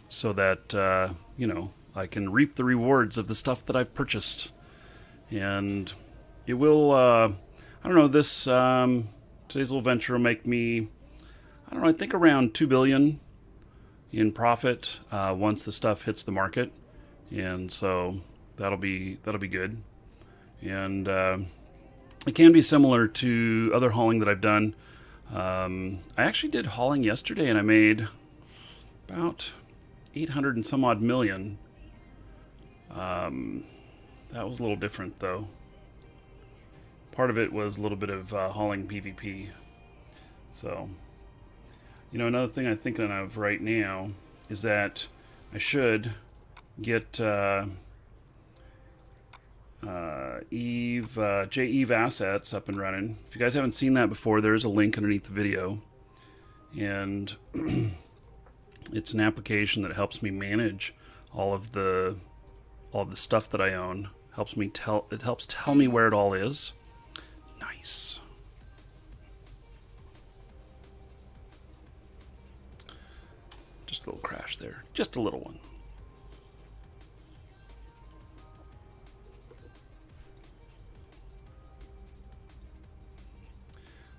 so that you know, I can reap the rewards of the stuff that I've purchased. And it will, I don't know, this today's little venture will make me, I don't know, I think around 2 billion in profit once the stuff hits the market, and so that'll be good. And it can be similar to other hauling that I've done. I actually did hauling yesterday, and I made about 800 and some odd million. That was a little different, though. Part of it was a little bit of hauling PvP. So, you know, another thing I'm thinking of right now is that I should get JEve assets up and running. If you guys haven't seen that before, there's a link underneath the video. And it's an application that helps me manage all of the stuff that I own. It helps tell me where it all is. Nice. Just a little crash there. Just a little one.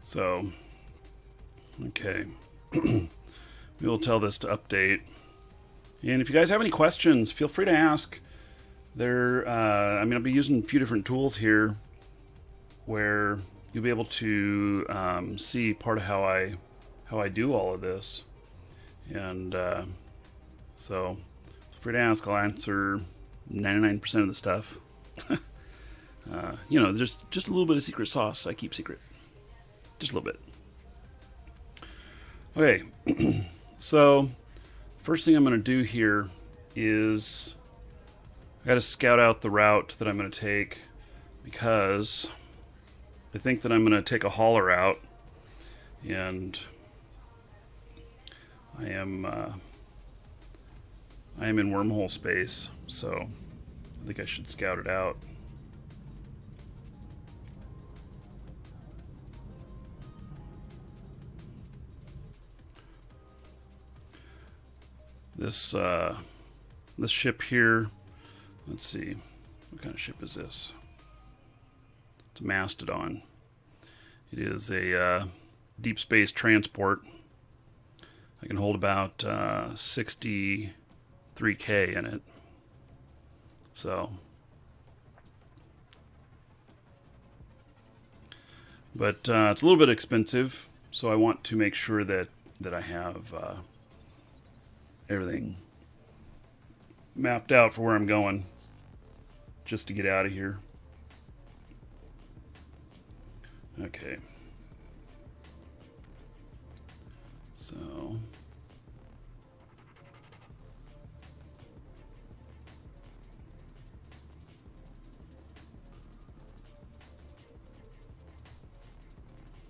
So, okay. We will tell this to update. And if you guys have any questions, feel free to ask. I mean, I'll be using a few different tools here where you'll be able to see part of how I do all of this. And so feel free to ask. I'll answer 99% of the stuff. You know, just a little bit of secret sauce I keep secret. Just a little bit. Okay. So first thing I'm going to do here is I got to scout out the route that I'm going to take, because I think that I'm going to take a hauler out, and I am in wormhole space, so I think I should scout it out. This ship here, let's see, what kind of ship is this? It's a Mastodon. It is a deep space transport. I can hold about 63K in it. So, but it's a little bit expensive, so I want to make sure that I have everything mapped out for where I'm going, just to get out of here. Okay. So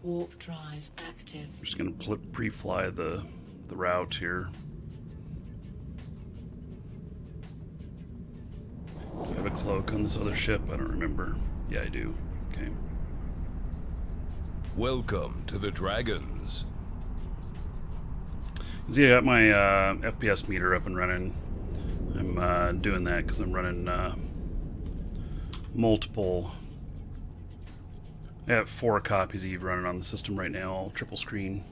warp drive active. I'm just going to pre-fly the route here. Do I have a cloak on this other ship? I don't remember. Yeah, I do. Okay. Welcome to the Dragons. See, I got my FPS meter up and running. I'm doing that because I'm running multiple. I have 4 copies of Eve running on the system right now, all triple screen.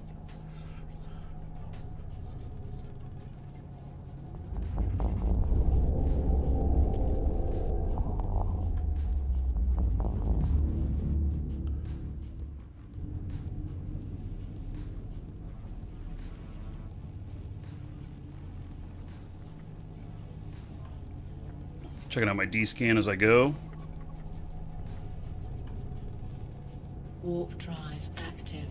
Checking out my D-scan as I go. Warp drive active.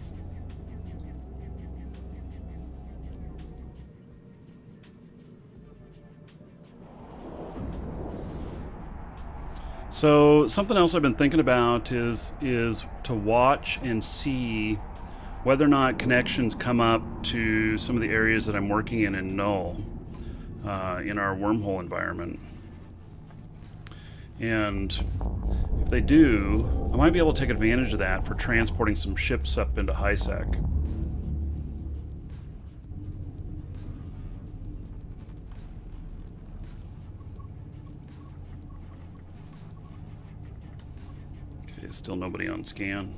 So something else I've been thinking about is to watch and see whether or not connections come up to some of the areas that I'm working in Null, in our wormhole environment. And if they do, I might be able to take advantage of that for transporting some ships up into HiSec. Still nobody on scan.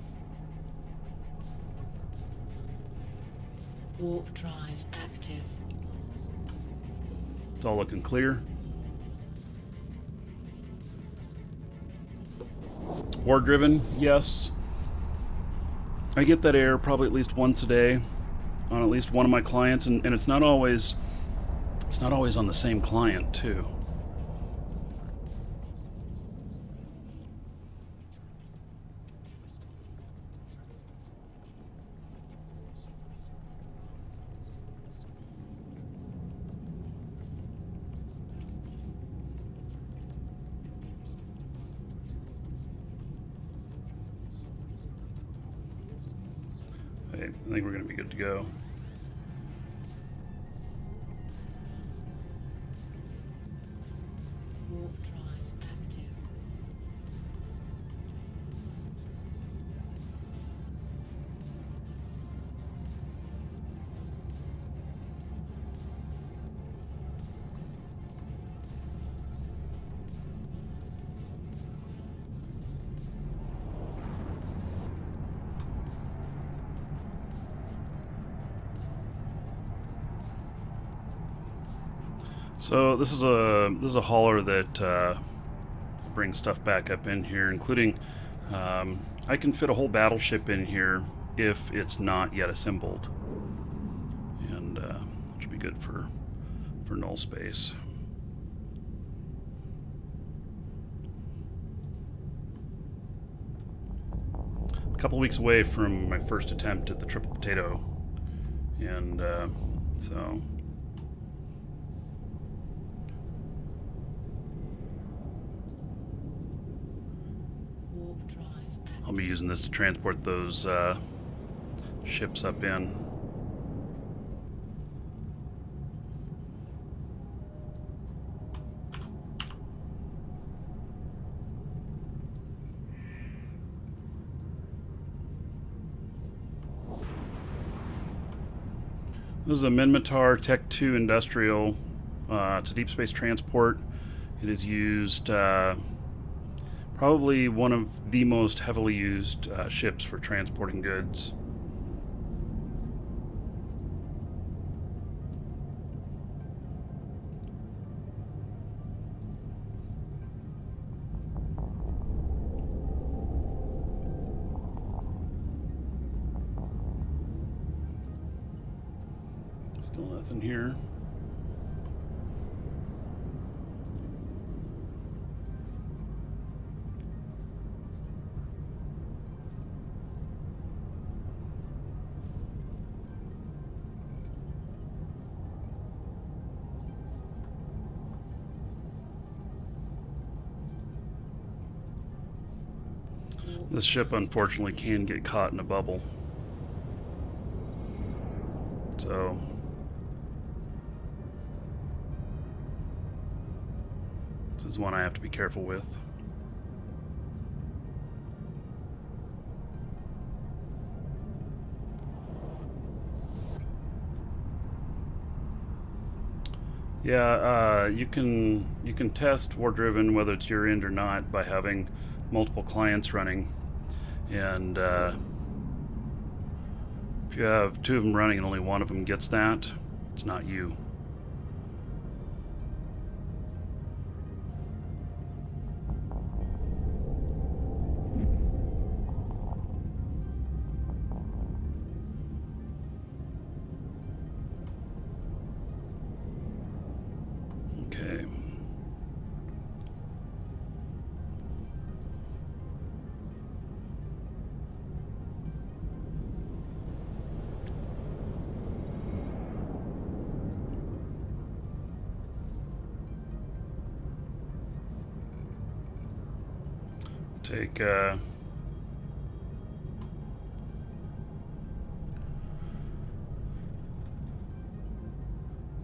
Warp drive active. It's all looking clear. War driven, yes. I get that error probably at least once a day on at least one of my clients, and it's not always on the same client too. Okay, I think we're going to be good to go. Warp drive active. So this is a hauler that brings stuff back up in here, including I can fit a whole battleship in here if it's not yet assembled, and which would be good for null space. A couple weeks away from my first attempt at the triple potato, and so. Warp drive active. I'll be using this to transport those ships up in. This is a Minmatar Tech 2 Industrial. It's a deep space transport. It is used probably one of the most heavily used ships for transporting goods. Still nothing here. This ship unfortunately can get caught in a bubble. So this is one I have to be careful with. Yeah, you can test war driven whether it's your end or not by having multiple clients running, and if you have two of them running and only one of them gets that, it's not you. Okay.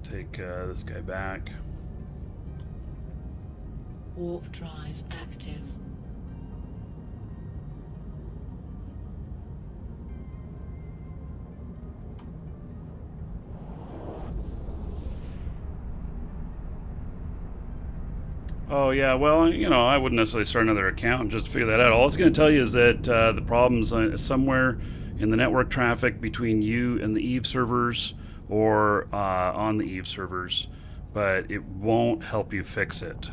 Take this guy back. Warp drive active. Oh yeah, well, I wouldn't necessarily start another account just to figure that out. All it's going to tell you is that the problem's somewhere in the network traffic between you and the Eve servers, or on the Eve servers, but it won't help you fix it.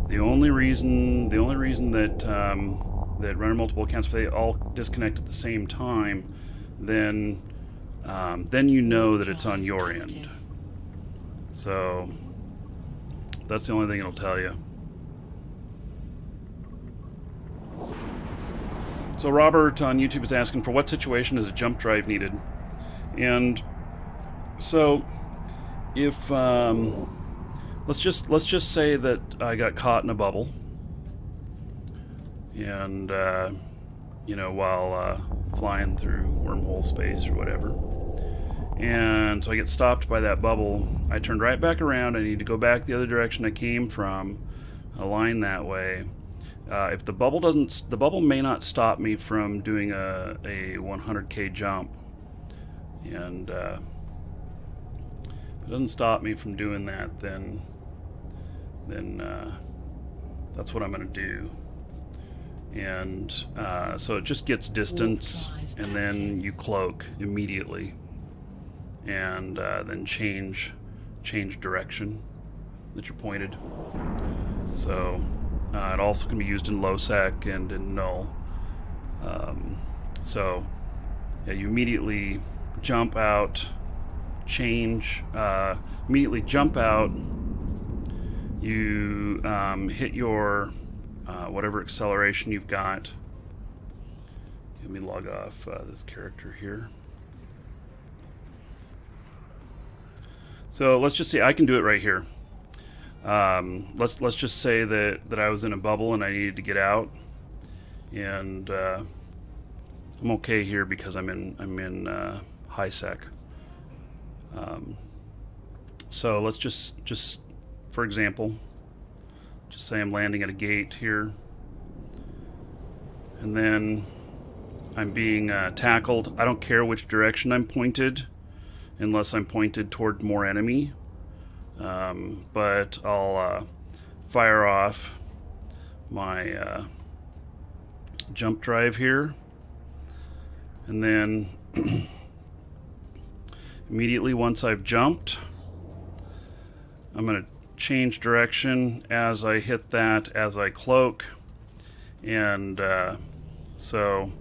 The only reason that that running multiple accounts, if they all disconnect at the same time, then you know that it's on your end. So that's the only thing it'll tell you. So Robert on YouTube is asking, for what situation is a jump drive needed? And so if let's just say that I got caught in a bubble, and while flying through wormhole space or whatever, and so I get stopped by that bubble. I turned right back around. I need to go back the other direction I came from, align that way. If the bubble may not stop me from doing a 100k jump, and if it doesn't stop me from doing that, then that's what I'm going to do. And so it just gets distance, and then you cloak immediately, and then change direction that you're pointed. So it also can be used in low sec and in null. So yeah, you immediately jump out, immediately jump out. You hit your whatever acceleration you've got. Let me log off this character here. So let's just see, I can do it right here. Let's just say that I was in a bubble and I needed to get out, and I'm okay here because I'm in high sec. So let's just for example, just say I'm landing at a gate here, and then I'm being tackled. I don't care which direction I'm pointed, unless I'm pointed toward more enemy. But I'll fire off my jump drive here, and then immediately once I've jumped, I'm going to change direction as I hit that, as I cloak, and so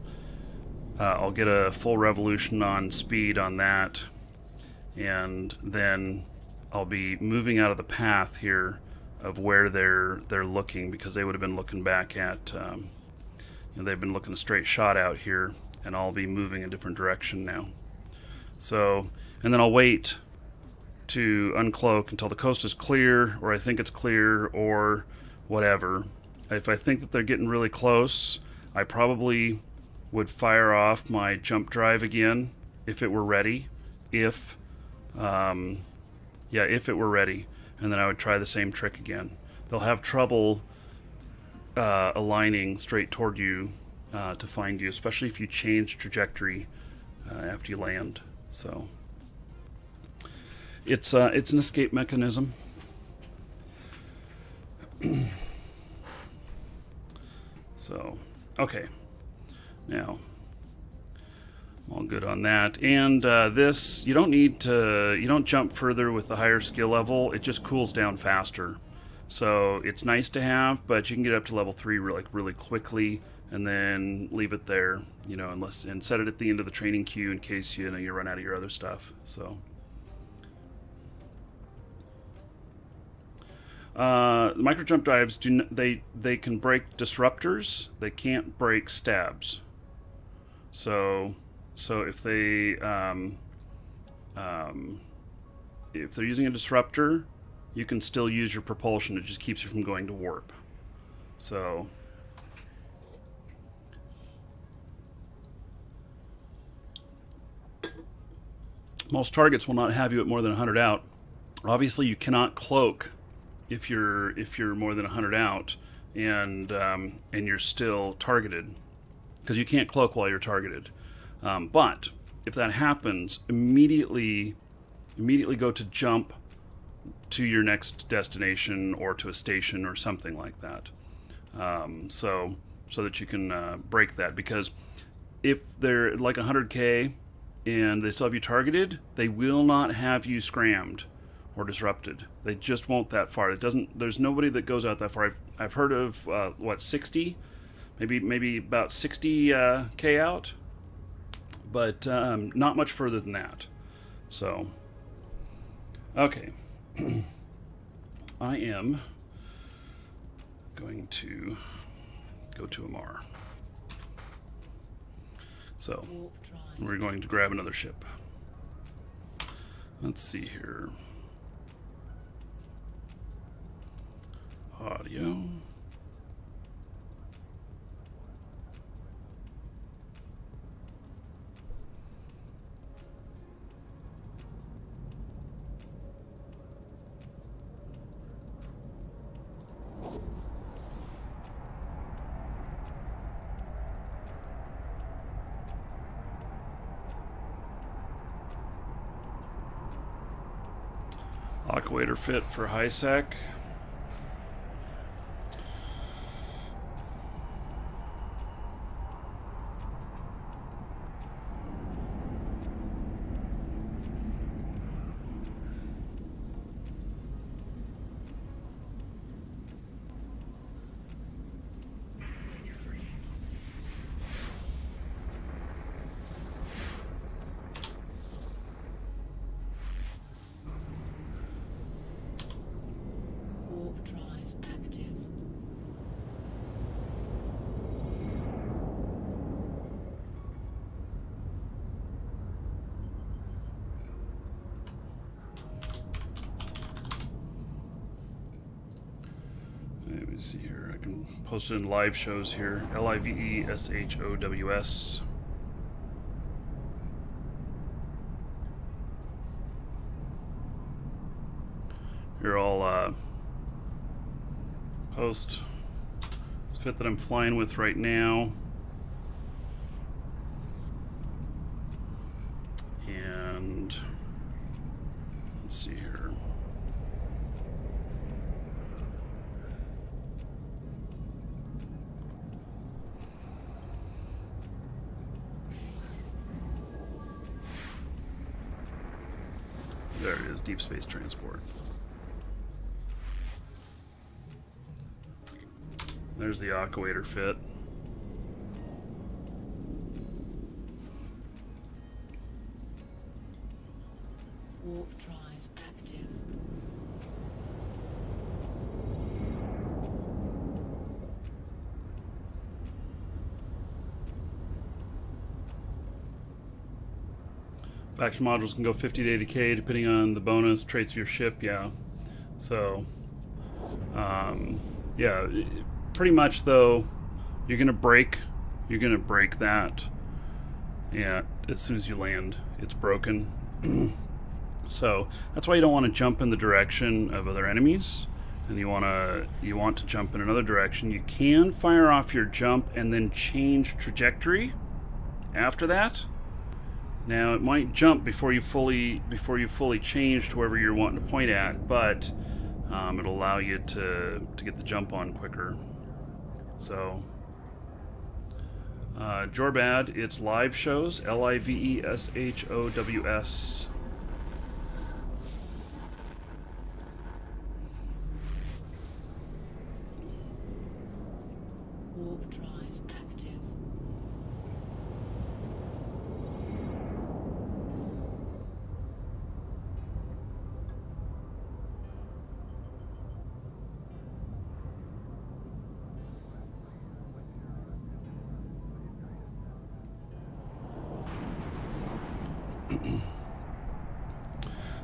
I'll get a full revolution on speed on that, and then I'll be moving out of the path here of where they're looking, because they would have been looking back at they've been looking a straight shot out here, and I'll be moving a different direction now. So, and then I'll wait to uncloak until the coast is clear, or I think it's clear, or whatever. If I think that they're getting really close, I probably would fire off my jump drive again if it were ready. If it were ready, and then I would try the same trick again. They'll have trouble aligning straight toward you to find you, especially if you change trajectory after you land. So it's an escape mechanism. So, okay, now I'm all good on that. And this, you don't jump further with the higher skill level. It just cools down faster. So it's nice to have, but you can get up to level 3 really quickly, and then leave it there, and set it at the end of the training queue in case you run out of your other stuff. So the micro jump drives they can break disruptors. They can't break stabs. So if they if they're using a disruptor, you can still use your propulsion. It just keeps you from going to warp. So most targets will not have you at more than 100 out. Obviously, you cannot cloak if you're more than 100 out, and you're still targeted, because you can't cloak while you're targeted. But if that happens, immediately go to jump to your next destination or to a station or something like that. So that you can break that, because if they're like 100k and they still have you targeted, they will not have you scrammed or disrupted. They just won't that far. It doesn't. There's nobody that goes out that far. I've heard of 60, maybe about 60k out, but not much further than that. So, okay, I am going to go to Amar. So Warp drive. we're going to grab another ship. Let's see here. Audio. Aquator fit for high sec. Warp drive active. Let me see here. I can post it in live shows here. LIVESHOWS. Here I'll post this fit that I'm flying with right now. And let's see here. There it is, deep space transport. There's the Aquator fit. Warp drive active. Faction modules can go 50 to 80k depending on the bonus traits of your ship. Yeah, so yeah, pretty much though, you're gonna break that. Yeah, as soon as you land, it's broken. So that's why you don't want to jump in the direction of other enemies, and you want to jump in another direction. You can fire off your jump and then change trajectory after that. Now it might jump before you fully change to wherever you're wanting to point at, but it'll allow you to get the jump on quicker. So Jorbad, it's live shows, LIVESHOWS. Warp drive active.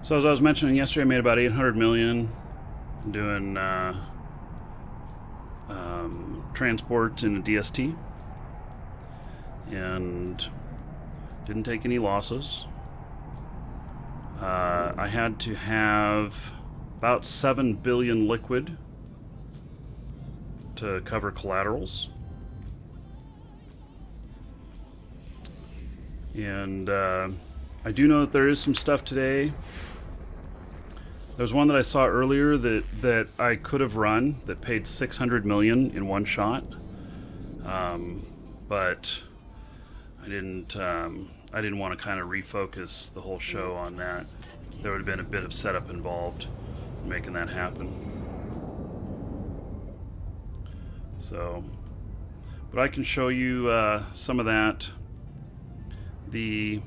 So as I was mentioning yesterday, I made about 800 million doing transport in a DST, and didn't take any losses. I had to have about 7 billion liquid to cover collaterals, and I do know that there is some stuff today There's one that I saw earlier that I could have run that paid 600 million in one shot, but I didn't. I didn't want to kind of refocus the whole show on that. There would have been a bit of setup involved in making that happen. So, but I can show you some of that. The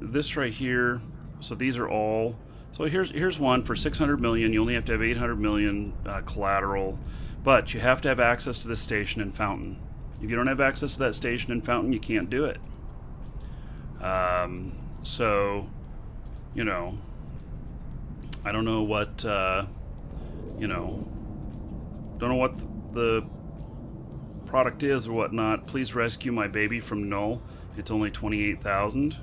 this right here. So these are all. So here's one for 600 million. You only have to have 800 million collateral, but you have to have access to this station and fountain. If you don't have access to that station and fountain, you can't do it. So, you know, I don't know what you know, don't know what the product is or whatnot. Please rescue my baby from Null. It's only 28,000.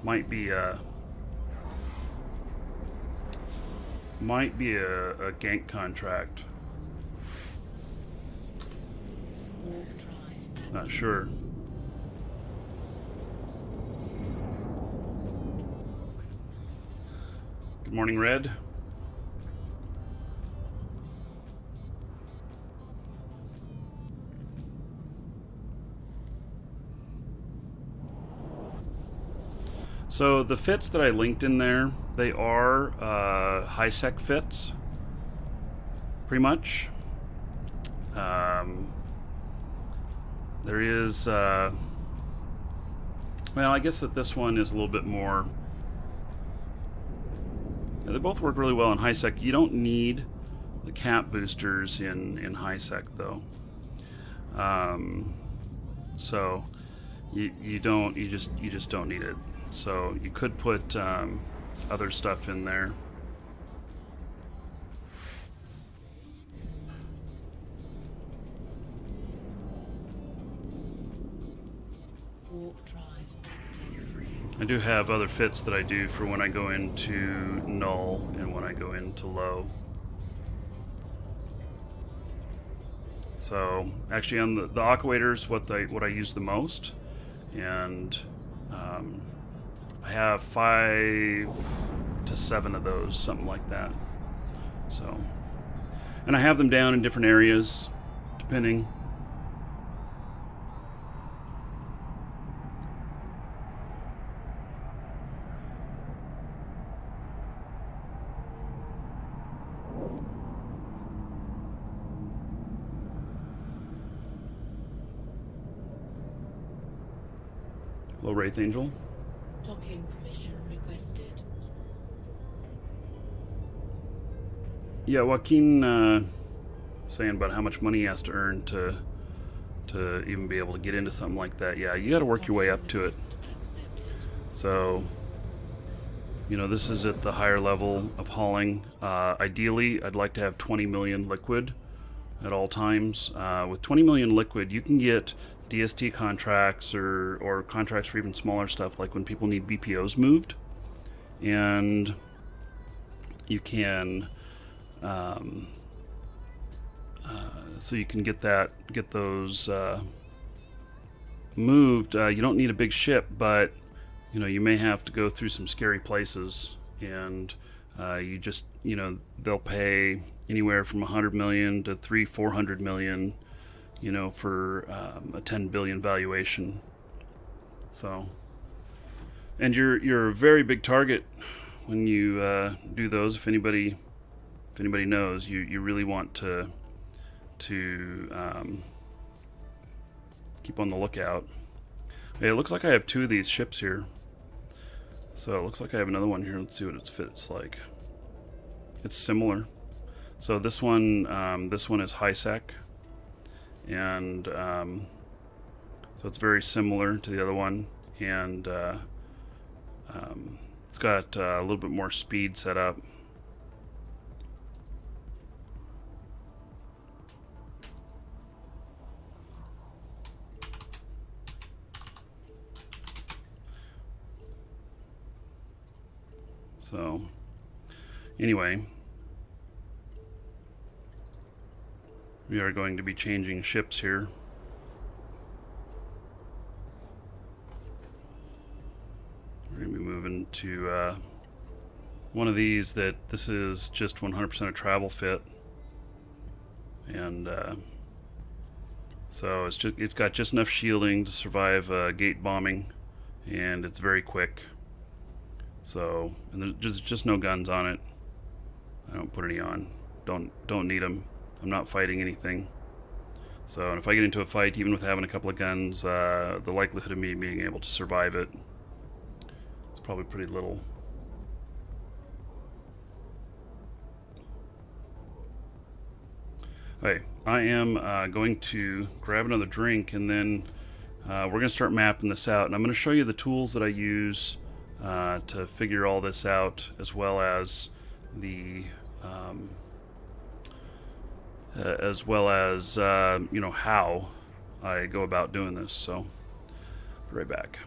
Might be a gank contract. Warp drive. Not sure. Good morning, Red. So the fits that I linked in there, they are high-sec fits, pretty much. There is, well, I guess that this one is a little bit more. Yeah, they both work really well in high-sec. You don't need the cap boosters in high-sec though. So you just don't need it. So you could put other stuff in there. Warp drive. I do have other fits that I do for when I go into null and when I go into low. So actually on the aquators, what I use the most, and I have 5 to 7 of those, something like that. So, and I have them down in different areas, depending. Hello, Wraith Angel. Docking permission requested. Yeah, Joaquin saying about how much money he has to earn to even be able to get into something like that. Yeah, you got to work your way up to it. So, you know, this is at the higher level of hauling. Ideally, I'd like to have 20 million liquid at all times. With 20 million liquid, you can get DST contracts or contracts for even smaller stuff, like when people need BPOs moved, and you can so you can get those moved. You don't need a big ship, but you know, you may have to go through some scary places, and they'll pay anywhere from 100 million to 400 million, you know, for a 10 billion valuation. So, and you're a very big target when you do those. If anybody knows, you really want to keep on the lookout. Hey, it looks like I have 2 of these ships here. So it looks like I have another one here. Let's see what its fits like. It's similar. So this one is high sec, and so it's very similar to the other one, and it's got a little bit more speed set up. So anyway, we are going to be changing ships here. We're going to be moving into one of these that this is just 100% a travel fit, and so it's got just enough shielding to survive gate bombing, and it's very quick. So, and there's just no guns on it. I don't put any on. Don't need them. I'm not fighting anything. So, and if I get into a fight, even with having a couple of guns, the likelihood of me being able to survive it is probably pretty little. Okay, I am going to grab another drink, and then we're going to start mapping this out. And I'm going to show you the tools that I use to figure all this out, as well as the you know, how I go about doing this. So, be right back.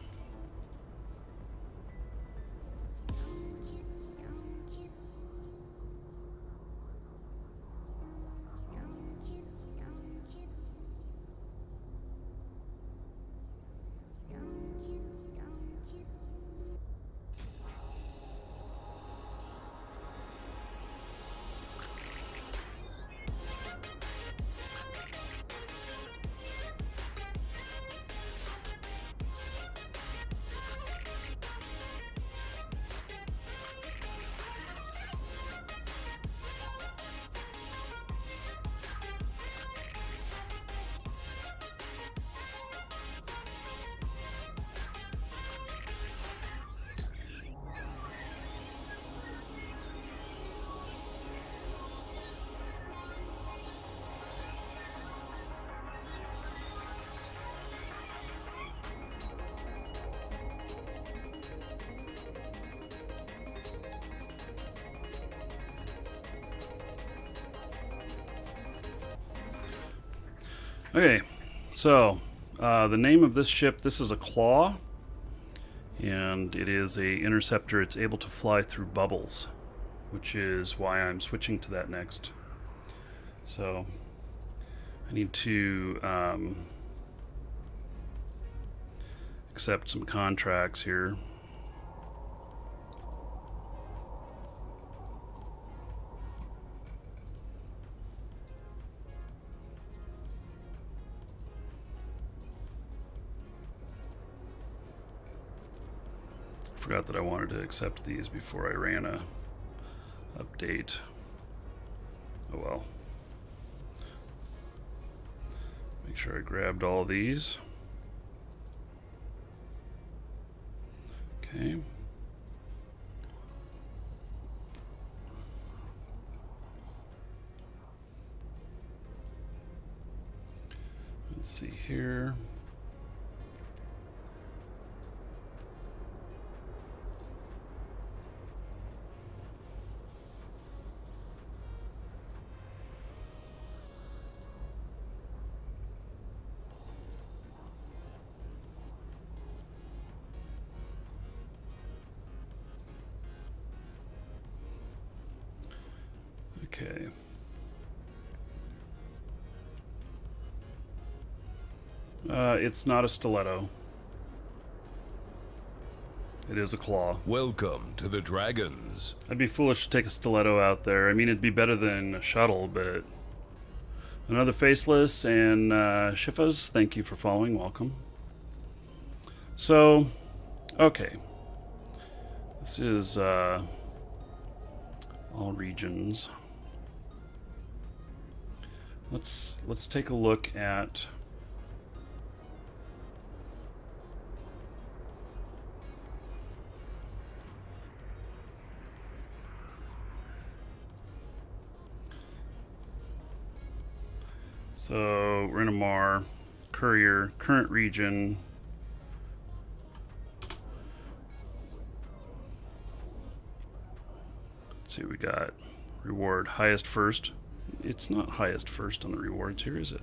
Okay, so the name of this ship, this is a Claw, and it is a interceptor. It's able to fly through bubbles, which is why I'm switching to that next. So I need to accept some contracts here. Forgot that I wanted to accept these before I ran a update. Oh well. Make sure I grabbed all these. Okay. Let's see here. Okay. It's not a stiletto. It is a claw. Welcome to the Dragons. I'd be foolish to take a stiletto out there. I mean, it'd be better than a shuttle, but... Another Faceless and Shifas, thank you for following. Welcome. So, okay. This is all regions. Let's take a look at so Renamar, Courier, current region. Let's see, we got reward highest first. It's not highest first on the rewards here, is it?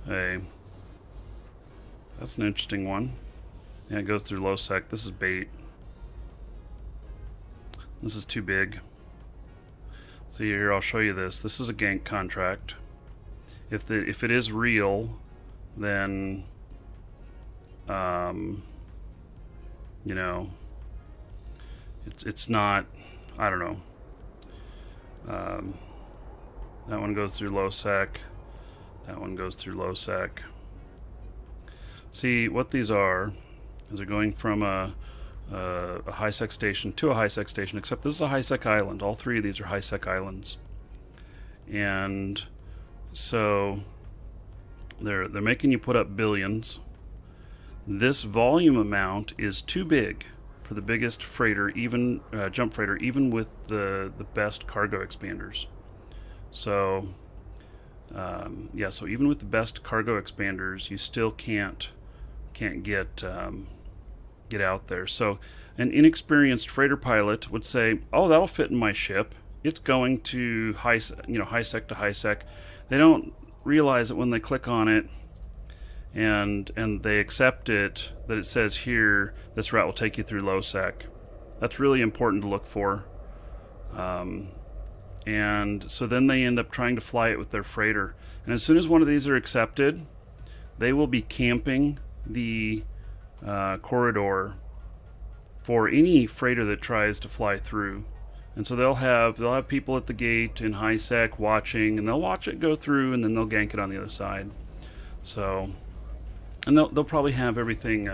Hey, that's an interesting one. Yeah, it goes through low sec. This is bait. This is too big. See here, I'll show you this. This is a gank contract. If it is real, then you know, it's not, I don't know. That one goes through low sec. That one goes through low sec. See, what these are is they're going from a high sec station to a high sec station, except this is a high sec island. All three of these are high sec islands. And so they're making you put up billions. This volume amount is too big for the biggest freighter, even jump freighter, even with the best cargo expanders. So yeah, so even with the best cargo expanders, you still can't get out there. So an inexperienced freighter pilot would say, "Oh, that'll fit in my ship. It's going to high sec to high sec." They don't realize that when they click on it and they accept it, that it says here, this route will take you through low sec. That's really important to look for. And so then they end up trying to fly it with their freighter. And as soon as one of these are accepted, they will be camping the corridor for any freighter that tries to fly through. And so they'll have people at the gate in high sec watching, and they'll watch it go through, and then they'll gank it on the other side. So, and they'll probably have everything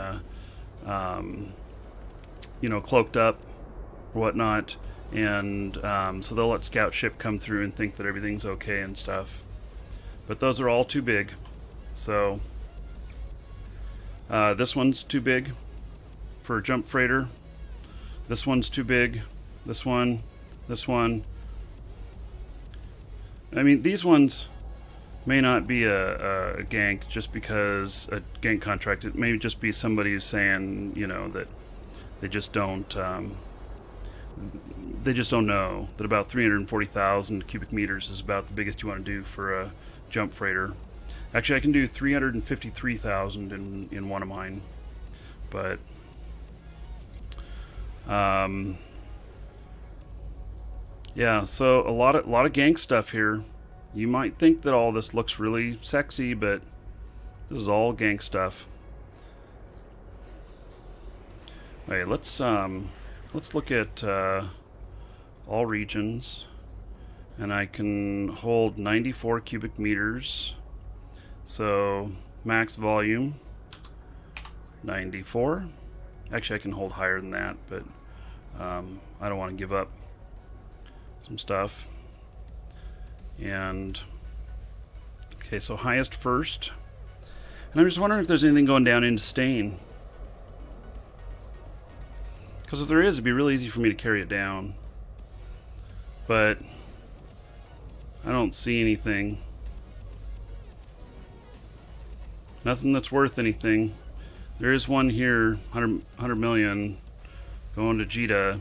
cloaked up or whatnot, and so they'll let scout ship come through and think that everything's okay and stuff. But those are all too big. So this one's too big for a jump freighter. This one's too big. This one. I mean, these ones may not be a gank just because a gank contract. It may just be somebody who's saying, that they just don't know that about 340,000 cubic meters is about the biggest you want to do for a jump freighter. Actually, I can do 353,000 in one of mine, but yeah. So a lot of gank stuff here. You might think that all this looks really sexy, but this is all gank stuff. Okay, let's look at all regions, and I can hold 94 cubic meters. So max volume 94. Actually, I can hold higher than that, but I don't want to give up some stuff. And okay, so highest first, and I'm just wondering if there's anything going down into stain, because if there is, it'd be really easy for me to carry it down, but I don't see anything. Nothing that's worth anything. There is one here, 100 million, going to Jita,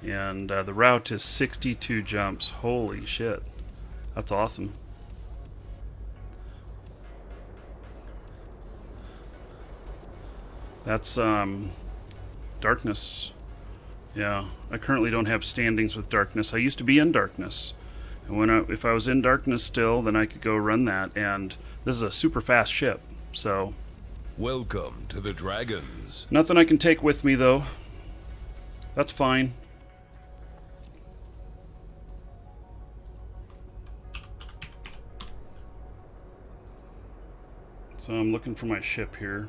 and the route is 62 jumps. Holy shit. That's awesome. That's darkness. Yeah, I currently don't have standings with darkness. I used to be in darkness, and if I was in darkness still, then I could go run that. And this is a super fast ship, so Welcome to the Dragons. nothing I can take with me though. That's fine. So I'm looking for my ship here.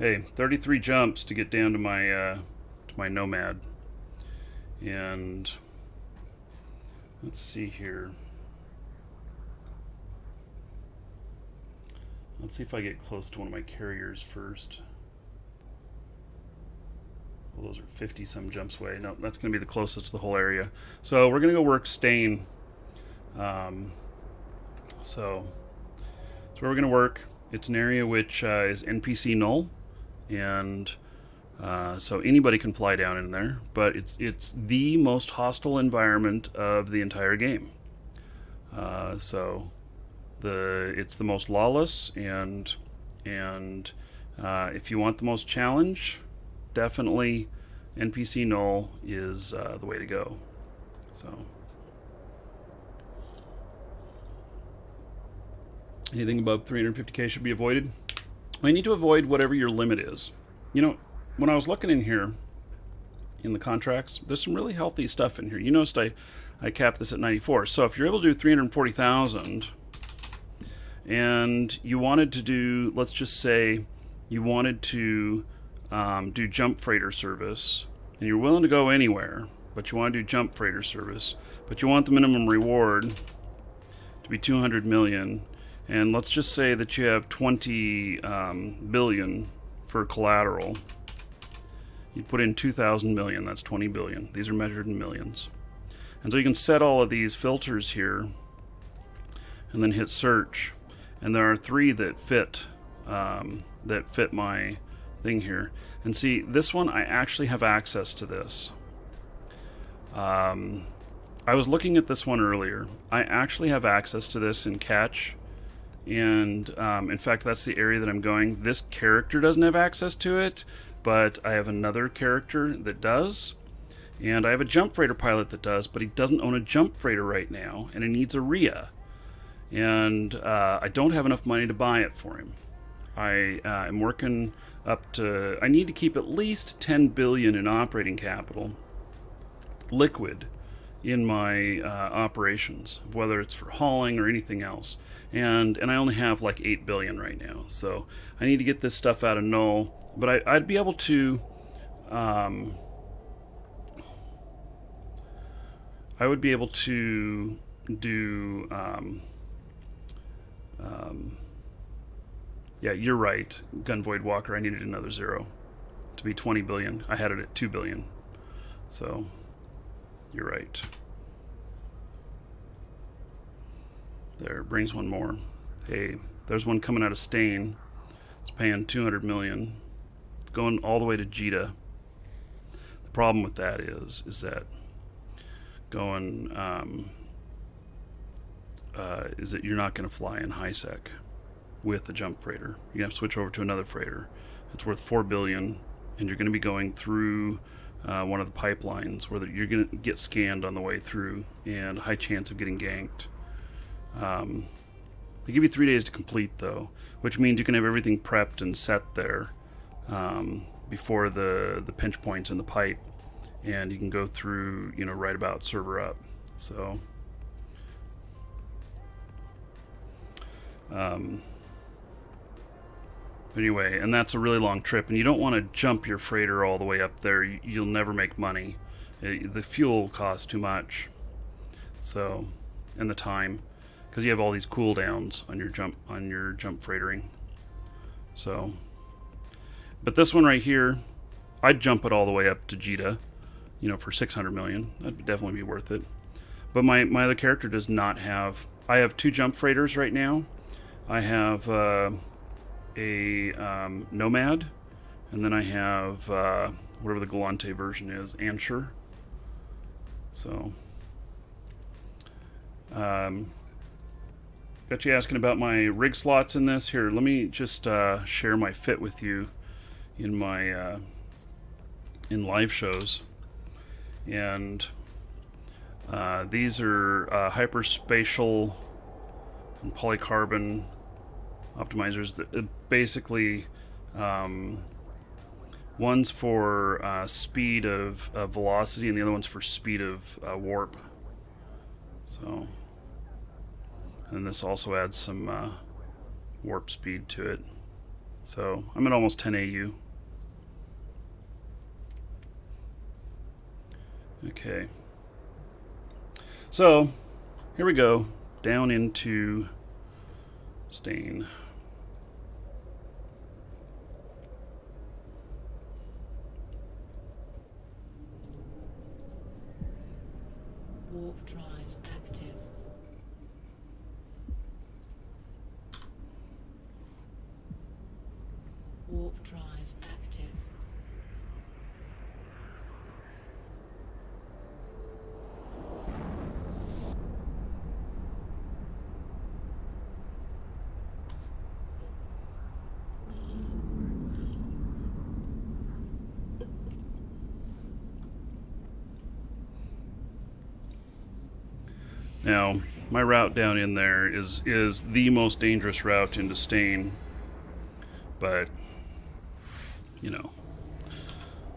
Hey, 33 jumps to get down to my Nomad. And let's see here. Let's see if I get close to one of my carriers first. Well, those are 50 some jumps away. No, that's going to be the closest to the whole area. So we're going to go work Stain. So where we're going to work. It's an area which is NPC null, and so anybody can fly down in there. But it's the most hostile environment of the entire game. So it's the most lawless, and if you want the most challenge, definitely NPC null is the way to go. So. Anything above 350k should be avoided. Well, you need to avoid whatever your limit is. You know, when I was looking in here in the contracts, there's some really healthy stuff in here. You noticed I capped this at 94. So if you're able to do 340,000 and you wanted to do, let's just say you wanted to do jump freighter service, and you're willing to go anywhere, but you want to do jump freighter service, but you want the minimum reward to be 200 million, and let's just say that you have 20 billion for collateral. You put in 2,000 million, that's 20 billion. These are measured in millions. And so you can set all of these filters here and then hit search. And there are 3 that fit my thing here. And see, this one, I actually have access to this. I was looking at this one earlier. I actually have access to this in Catch. And in fact, that's the area that I'm going. This character doesn't have access to it, but I have another character that does. And I have a jump freighter pilot that does, but he doesn't own a jump freighter right now, and he needs a RIA. And I don't have enough money to buy it for him. I am working up to, I need to keep at least 10 billion in operating capital liquid in my operations, whether it's for hauling or anything else. And I only have like 8 billion right now. So I need to get this stuff out of Null, but I'd be able to I would be able to do yeah, you're right, Gunvoid Walker. I needed another 0 to be 20 billion. I had it at 2 billion. So you're right. There, brings one more. Hey, there's one coming out of Stain. It's paying 200 million. It's going all the way to Jita. The problem with that is that going is that you're not going to fly in high sec with the jump freighter. You're going to have to switch over to another freighter. It's worth 4 billion, and you're going to be going through one of the pipelines where you're going to get scanned on the way through, and high chance of getting ganked. They give you 3 days to complete, though, which means you can have everything prepped and set there before the pinch points in the pipe, and you can go through, you know, right about server up. So anyway, and that's a really long trip, and you don't want to jump your freighter all the way up there. You'll never make money. The fuel costs too much, so, and the time, because you have all these cooldowns on your jump freightering. So, but this one right here, I'd jump it all the way up to Jita, you know, for 600 million. That'd definitely be worth it. But my other character does not have. I have 2 jump freighters right now. I have a Nomad, and then I have whatever the Galante version is, Ansher. So, got you asking about my rig slots in this. Here, let me just share my fit with you in my in live shows. And these are hyperspatial and polycarbon optimizers that basically one's for speed of velocity, and the other one's for speed of warp. So, and this also adds some warp speed to it. So I'm at almost 10 AU. Okay, so here we go down into Stain. Warp drive active. Warp drive active. Now, my route down in there is the most dangerous route into Stain. But, you know,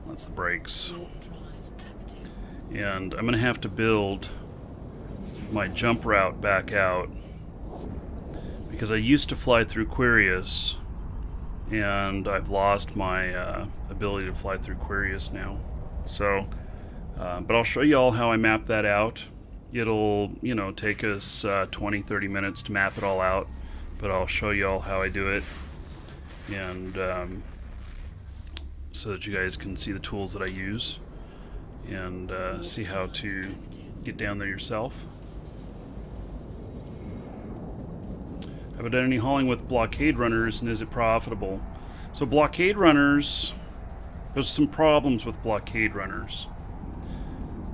that's the brakes. Warp drive active. And I'm going to have to build my jump route back out, because I used to fly through Quirius, and I've lost my ability to fly through Quirius now. So, but I'll show you all how I map that out. It'll, you know, take us 20-30 minutes to map it all out, but I'll show you all how I do it, and so that you guys can see the tools that I use, and see how to get down there yourself. Have I done any hauling with blockade runners, and is it profitable? So blockade runners, there's some problems with blockade runners.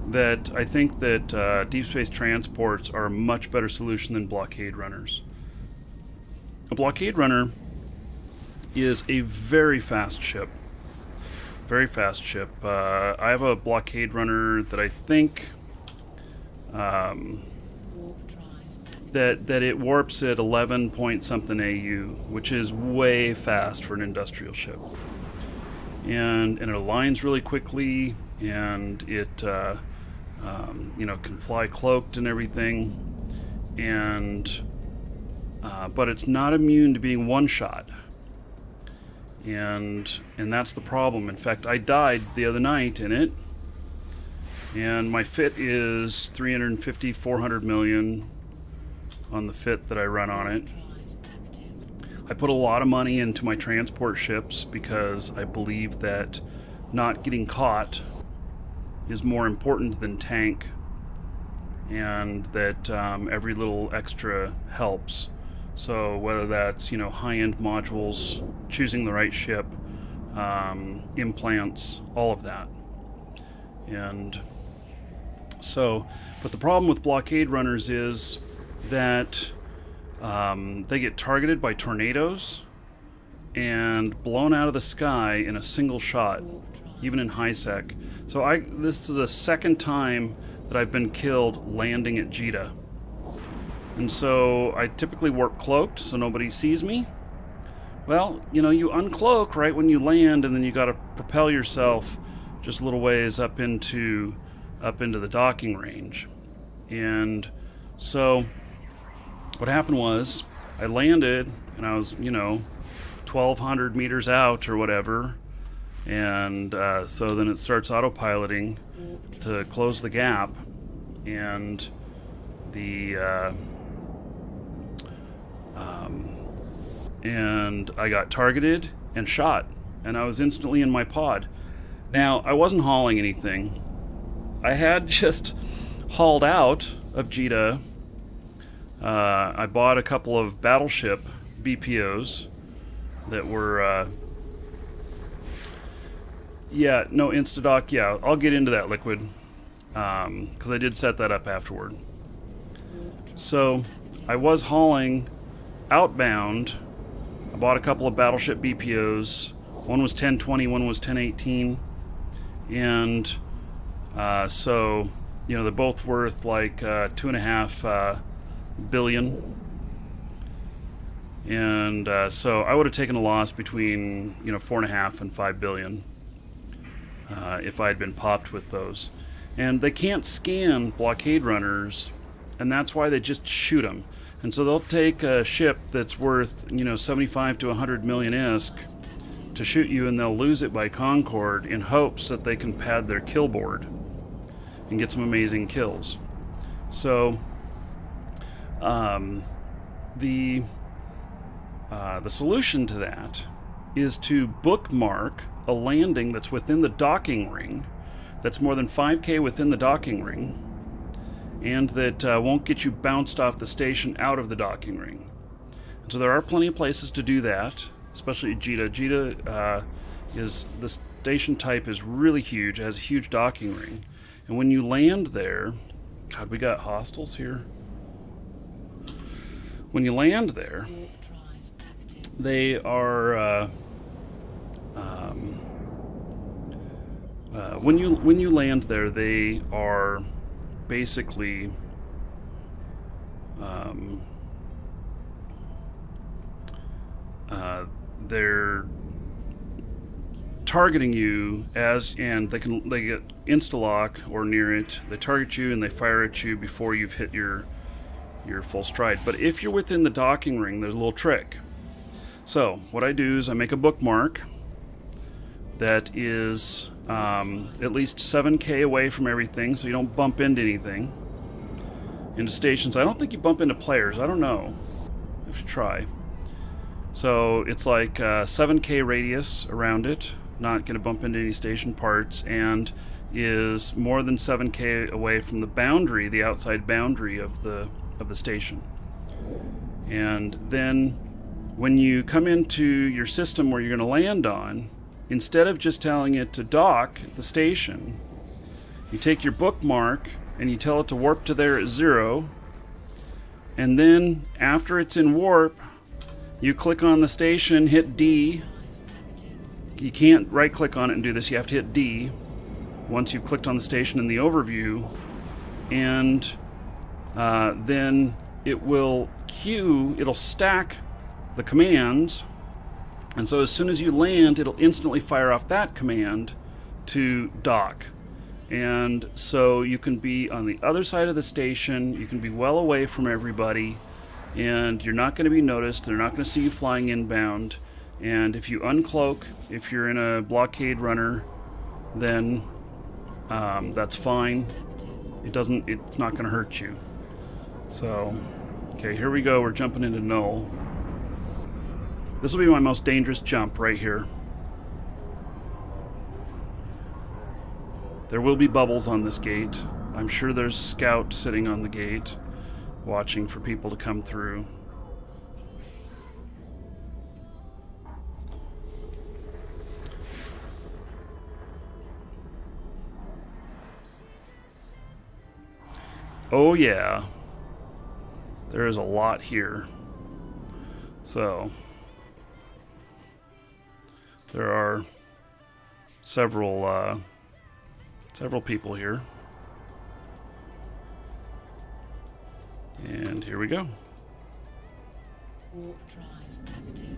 That I think that deep space transports are a much better solution than blockade runners. A blockade runner is a very fast ship. Very fast ship. I have a blockade runner that I think Warp drive. that it warps at 11 point something AU, which is way fast for an industrial ship. And it aligns really quickly, and it you know, can fly cloaked and everything, and but it's not immune to being one shot, and that's the problem. In fact, I died the other night in it, and my fit is 350, 400 million on the fit that I run on it. Drive active. I put a lot of money into my transport ships because I believe that not getting caught is more important than tank, and that every little extra helps. So whether that's, you know, high-end modules, choosing the right ship, implants, all of that. And so, but the problem with blockade runners is that they get targeted by tornadoes and blown out of the sky in a single shot, even in high sec. So this is the second time that I've been killed landing at Jita. And so I typically warp cloaked so nobody sees me. Well, you know, you uncloak right when you land, and then you got to propel yourself just a little ways up into the docking range. And so what happened was I landed, and I was, you know, 1,200 meters out or whatever, and so then it starts autopiloting to close the gap, and and I got targeted and shot, and I was instantly in my pod. Now, I wasn't hauling anything. I had just hauled out of Jita. I bought a couple of battleship BPOs that were Instadock. Yeah, I'll get into that, Liquid, because I did set that up afterward. So I was hauling outbound. I bought a couple of battleship BPOs. One was 1020, one was 1018, and so, you know, they're both worth like 2.5 billion. And so I would have taken a loss between, you know, 4.5 and 5 billion if I had been popped with those. And they can't scan blockade runners, and that's why they just shoot them. And so they'll take a ship that's worth, you know, 75 to 100 million ISK to shoot you, and they'll lose it by Concord in hopes that they can pad their kill board and get some amazing kills. So the solution to that is to bookmark a landing that's within the docking ring, that's more than 5K within the docking ring, and that won't get you bounced off the station out of the docking ring. And so there are plenty of places to do that, especially at Jita. Jita is, the station type is really huge. It has a huge docking ring. And when you land there, God, we got hostiles here. When you land there, Warp drive active. they are when you land there, they are basically they're targeting you and they get insta lock or near it. They target you and they fire at you before you've hit your full stride. But if you're within the docking ring, there's a little trick. So what I do is I make a bookmark that is at least 7K away from everything, so you don't bump into anything. Into stations. I don't think you bump into players. I don't know. I should try. So it's like 7K radius around it. Not going to bump into any station parts, and is more than 7K away from the boundary, the outside boundary of the station. And then when you come into your system where you're going to land on, instead of just telling it to dock at the station, you take your bookmark and you tell it to warp to there at 0, and then after it's in warp, you click on the station, hit D. You can't right click on it and do this, you have to hit D once you've clicked on the station in the overview, and then it will it'll stack the commands, and so as soon as you land, it'll instantly fire off that command to dock. And so you can be on the other side of the station, you can be well away from everybody, and you're not going to be noticed, they're not going to see you flying inbound. And if you uncloak, if you're in a blockade runner, then that's fine. It's not going to hurt you. So, okay, here we go. We're jumping into Null. This will be my most dangerous jump right here. There will be bubbles on this gate. I'm sure there's scout sitting on the gate, watching for people to come through. Oh yeah, there is a lot here. So there are several people here, and here we go. Warp drive active.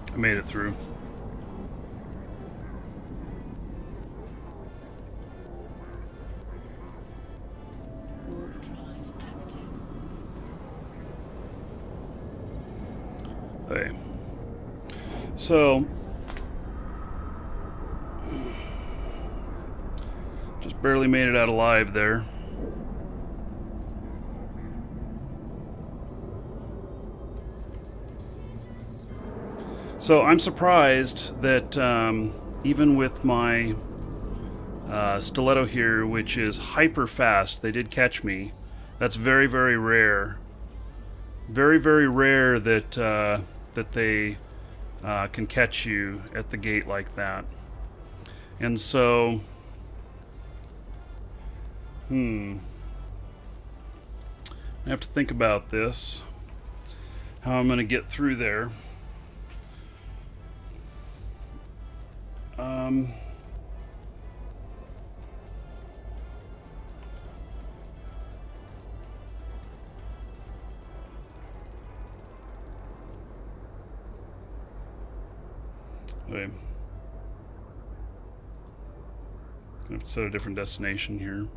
I made it through. Warp drive active. Okay. So just barely made it out alive there. So I'm surprised that even with my stiletto here, which is hyper fast, they did catch me. That's very, very rare. Very, very rare that that they can catch you at the gate like that. And so, I have to think about this, how I'm going to get through there. Okay. I have to set a different destination here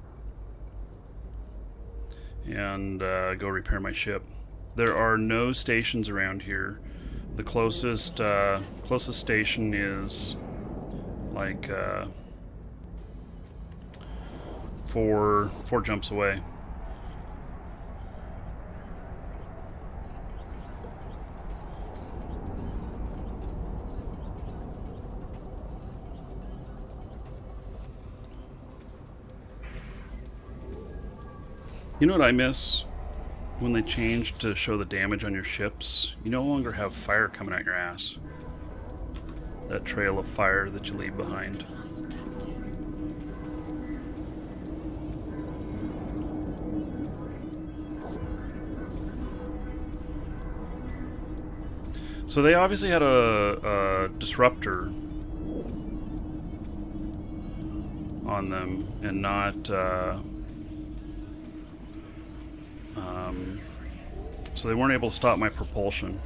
and go repair my ship. There are no stations around here. The closest station is like four jumps away. You know what I miss? When they changed to show the damage on your ships, you no longer have fire coming out your ass. that trail of fire that you leave behind. So they obviously had a disruptor on them, and not so they weren't able to stop my propulsion.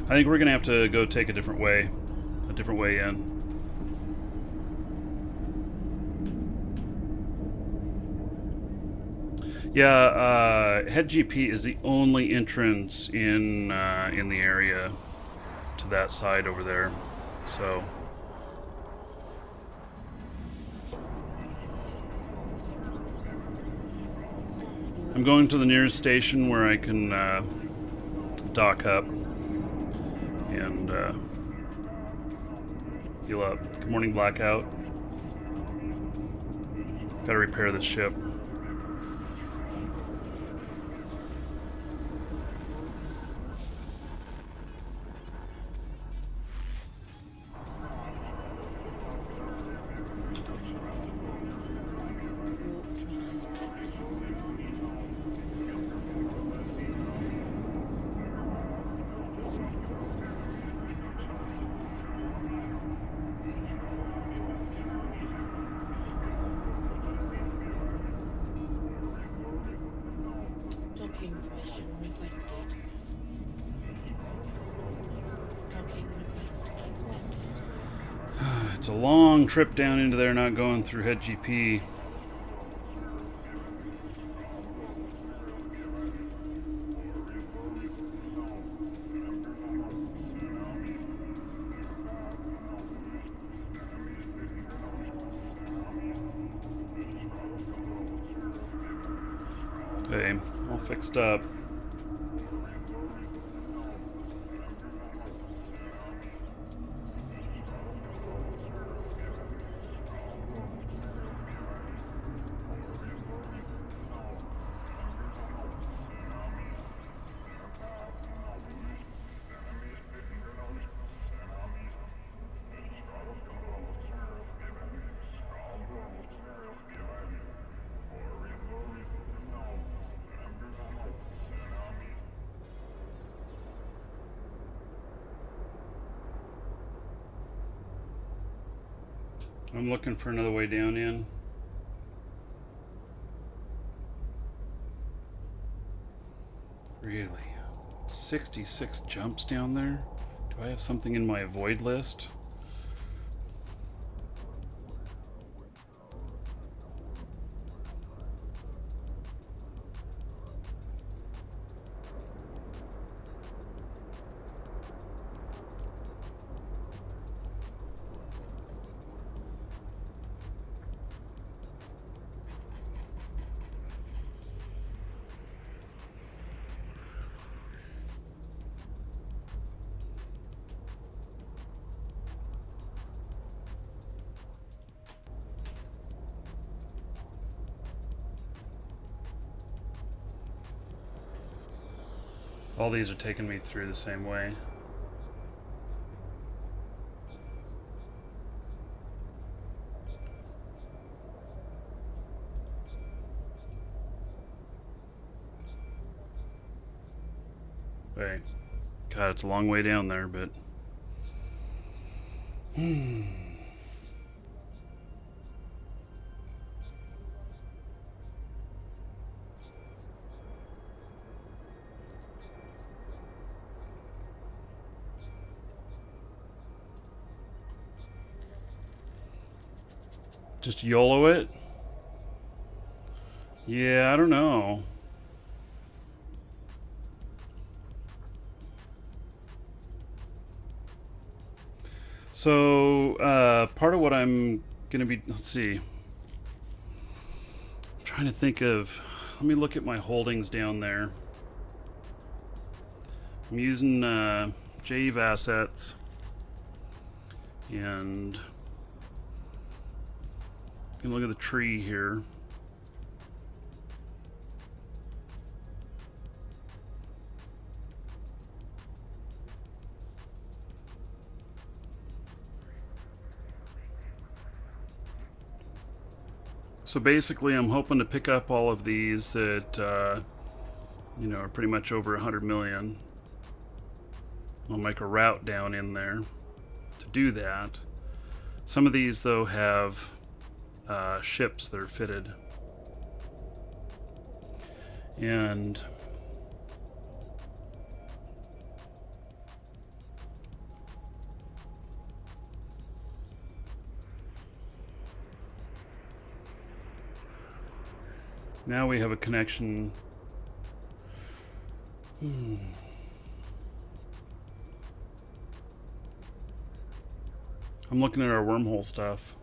I think we're gonna have to go take a different way in. Yeah, Head GP is the only entrance in the area to that side over there. So I'm going to the nearest station where I can dock up and heal up. Good morning, Blackout. Gotta repair this ship. Docking permission requested. Docking request accepted. It's a long trip down into there, not going through Head GP. Okay, all fixed up. I'm looking for another way down in. Really? 66 jumps down there? Do I have something in my avoid list? All these are taking me through the same way. Wait. God, it's a long way down there, but... Just YOLO it? Yeah, I don't know. So, part of what I'm gonna be, let's see. I'm trying to think of, let me look at my holdings down there. I'm using JEV assets, and you can look at the tree here. So basically, I'm hoping to pick up all of these that you know, are pretty much over 100 million. I'll make a route down in there to do that. Some of these, though, have ships that are fitted. And now we have a connection. I'm looking at our wormhole stuff.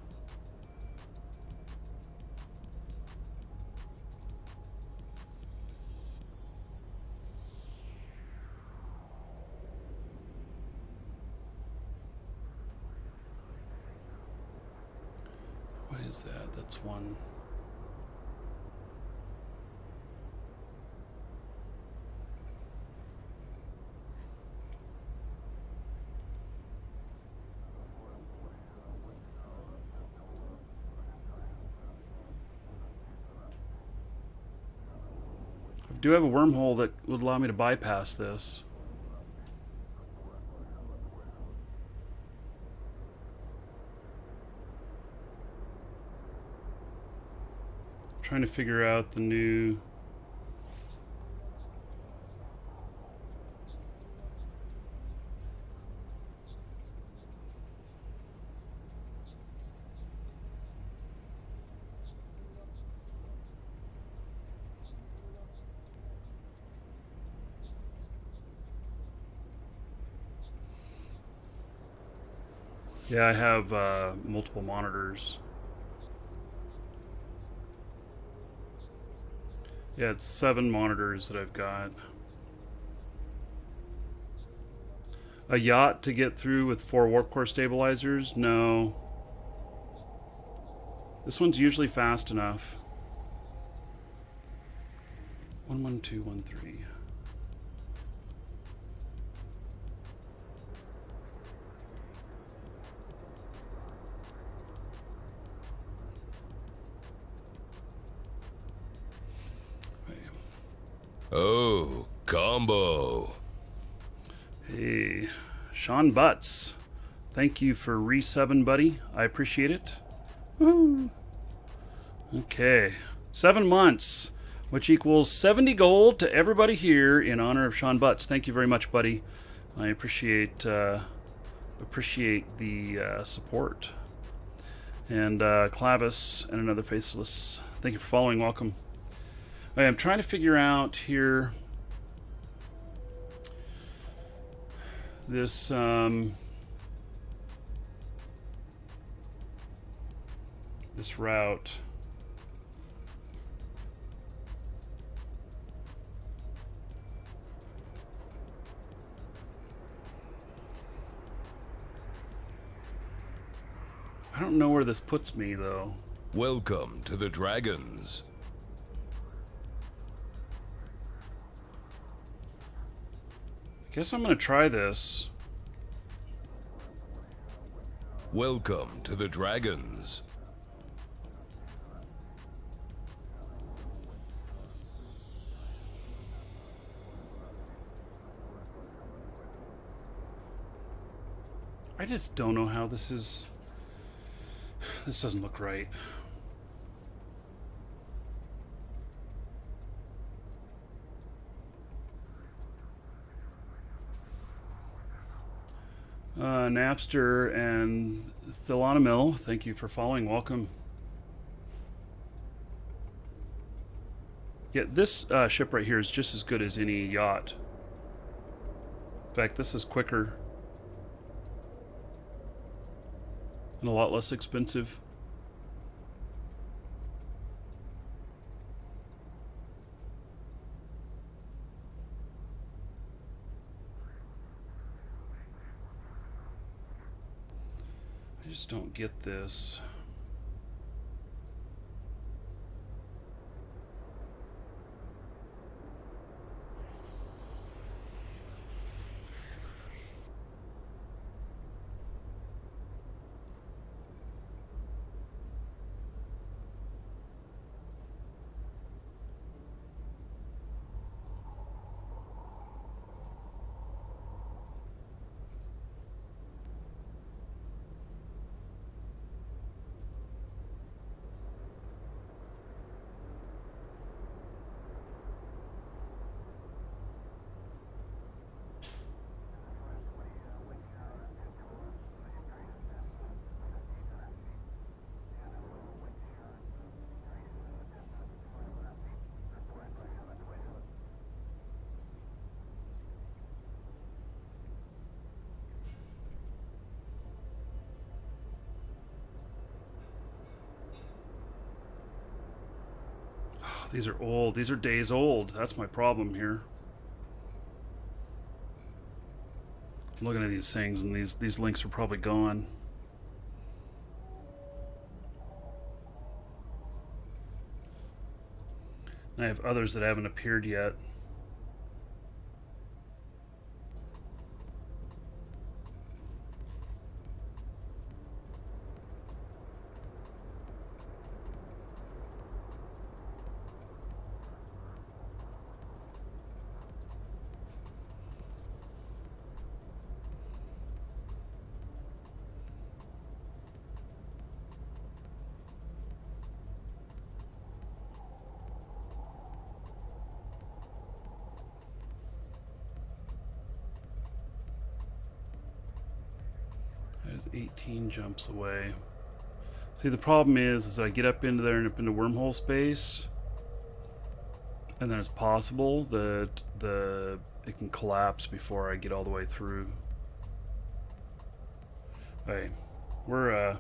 What is that? That's one. I do have a wormhole that would allow me to bypass this. I'm trying to figure out the new... Yeah, I have multiple monitors. Yeah, it's 7 monitors that I've got. A yacht to get through with 4 warp core stabilizers? No. This one's usually fast enough. 11213. Oh, combo. Hey, Sean Butts. Thank you for resubbing, buddy. I appreciate it. Woo. Okay. 7 months, which equals 70 gold to everybody here in honor of Sean Butts. Thank you very much, buddy. I appreciate the support. And Clavis and another faceless. Thank you for following. Welcome. Okay, I'm trying to figure out here this this route. I don't know where this puts me though. Welcome to the Dragons. I guess I'm going to try this. Welcome to the Dragons. I just don't know how this is. This doesn't look right. Napster and Thilonomil, thank you for following. Welcome. Yeah, this ship right here is just as good as any yacht. In fact, this is quicker and a lot less expensive. I just don't get this. These are old. These are days old. That's my problem here. I'm looking at these things, and these links are probably gone. And I have others that haven't appeared yet. That is 18 jumps away. See, the problem is I get up into there and up into wormhole space, and then it's possible that it can collapse before I get all the way through. Okay, we're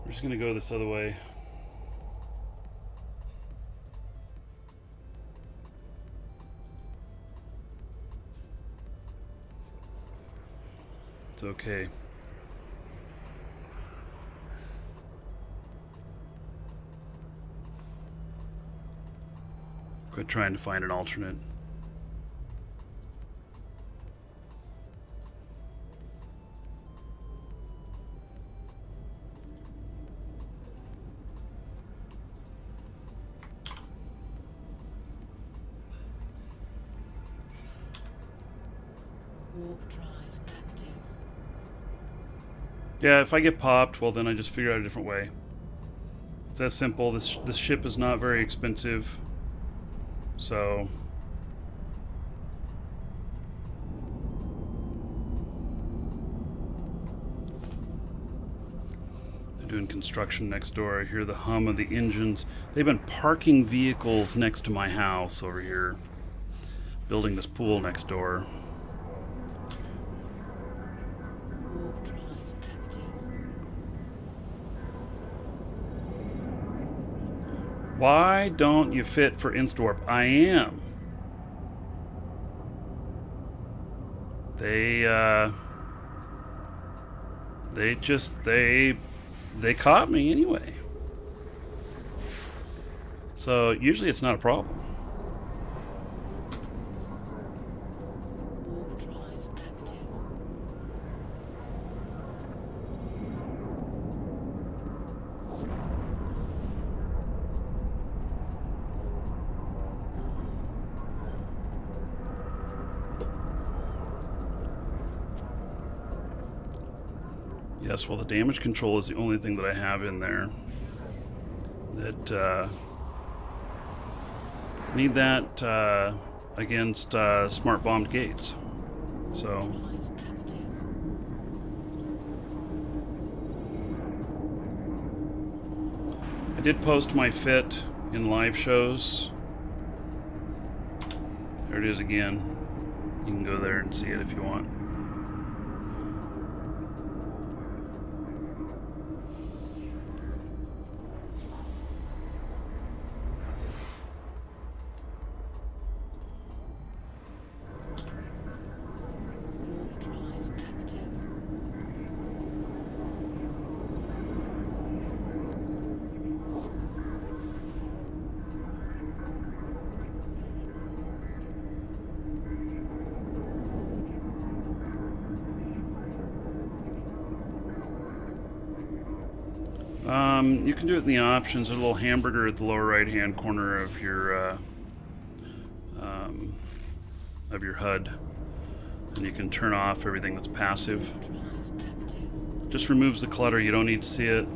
just gonna go this other way. It's okay. Quit trying to find an alternate. Warp drive active. Yeah, if I get popped, well then I just figure out a different way. It's that simple. This ship is not very expensive. So they're doing construction next door. I hear the hum of the engines. They've been parking vehicles next to my house over here, building this pool next door. Warp drive active. Why don't you fit for Insta-warp? I am. They caught me anyway. So usually it's not a problem. Warp drive active. Yes, well, the damage control is the only thing that I have in there. That need that against smart bombed gates. So Drive active. I did post my fit in live shows. There it is again. You can go there and see it if you want. Warp drive active. You can do it in the options. There's a little hamburger at the lower right-hand corner of your HUD, and you can turn off everything that's passive. Just removes the clutter. You don't need to see it.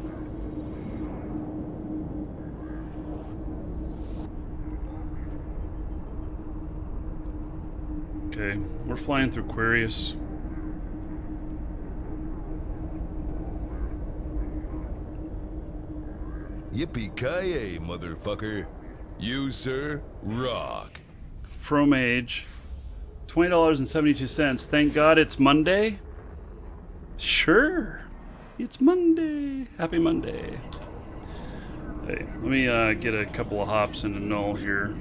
Okay, we're flying through Aquarius. Yippee-ki-yay, motherfucker. You, sir, rock. Fromage, $20.72. Thank God it's Monday. Sure, it's Monday. Happy Monday. Hey, let me get a couple of hops into Null here.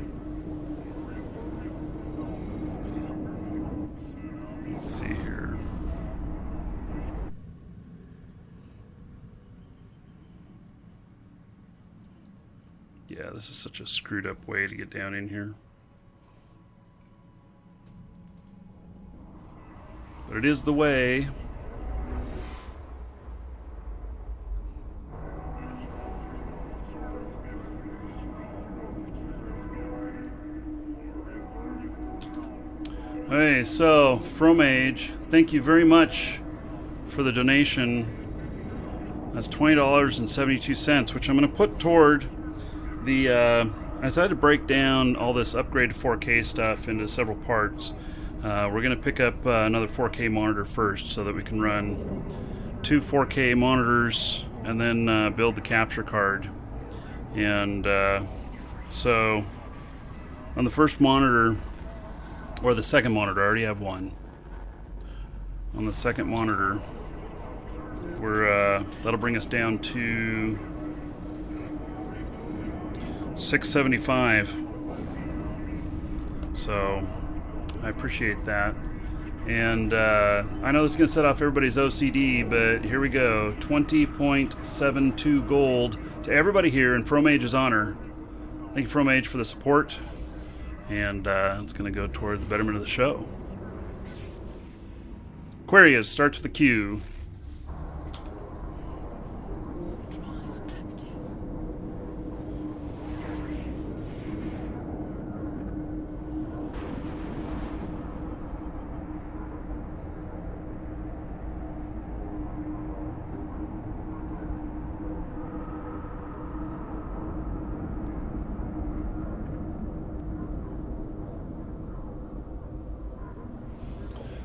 Let's see here. Yeah, this is such a screwed up way to get down in here. But it is the way. Hey, so Fromage, thank you very much for the donation. That's $20.72, which I'm going to put toward the. I decided to break down all this upgraded 4K stuff into several parts. We're going to pick up another 4K monitor first so that we can run 2 4K monitors and then build the capture card. And so on the first monitor, or the second monitor, I already have one. On the second monitor, that'll bring us down to 675. So I appreciate that. And I know this is going to set off everybody's OCD, but here we go. 20.72 gold to everybody here in Fromage's honor. Thank you, Fromage, for the support. And it's going to go toward the betterment of the show. Aquarius starts with a Q.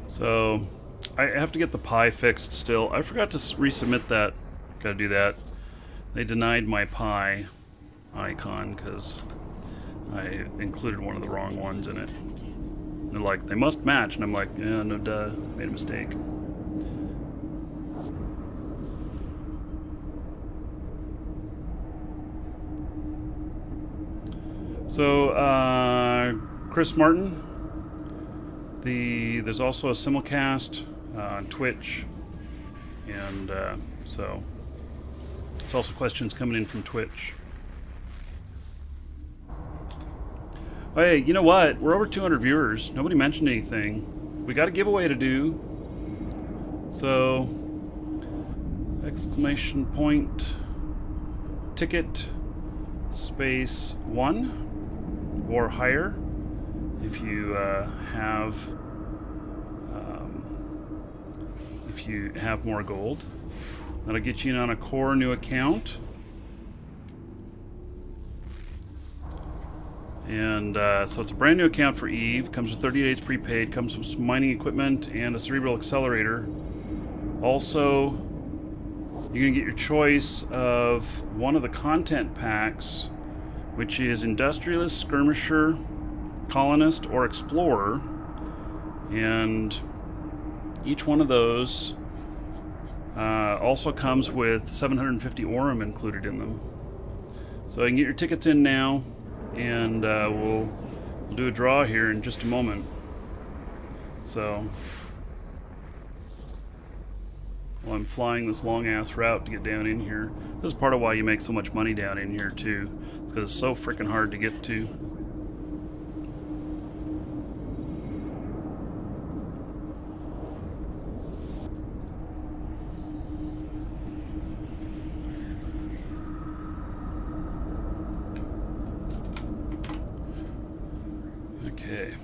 So I have to get the Pi fixed still. I forgot to resubmit that. Gotta do that. They denied my Pi icon because I included one of the wrong ones in it. They're like, they must match, and I'm like, yeah, no duh, made a mistake. So Chris Martin, there's also a simulcast on Twitch, and so there's also questions coming in from Twitch. Oh, hey, you know what? We're over 200 viewers. Nobody mentioned anything. We got a giveaway to do. So, exclamation point, ticket, space 1 or higher. If you have more gold, that'll get you in on a core new account. And so it's a brand new account for Eve. Comes with 30 days prepaid. Comes with some mining equipment and a cerebral accelerator. Also, you're gonna get your choice of one of the content packs, which is Industrialist, Skirmisher, Colonist, or Explorer. And each one of those also comes with 750 Aurum included in them. So you can get your tickets in now, and we'll do a draw here in just a moment. So, while I'm flying this long-ass route to get down in here, this is part of why you make so much money down in here, too. It's because it's so freaking hard to get to. Okay.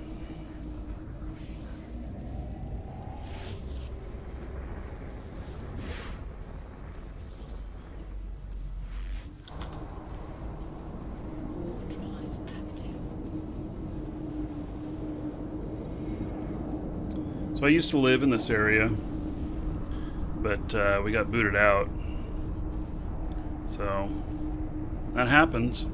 Warp drive active. So I used to live in this area, but we got booted out. So that happens.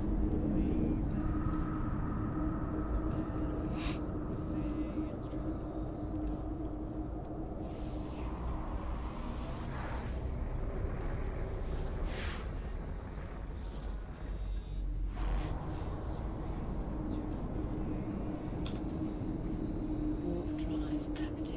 Warp drive active.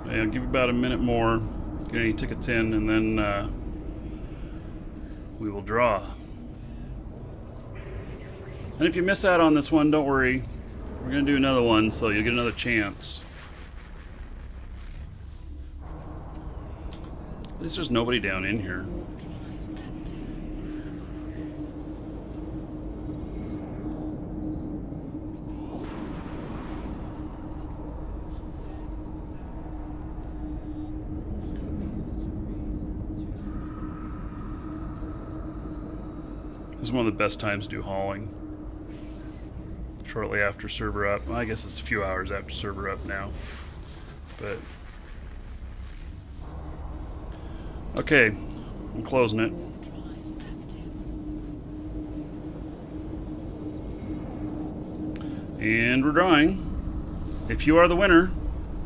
Yeah, I'll give you about a minute more. Get any tickets in, and then we will draw. And if you miss out on this one, don't worry. We're going to do another one, so you'll get another chance. At least there's nobody down in here. Warp drive active. This is one of the best times to do hauling. Shortly after server up. Well, I guess it's a few hours after server up now. But okay, I'm closing it. Warp drive active. And we're drawing. If you are the winner,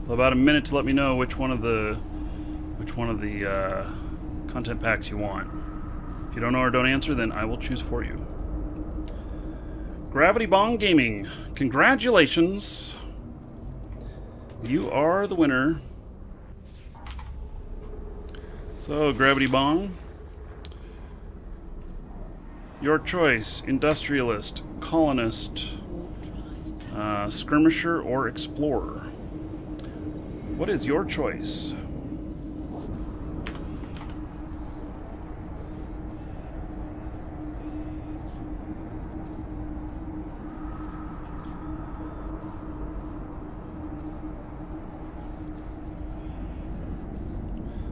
about a minute to let me know which one of the content packs you want. If you don't know or don't answer, then I will choose for you. Gravity Bong Gaming, congratulations. You are the winner. So, Gravity Bong, your choice: industrialist, colonist, Warp drive. skirmisher, or explorer. What is your choice?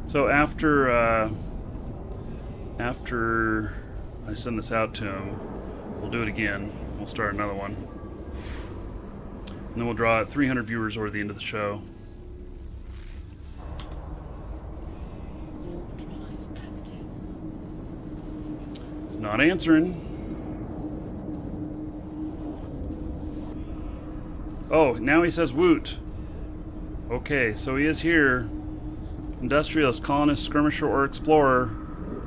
So after I send this out to him, we'll do it again. We'll start another one. And then we'll draw at 300 viewers or the end of the show. Warp drive active. It's not answering. Oh, now he says woot. Okay, so he is here. Industrialist, colonist, skirmisher, or explorer.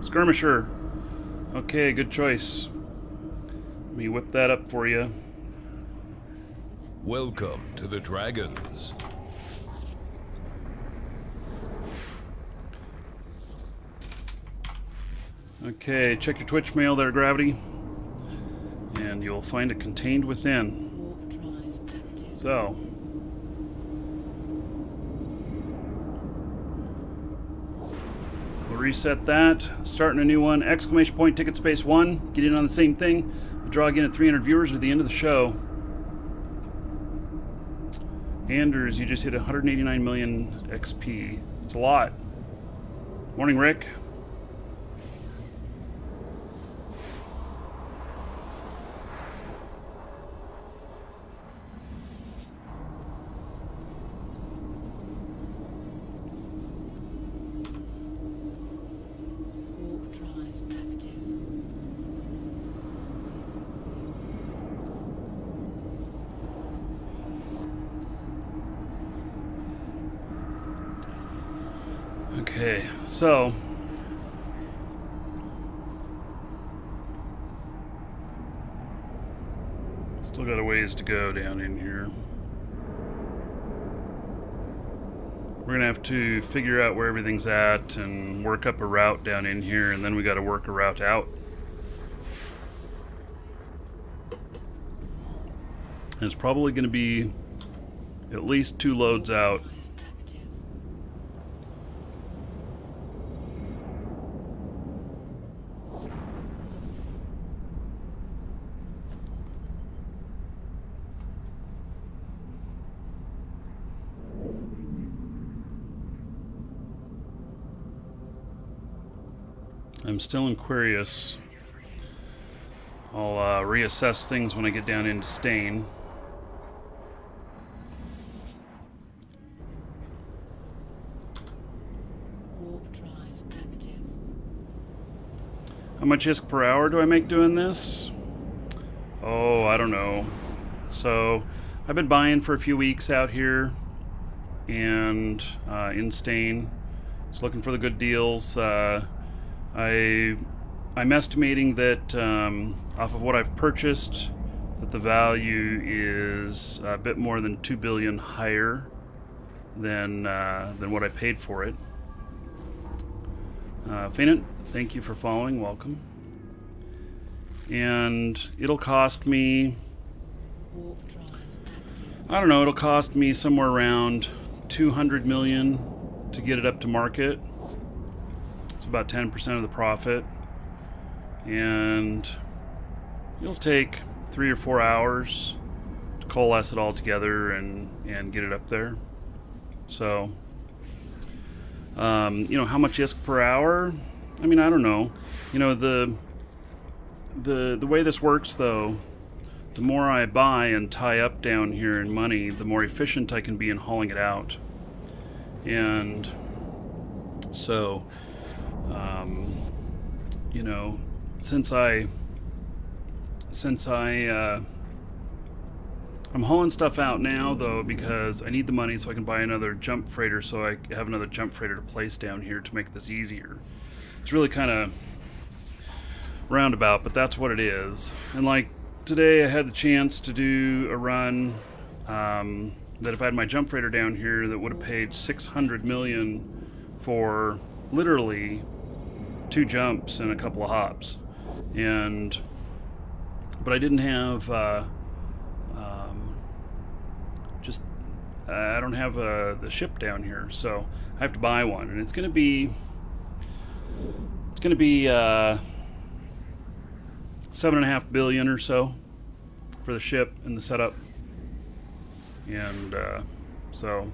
Skirmisher. Okay, good choice. Let me whip that up for you. Welcome to the Dragons. Okay, check your Twitch mail there, Gravity. And you'll find it contained within. Warp drive active. So. We'll reset that. Starting a new one. Exclamation point, ticket space 1. Get in on the same thing. We'll draw again at 300 viewers at the end of the show. Anders, you just hit 189 million XP. It's a lot. Morning, Rick. Warp drive active. Okay, so still got a ways to go down in here. We're gonna have to figure out where everything's at and work up a route down in here, and then we got to work a route out. And it's probably going to be at least 2 loads out I'm still in Aquarius. I'll reassess things when I get down into Stain. Warp drive active. How much ISK per hour do I make doing this? Oh, I don't know. So I've been buying for a few weeks out here and in Stain. Just looking for the good deals. I'm estimating that off of what I've purchased, that the value is a bit more than 2 billion higher than what I paid for it. Fainant, thank you for following. Welcome. And it'll cost me, Warp drive active. I don't know, it'll cost me somewhere around 200 million to get it up to market. It's about 10% of the profit. And it'll take 3 or 4 hours to coalesce it all together and get it up there. So, how much ISK per hour? I mean, I don't know. The way this works, though, the more I buy and tie up down here in money, the more efficient I can be in hauling it out. And so, I'm hauling stuff out now, though, because I need the money so I can buy another jump freighter, so I have another jump freighter to place down here to make this easier. It's really kind of roundabout, but that's what it is. And like today, I had the chance to do a run that if I had my jump freighter down here, that would have paid 600 million for literally 2 jumps and a couple of hops. But I didn't have I don't have the ship down here, so I have to buy one, and it's gonna be 7.5 billion or so for the ship and the setup. And so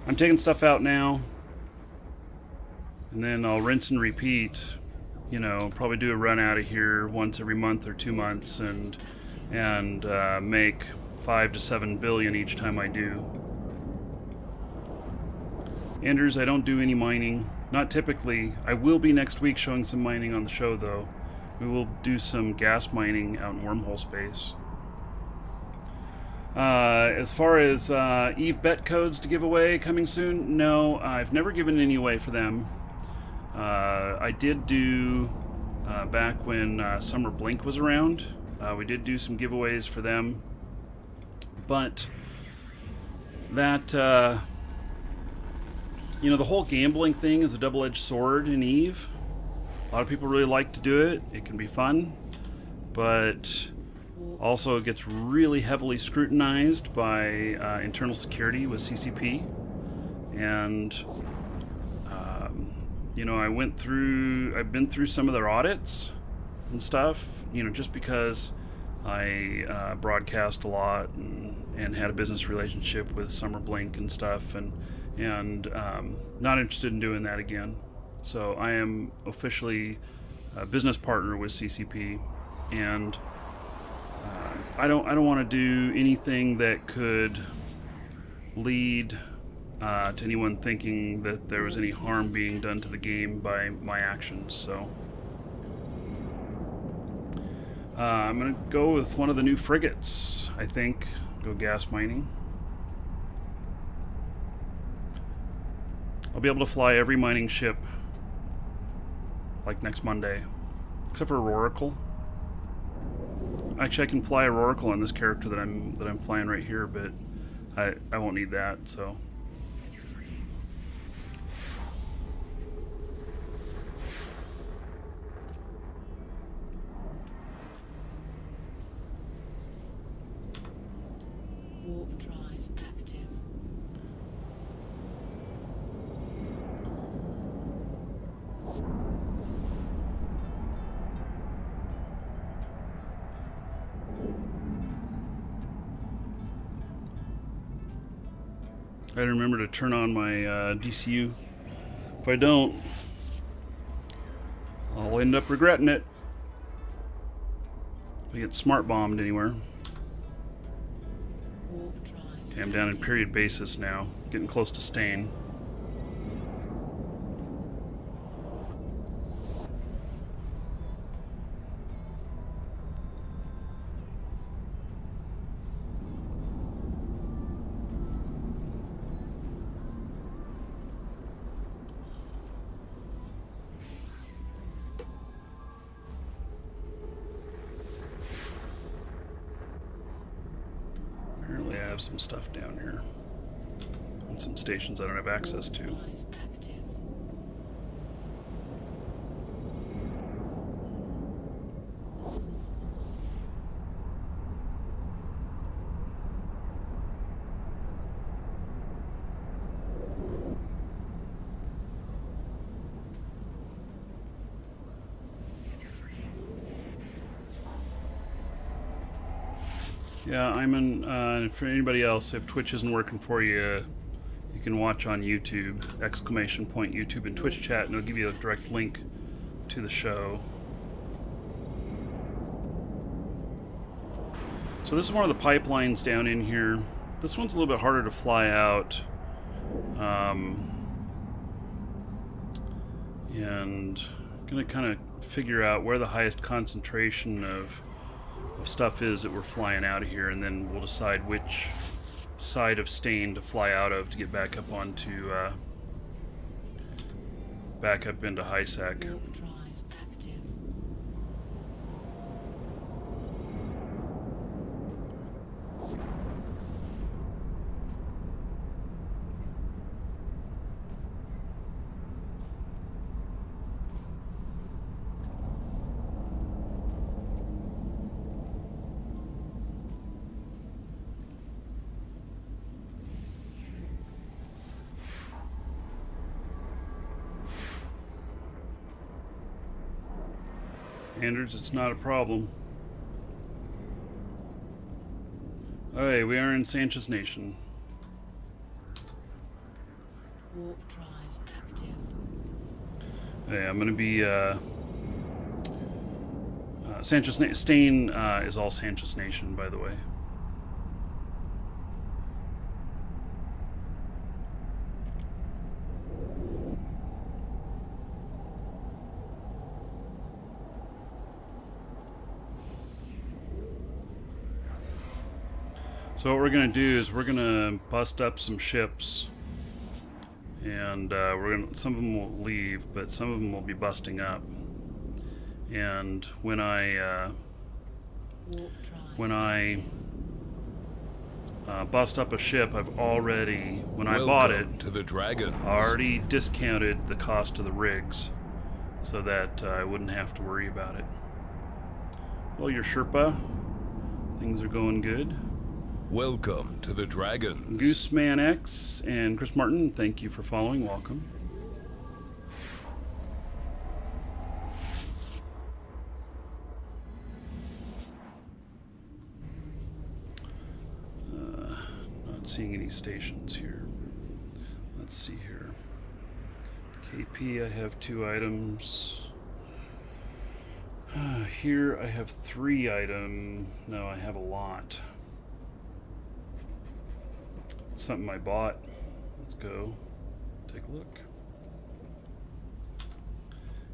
I'm taking stuff out now, and then I'll rinse and repeat. Probably do a run out of here once every month or 2 months, and make 5 to 7 billion each time I do. Anders, I don't do any mining. Not typically. I will be next week showing some mining on the show, though. We will do some gas mining out in wormhole space. As far as Eve bet codes to give away coming soon, no, I've never given any away for them. I did do back when Summer Blink was around. We did do some giveaways for them, but that the whole gambling thing is a double-edged sword in Eve. A lot of people really like to do it. It can be fun, but also it gets really heavily scrutinized by internal security with CCP. And I've been through some of their audits and stuff, just because I broadcast a lot and had a business relationship with Summer Blink and stuff, and not interested in doing that again. So I am officially a business partner with CCP, and I don't want to do anything that could lead to anyone thinking that there was any harm being done to the game by my actions. So I'm gonna go with one of the new frigates. I think go gas mining. I'll be able to fly every mining ship like next Monday, except for Aurorical. Actually, I can fly Aurorical on this character that I'm flying right here, but I won't need that. So Warp drive active. I gotta remember to turn on my DCU. If I don't, I'll I'll end up regretting it. If I get smart bombed anywhere. Warp drive. Okay, I'm down in period basis now. Getting close to stain. Apparently I have some stuff down here. And some stations I don't have access to. Drive active. Yeah, I'm in. For anybody else, if Twitch isn't working for you, you can watch on YouTube, ! YouTube and Twitch chat, and it'll give you a direct link to the show. So this is one of the pipelines down in here. This one's a little bit harder to fly out. And I'm going to kind of figure out where the highest concentration of stuff is that we're flying out of here, and then we'll decide which side of stain to fly out of to get back up onto back up into high sec. Warp drive active. Anders, it's not a problem. Okay, we are in Sanchez Nation. Warp drive active. Okay, I'm gonna be Stain is all Sanchez Nation, by the way. So what we're going to do is we're going to bust up some ships, and some of them will leave, but some of them will be busting up. And when I bust up a ship, I've already, when I bought it, to the Dragons. I already discounted the cost of the rigs, so that I wouldn't have to worry about it. Well, your Sherpa, things are going good. Welcome to the Dragons. Gooseman X and Chris Martin, thank you for following. Welcome. Not seeing any stations here. Let's see here. KP, I have 2 items. Here I have 3 items. No, I have a lot. Something I bought. Let's go take a look.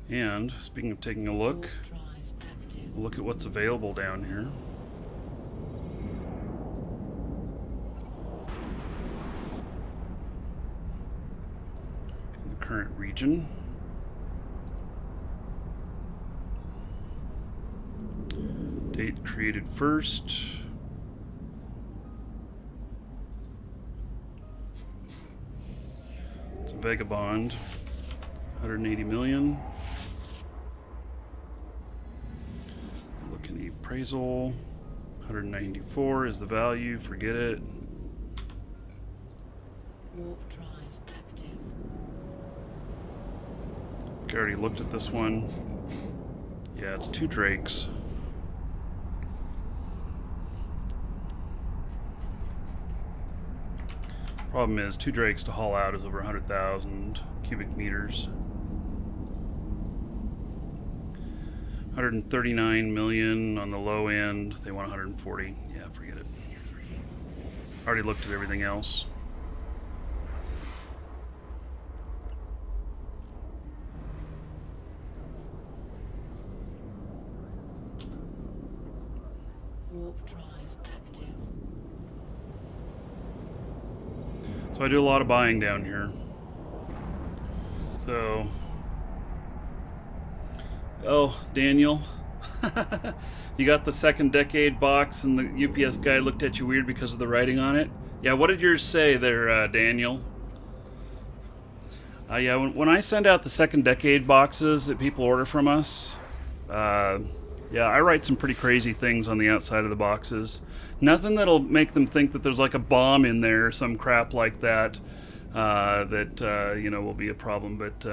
And speaking of taking a look, Warp drive active. we'll look at what's available down here. In the current region. Date created first. Vagabond, 180 million. Look at the appraisal, 194 is the value, forget it. Warp drive active. I already looked at this one. Yeah, it's 2 drakes. Problem is, 2 drakes to haul out is over 100,000 cubic meters. 139 million on the low end. They want 140. Yeah, forget it. Already looked at everything else. Warp drive active. So I do a lot of buying down here. So, oh, Daniel, you got the second decade box and the UPS guy looked at you weird because of the writing on it? Yeah, what did yours say there, Daniel? Yeah, when I send out the second decade boxes that people order from us, yeah, I write some pretty crazy things on the outside of the boxes. Nothing that'll make them think that there's like a bomb in there or some crap like that, you know, will be a problem. But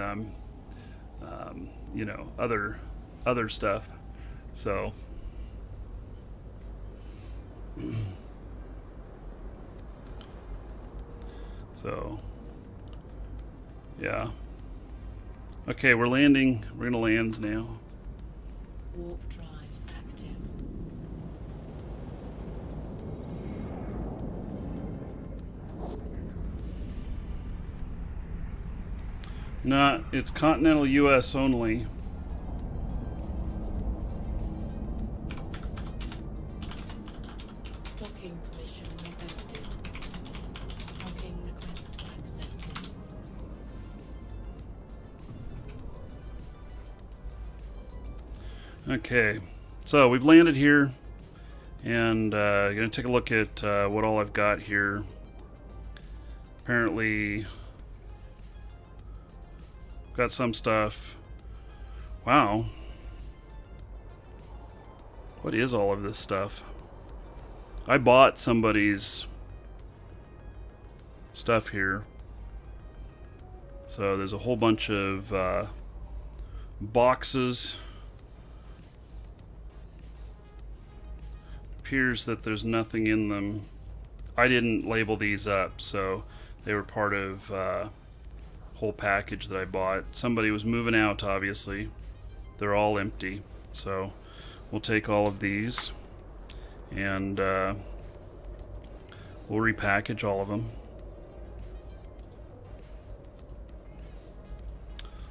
you know, other stuff. So. So. Yeah. Okay, we're landing. We're gonna land now. Warp drive active. Not. It's continental U.S. only. Docking permission requested. Docking request accepted. Okay, so we've landed here, and gonna take a look at what all I've got here. Apparently, got some stuff. Wow, what is all of this stuff? I bought somebody's stuff here, so there's a whole bunch of boxes. Appears that there's nothing in them. I didn't label these up, so they were part of a whole package that I bought. Somebody was moving out, obviously. They're all empty, so we'll take all of these and we'll repackage all of them.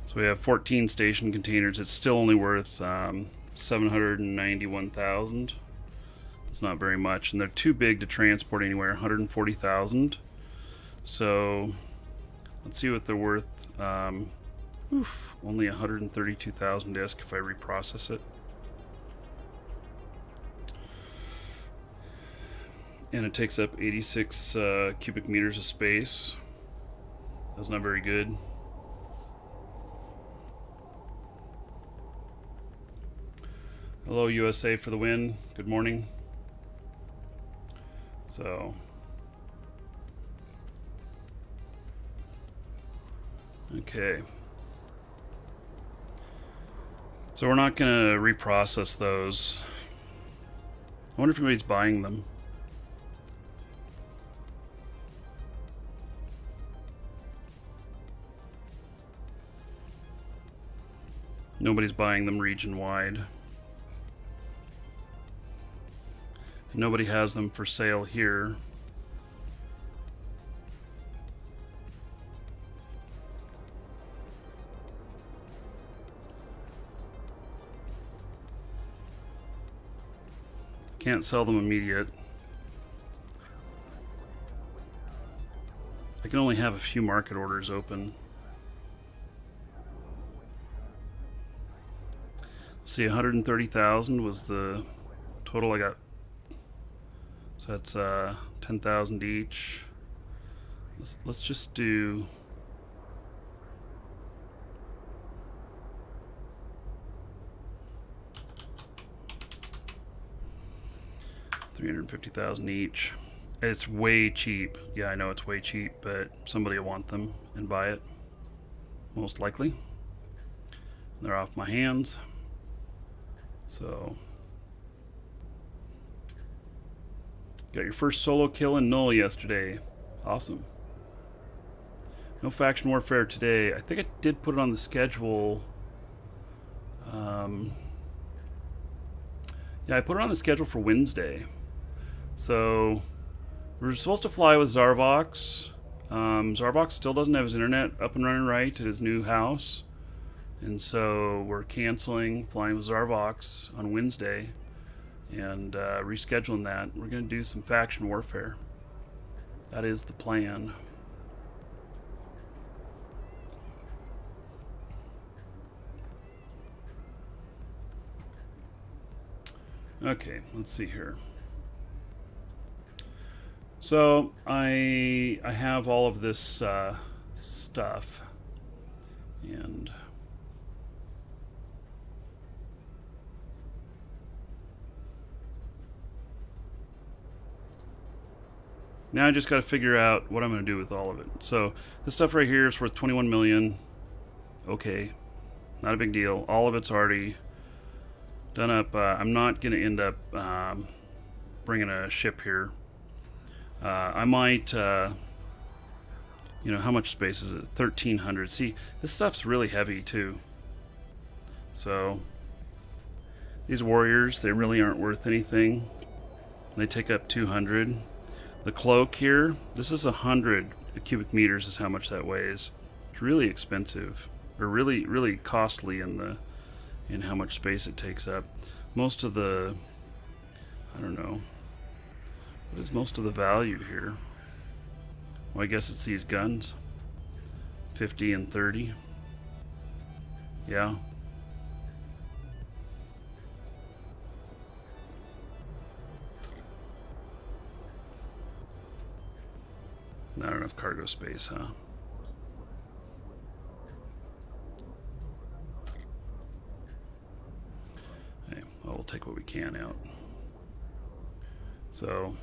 So we have 14 station containers. It's still only worth 791,000. It's not very much, and they're too big to transport anywhere. 140,000. So let's see what they're worth. Only 132,000 disk if I reprocess it. And it takes up 86 cubic meters of space. That's not very good. Hello USA for the win. Good morning. So, okay. So we're not going to reprocess those. I wonder if anybody's buying them. Nobody's buying them region-wide. Nobody has them for sale here. Can't sell them immediate. I can only have a few market orders open. See, 130,000 was the total I got. So that's 10,000 each. Let's just do. $350,000 each. It's way cheap. Yeah, I know it's way cheap, but somebody will want them and buy it. Most likely. They're off my hands. So. Got your first solo kill in Null yesterday. Awesome. No faction warfare today. I think I did put it on the schedule. Yeah, I put it on the schedule for Wednesday. So we're supposed to fly with Zarvox. Zarvox still doesn't have his internet up and running right at his new house. And so we're canceling flying with Zarvox on Wednesday and rescheduling that. We're going to do some faction warfare. That is the plan. Okay, let's see here. So I have all of this stuff, and now I just got to figure out what I'm going to do with all of it. So this stuff right here is worth 21 million. Okay, not a big deal. All of it's already done up. I'm not going to end up bringing a ship here. I might, how much space is it? 1,300. See, this stuff's really heavy too. So these warriors, they really aren't worth anything. They take up 200. The cloak here, this is 100 cubic meters is how much that weighs. It's really expensive, or really, really costly in how much space it takes up. Most of the, I don't know, what is most of the value here? Well, I guess it's these guns. 50 and 30. Yeah. Not enough cargo space, huh? Okay, well, we'll take what we can out. So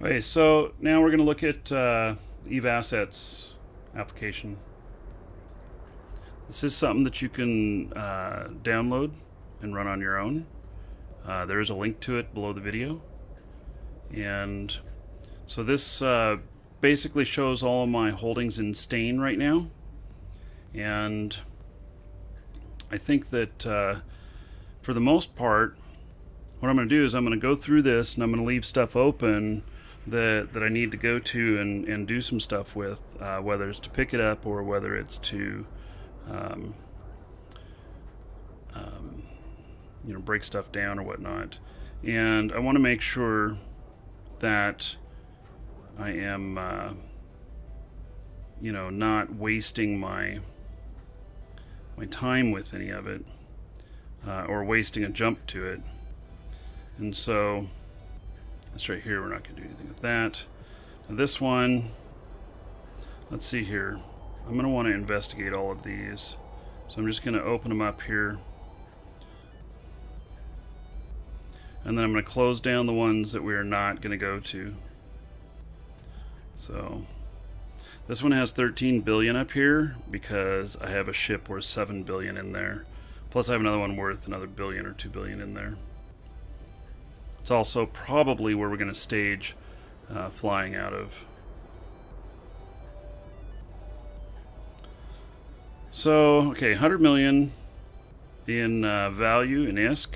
okay, so now we're going to look at Eve Assets application. This is something that you can download and run on your own. There is a link to it below the video. And so this basically shows all of my holdings in Stain right now. And I think that for the most part, what I'm going to do is I'm going to go through this and I'm going to leave stuff open that I need to go to and do some stuff with, whether it's to pick it up or whether it's to break stuff down or whatnot. And I want to make sure that I am not wasting my time with any of it, or wasting a jump to it. And so this right here, we're not going to do anything with that. And this one, let's see here. I'm going to want to investigate all of these. So I'm just going to open them up here. And then I'm going to close down the ones that we are not going to go to. So this one has 13 billion up here because I have a ship worth 7 billion in there. Plus I have another one worth another billion or 2 billion in there. It's also probably where we're going to stage flying out of. So, okay, 100 million in value in ISK.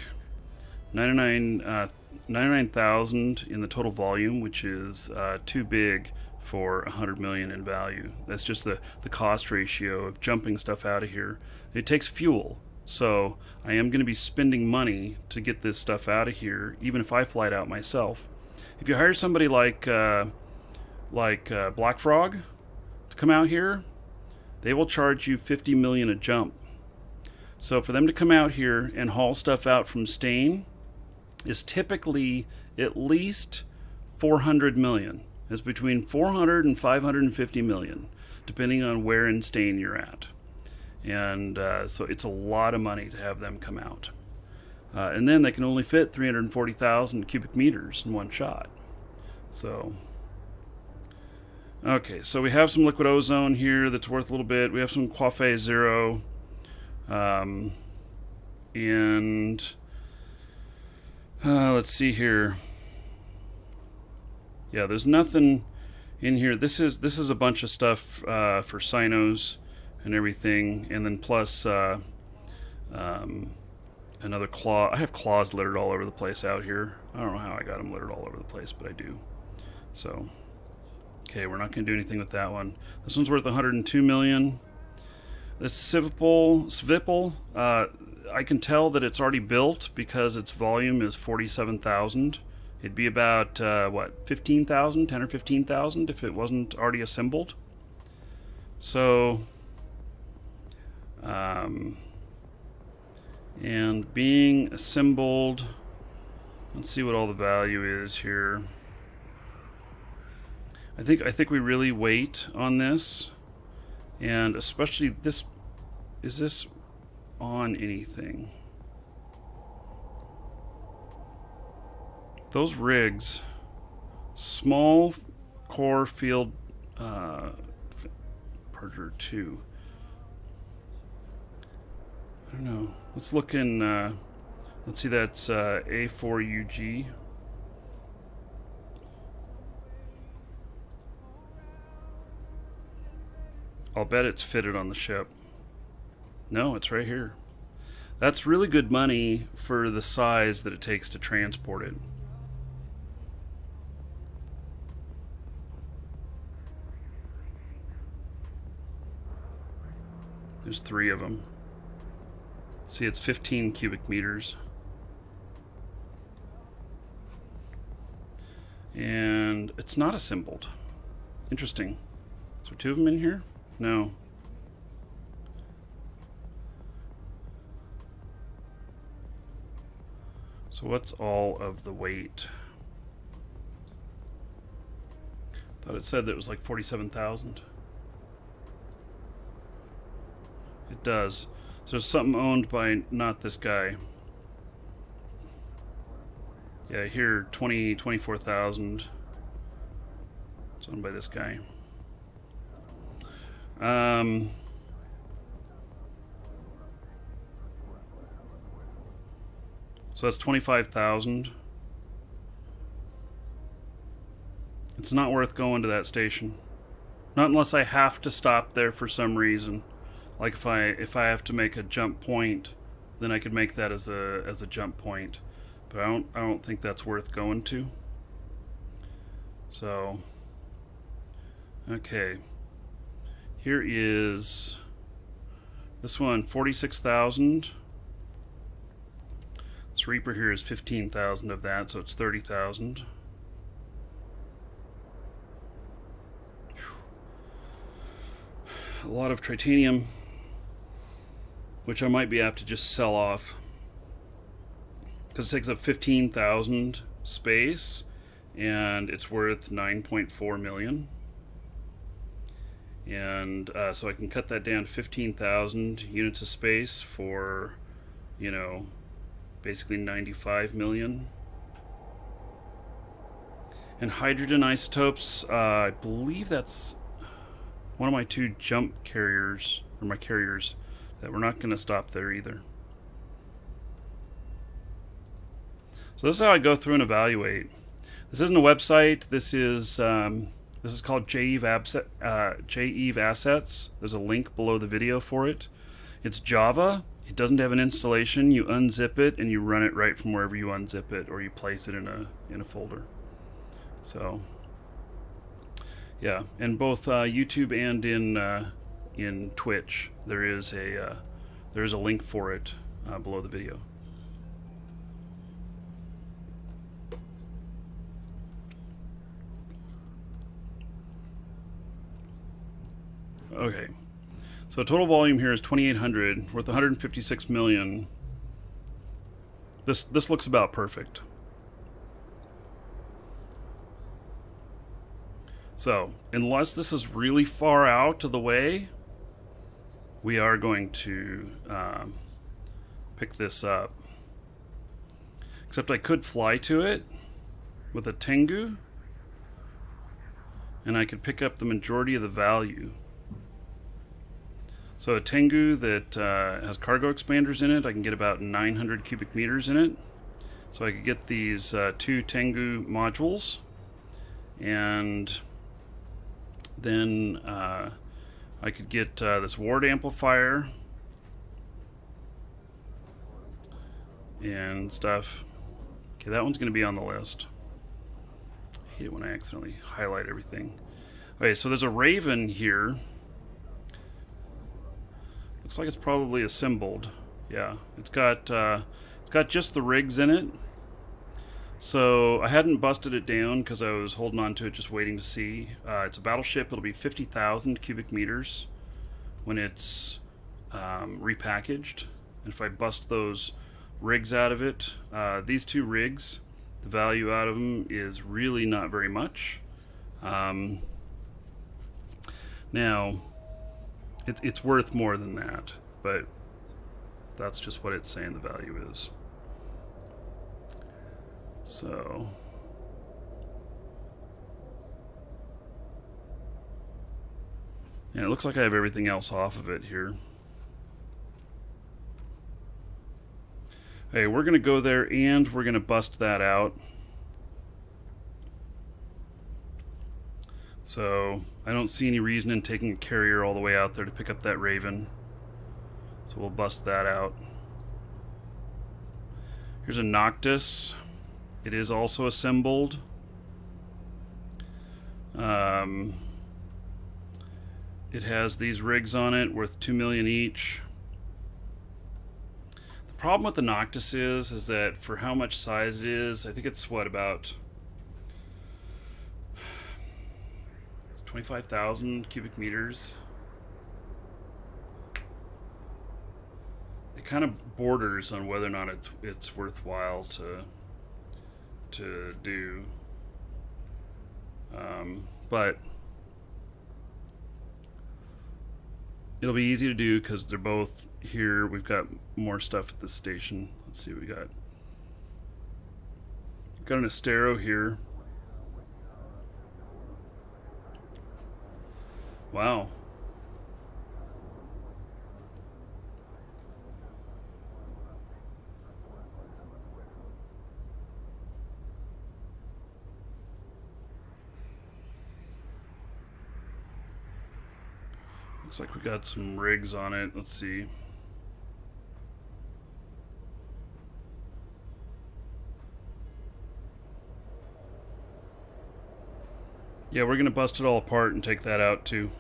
99,000 in the total volume, which is too big for 100 million in value. That's just the cost ratio of jumping stuff out of here. It takes fuel, so I am going to be spending money to get this stuff out of here, even if I fly it out myself. If you hire somebody like Black Frog to come out here, they will charge you 50 million a jump. So for them to come out here and haul stuff out from Stain is typically at least 400 million. It's between 400 and 550 million, depending on where in Stain you're at. And so it's a lot of money to have them come out. And then they can only fit 340,000 cubic meters in one shot. So, okay, so we have some liquid ozone here that's worth a little bit. We have some Coiffe Zero. And let's see here. Yeah, there's nothing in here, this is a bunch of stuff for sinos and everything, and then plus another claw. I have claws littered all over the place out here. I don't know how I got them littered all over the place, but I do. So, okay, we're not going to do anything with that one. This one's worth 102 million. This Svipple, I can tell that it's already built because its volume is 47,000. It'd be about, what, 15,000, 10 or 15,000 if it wasn't already assembled. So, and being assembled, let's see what all the value is here. I think we really wait on this, and especially this. Is this on anything? Those rigs, small core field Parter 2. I don't know. Let's look in. Let's see. That's A4UG. I'll bet it's fitted on the ship. No, it's right here. That's really good money for the size that it takes to transport it. There's 3 of them. See, it's 15 cubic meters. And it's not assembled. Interesting. Is there 2 of them in here? No. So what's all of the weight? Thought it said that it was like 47,000. It does. So there's something owned by not this guy. Yeah, here 24,000. It's owned by this guy. So that's 25,000. It's not worth going to that station. Not unless I have to stop there for some reason. Like if I have to make a jump point, then I could make that as a jump point. But I don't think that's worth going to. So okay. Here is this one, 46,000. This Reaper here is 15,000 of that, so it's 30,000. A lot of titanium, which I might be apt to just sell off because it takes up 15,000 space and it's worth 9.4 million. And so I can cut that down to 15,000 units of space for, you know, basically 95 million. And hydrogen isotopes, I believe that's one of my 2 jump carriers, or my carriers, that we're not going to stop there either. So this is how I go through and evaluate. This isn't a website. This is called JEVE Assets. There's a link below the video for it. It's Java. It doesn't have an installation. You unzip it and you run it right from wherever you unzip it, or you place it in a folder. So yeah, and both YouTube and in Twitch there is a link for it below the video. Okay, so total volume here is 2,800, worth 156 million. This looks about perfect. So, unless this is really far out of the way, we are going to pick this up. Except I could fly to it with a Tengu, and I could pick up the majority of the value. So a Tengu that has cargo expanders in it, I can get about 900 cubic meters in it. So I could get these 2 Tengu modules, and Then I could get this ward amplifier and stuff. Okay, that one's going to be on the list. I hate it when I accidentally highlight everything. Okay, so there's a Raven here. Looks like it's probably assembled. Yeah, it's got just the rigs in it. So I hadn't busted it down because I was holding on to it, just waiting to see. It's a battleship. It'll be 50,000 cubic meters when it's repackaged. And if I bust those rigs out of it, these two rigs, the value out of them is really not very much. Now, it's worth more than that, but that's just what it's saying the value is. So, and it looks like I have everything else off of it here. Okay, we're going to go there and we're going to bust that out. So I don't see any reason in taking a carrier all the way out there to pick up that Raven. So we'll bust that out. Here's a Noctis. It is also assembled. It has these rigs on it worth $2 million each. The problem with the Noctis is that for how much size it is, I think it's what, about 25,000 cubic meters. It kind of borders on whether or not it's worthwhile to do, but it'll be easy to do because they're both here. We've got more stuff at this station. Let's see what we got. Got an Astero here. Wow. Looks like we got some rigs on it. Let's see. Yeah, we're gonna bust it all apart and take that out too.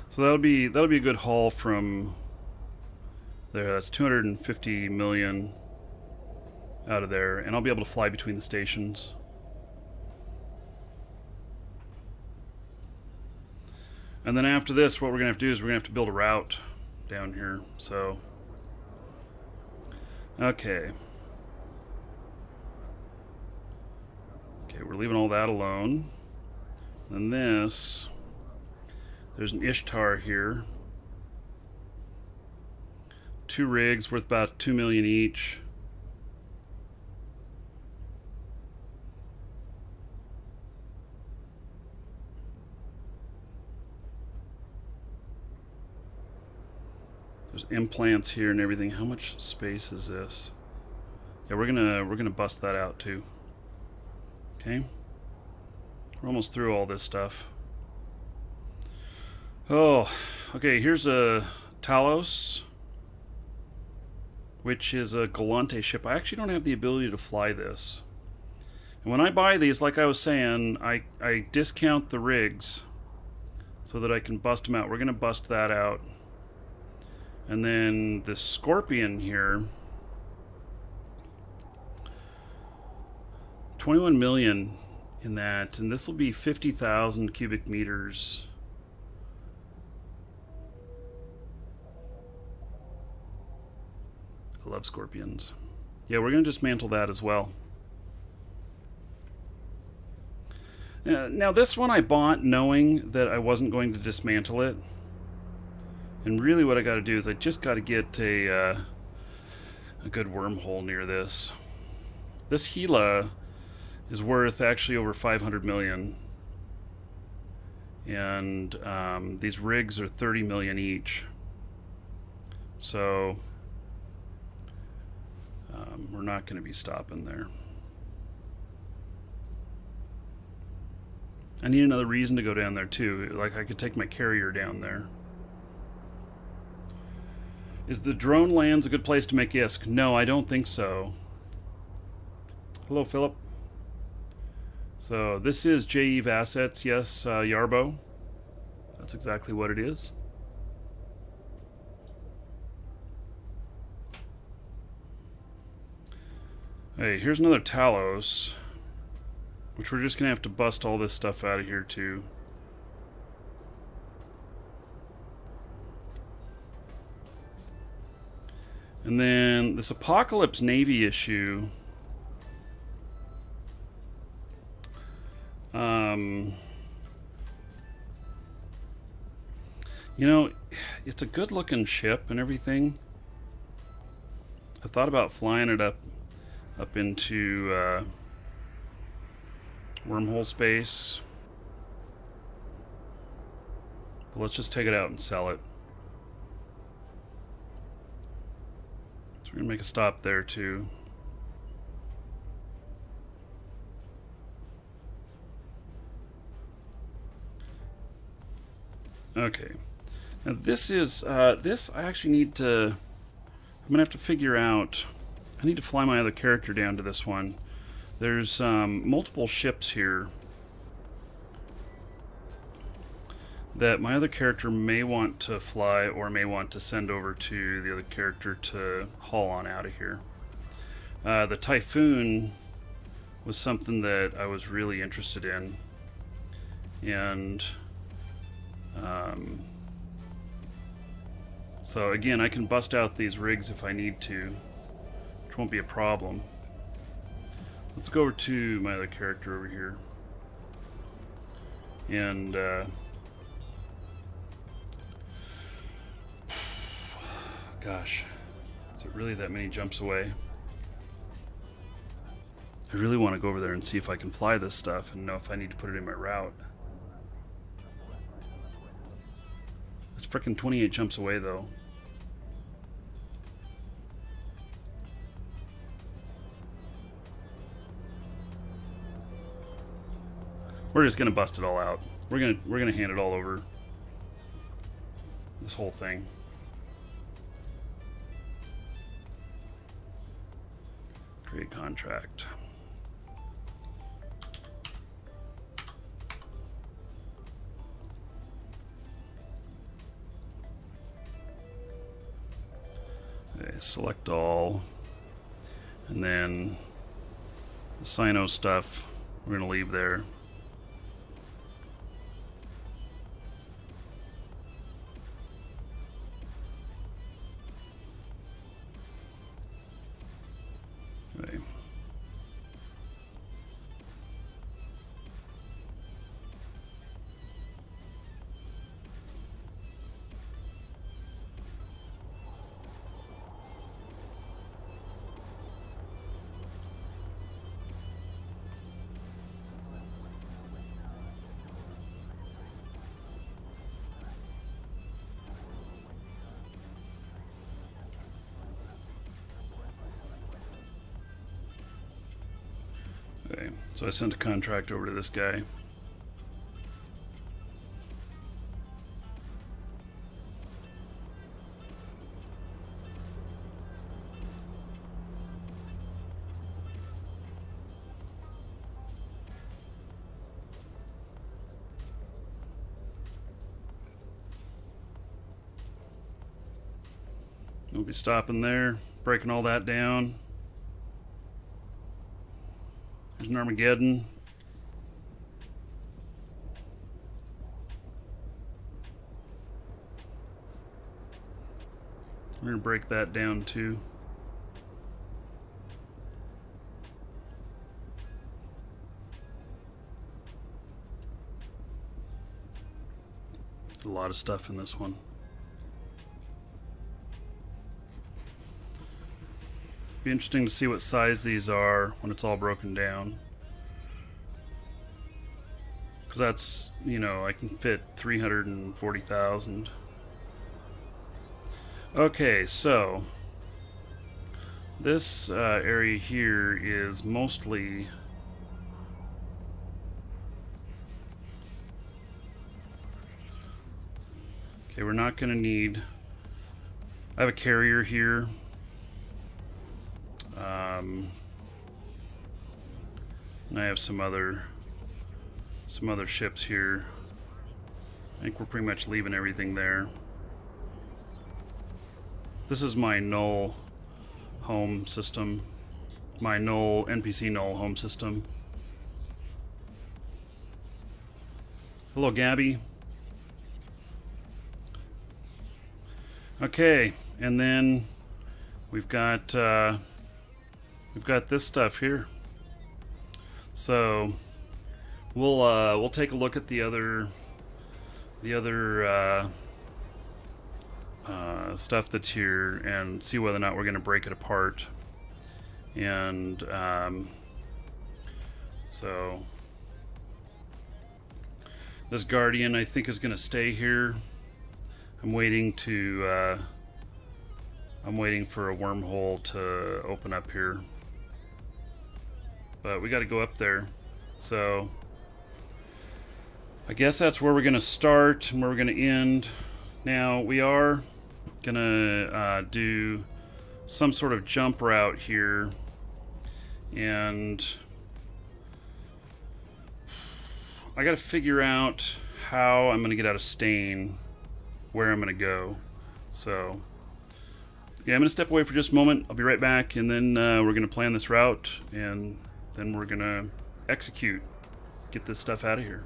So that'll be a good haul from there. That's 250 million out of there, and I'll be able to fly between the stations. And then after this, what we're gonna have to do is we're gonna have to build a route down here. So, okay. Okay, we're leaving all that alone. Then this, there's an Ishtar here. 2 rigs worth about 2 million each. There's implants here and everything. How much space is this? Yeah, we're gonna bust that out too. Okay, we're almost through all this stuff. Oh, okay, here's a Talos, which is a Galante ship. I actually don't have the ability to fly this. And when I buy these, like I was saying, I discount the rigs so that I can bust them out. We're gonna bust that out. And then the Scorpion here, 21 million in that, and this will be 50,000 cubic meters. I love Scorpions. Yeah, we're going to dismantle that as well. Now this one I bought knowing that I wasn't going to dismantle it. And really what I got to do is I just got to get a good wormhole near this. This Gila is worth actually over 500 million. And these rigs are 30 million each. So we're not going to be stopping there. I need another reason to go down there too. Like I could take my carrier down there. Is the drone lands a good place to make ISK? No, I don't think so. Hello, Philip. So this is JEVE Assets. Yes, Yarbo. That's exactly what it is. Hey, here's another Talos, which we're just gonna have to bust all this stuff out of here too. And then this Apocalypse Navy issue. You know, it's a good looking ship and everything. I thought about flying it up into wormhole space. But let's just take it out and sell it. So we're gonna make a stop there too. Okay. Now this is this I actually need to. I'm gonna have to figure out. I need to fly my other character down to this one. There's multiple ships here that my other character may want to fly or may want to send over to the other character to haul on out of here. The Typhoon was something that I was really interested in, and so again, I can bust out these rigs if I need to, which won't be a problem. Let's go over to my other character over here. And gosh, is it really that many jumps away? I really want to go over there and see if I can fly this stuff and know if I need to put it in my route. It's frickin' 28 jumps away though. We're just gonna bust it all out. We're gonna hand it all over. This whole thing. Create contract. Okay, select all, and then the Sino stuff we're gonna leave there. Okay. Okay, so I sent a contract over to this guy. We'll be stopping there, breaking all that down. There's an Armageddon. We're going to break that down too. A lot of stuff in this one. Be interesting to see what size these are when it's all broken down, because that's, you know, I can fit 340,000. Okay, so this area here is mostly Okay, we're not going to need... I have a carrier here. And I have some other ships here. I think we're pretty much leaving everything there. This is my Null home system. My Null, NPC Null home system. Hello, Gabby. Okay, and then we've got this stuff here. So we'll take a look at the other stuff that's here and see whether or not we're going to break it apart. And so this Guardian, I think, is going to stay here. I'm waiting for a wormhole to open up here, but we got to go up there. So I guess that's where we're going to start and where we're going to end. Now we are going to do some sort of jump route here, and I got to figure out how I'm going to get out of Stain, where I'm going to go. So yeah, I'm going to step away for just a moment. I'll be right back, and then we're going to plan this route, and then we're going to execute, get this stuff out of here.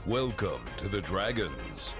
Welcome to the Dragons.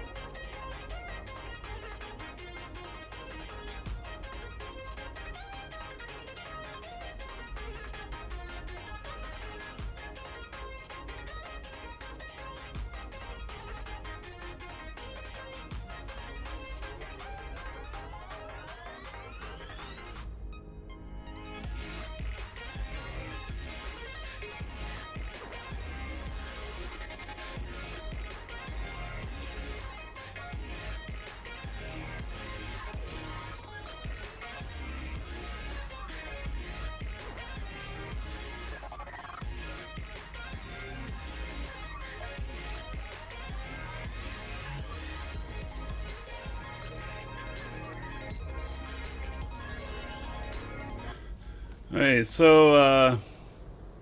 Hey, so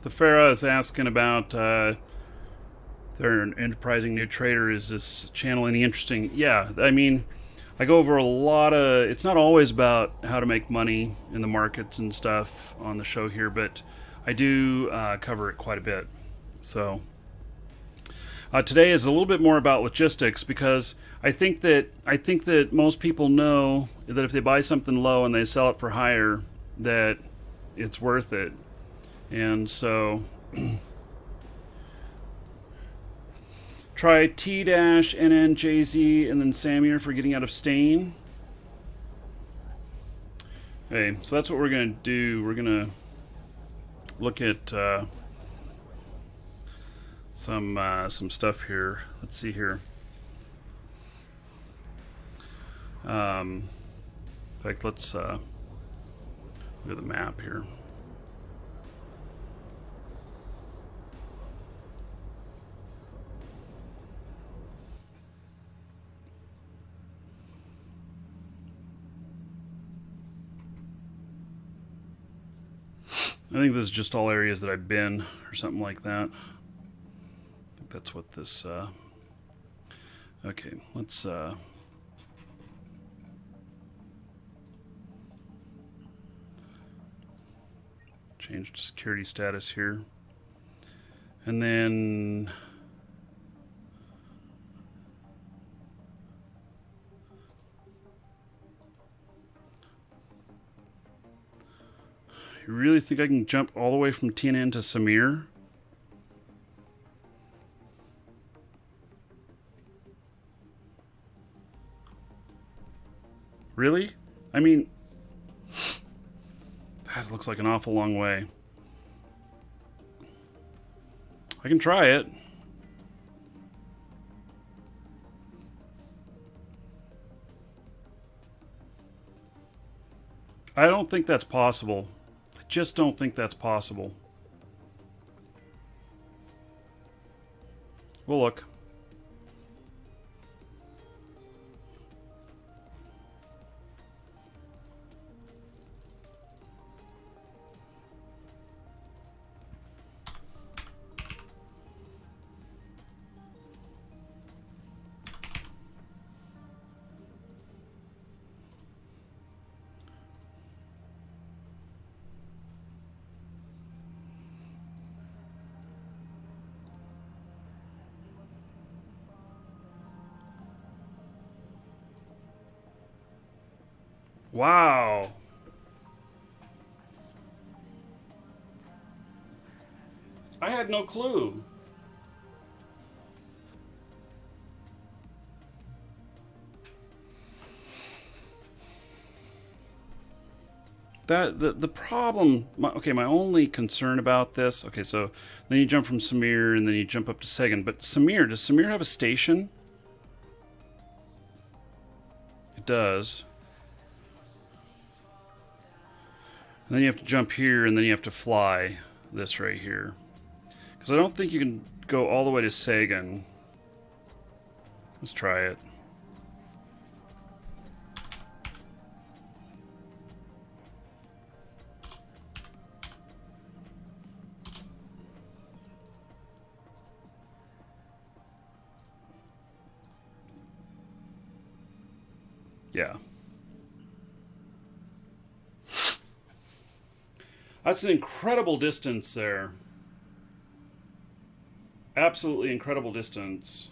the Pharaoh is asking about they're an enterprising new trader. Is this channel any interesting? Yeah, I mean, I go over a lot of... It's not always about how to make money in the markets and stuff on the show here, but I do cover it quite a bit. So today is a little bit more about logistics, because I think that most people know that if they buy something low and they sell it for higher, that it's worth it. And so try T-NNJZ and then Samir for getting out of Stain. Okay, so that's what we're going to do. We're going to look at some stuff here. Let's see here. In fact, let's Look at the map here. I think this is just all areas that I've been or something like that. I think that's what this, okay, let's, change to security status here. And then you really think I can jump all the way from TNN to Samir? Really? I mean, that looks like an awful long way. I can try it. I don't think that's possible. I just don't think that's possible. We'll look. Wow. I had no clue. The problem, my only concern about this, okay, so then you jump from Samir and then you jump up to Sagan, but Samir, does Samir have a station? It does. And then you have to jump here and then you have to fly this right here. Because I don't think you can go all the way to Sagan. Let's try it. Yeah. That's an incredible distance there. Absolutely incredible distance.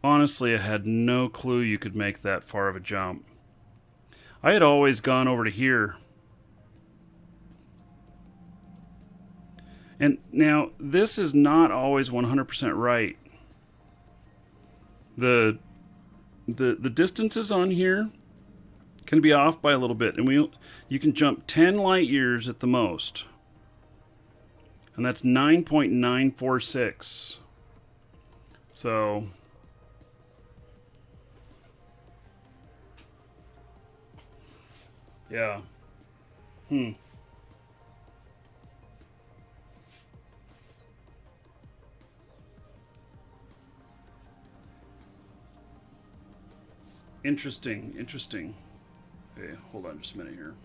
Honestly, I had no clue you could make that far of a jump. I had always gone over to here. And now, this is not always 100% right. The distances on here can be off by a little bit, and you can jump 10 light years at the most. And that's 9.946. So yeah. Interesting. Okay, hold on just a minute here.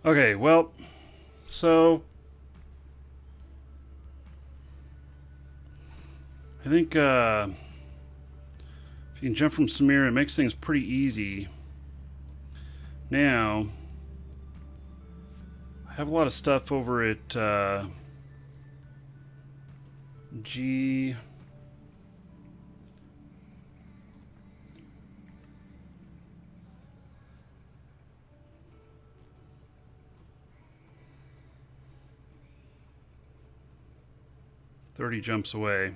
Okay, well, so I think if you can jump from Samir, it makes things pretty easy. Now, I have a lot of stuff over at G. .30 jumps away.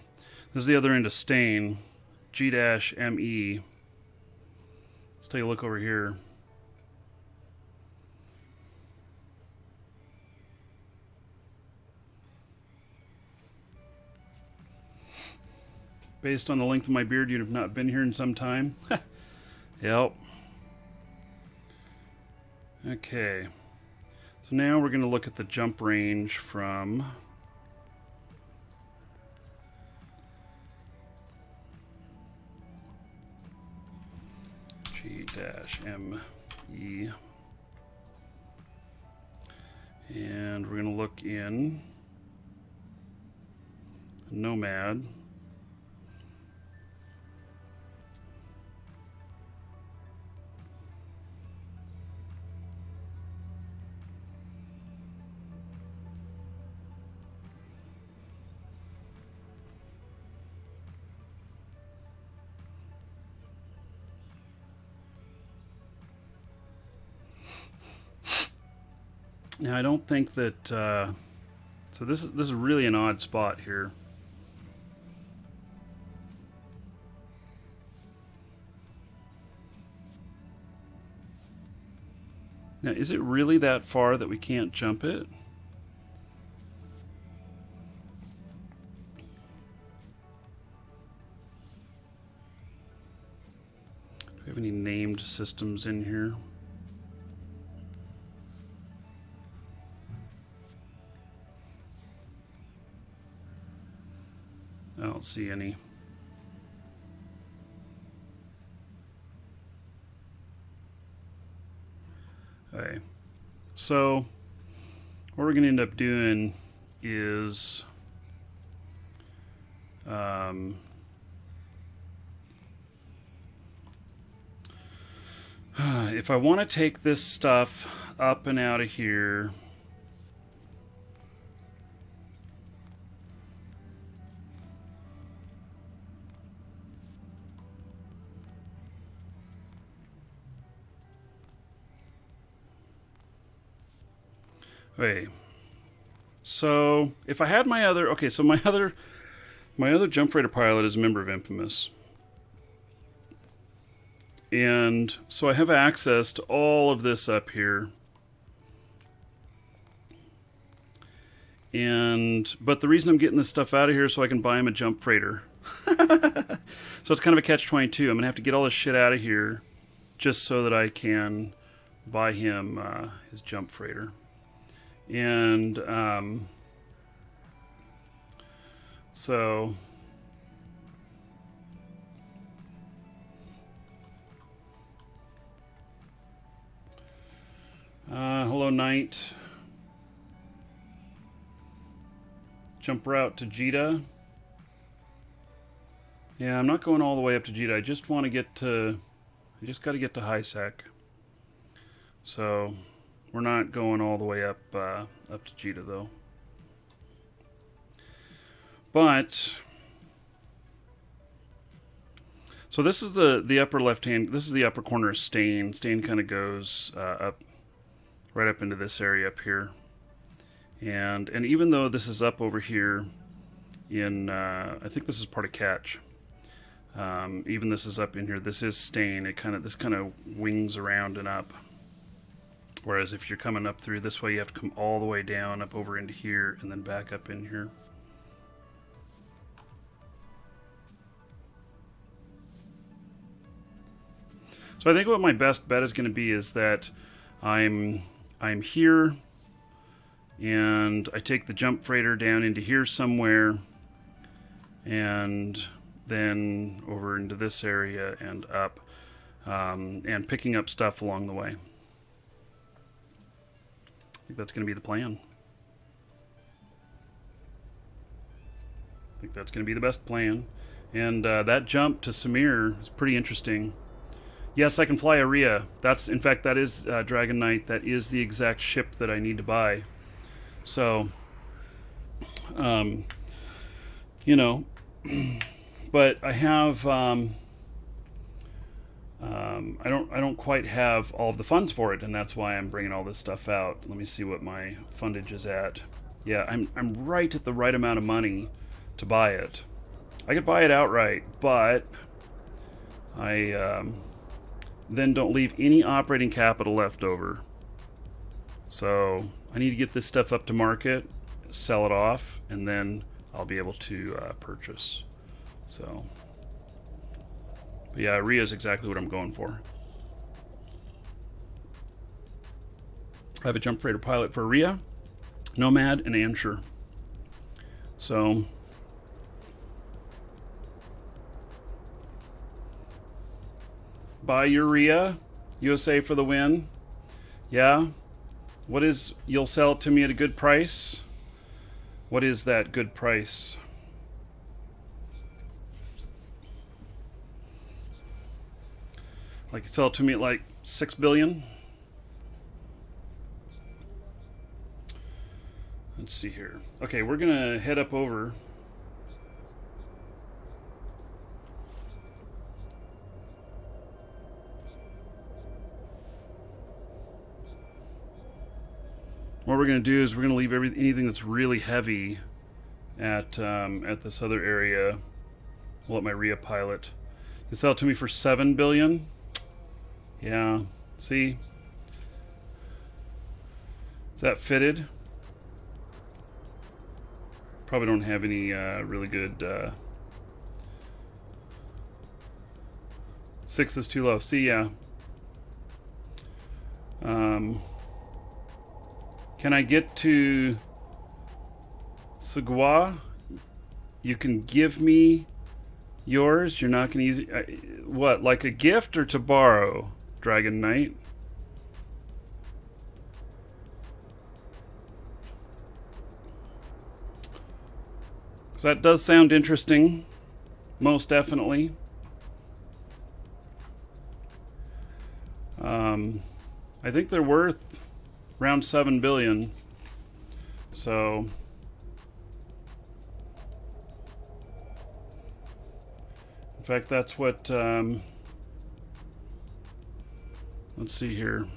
This is the other end of Stain. G-ME. Let's take a look over here. Based on the length of my beard, you'd have not been here in some time. Yep. Okay. So now we're going to look at the jump range from G-ME. And we're going to look in Nomad. Now I don't think that so this is really an odd spot here. Now is it really that far that we can't jump it? Do we have any named systems in here? I don't see any. Okay, so what we're going to end up doing is if I want to take this stuff up and out of here, okay, so if I had my other, okay, so my other jump freighter pilot is a member of Infamous. And so I have access to all of this up here. But the reason I'm getting this stuff out of here is so I can buy him a jump freighter. So it's kind of a catch-22. I'm going to have to get all this shit out of here just so that I can buy him his jump freighter. And so hello Knight. Jump route to Jita. Yeah, I'm not going all the way up to Jita. I just want to get to, I just got to get to high sec. So we're not going all the way up to Jita though. But so this is the upper left hand. This is the upper corner of Stain. Stain kind of goes up, right up into this area up here. And even though this is up over here in I think this is part of Catch. Even this is up in here. This is Stain. This kind of wings around and up. Whereas if you're coming up through this way, you have to come all the way down up over into here and then back up in here. So I think what my best bet is going to be is that I'm here and I take the jump freighter down into here somewhere and then over into this area and up and picking up stuff along the way. think that's going to be the plan. I think that's going to be the best plan. And that jump to Samir is pretty interesting. Yes, I can fly Aria. That's, in fact, that is Dragon Knight. That is the exact ship that I need to buy. So, you know, but I have, I don't quite have all of the funds for it, and that's why I'm bringing all this stuff out. Let me see what my fundage is at. Yeah, I'm right at the right amount of money to buy it. I could buy it outright, but I then don't leave any operating capital left over. So I need to get this stuff up to market, sell it off, and then I'll be able to purchase. So, but yeah, Rhea is exactly what I'm going for. I have a jump freighter pilot for Rhea, Nomad, and Ansher. So buy Urea, USA for the win. Yeah. What is, you'll sell it to me at a good price? What is that good price? Like, you sell it to me at like 6 billion? Let's see here. Okay, we're gonna head up over. What we're going to do is we're going to leave anything that's really heavy at this other area. We'll let my Rhea pilot. You sell it to me for 7 billion. Yeah. See? Is that fitted? Probably don't have any really good. 6 is too low. See, yeah. Can I get to Sagua? You can give me yours. You're not going to use it. What, like a gift or to borrow, Dragon Knight? Because that does sound interesting. Most definitely. I think they're worth around 7 billion. So in fact, that's what let's see here.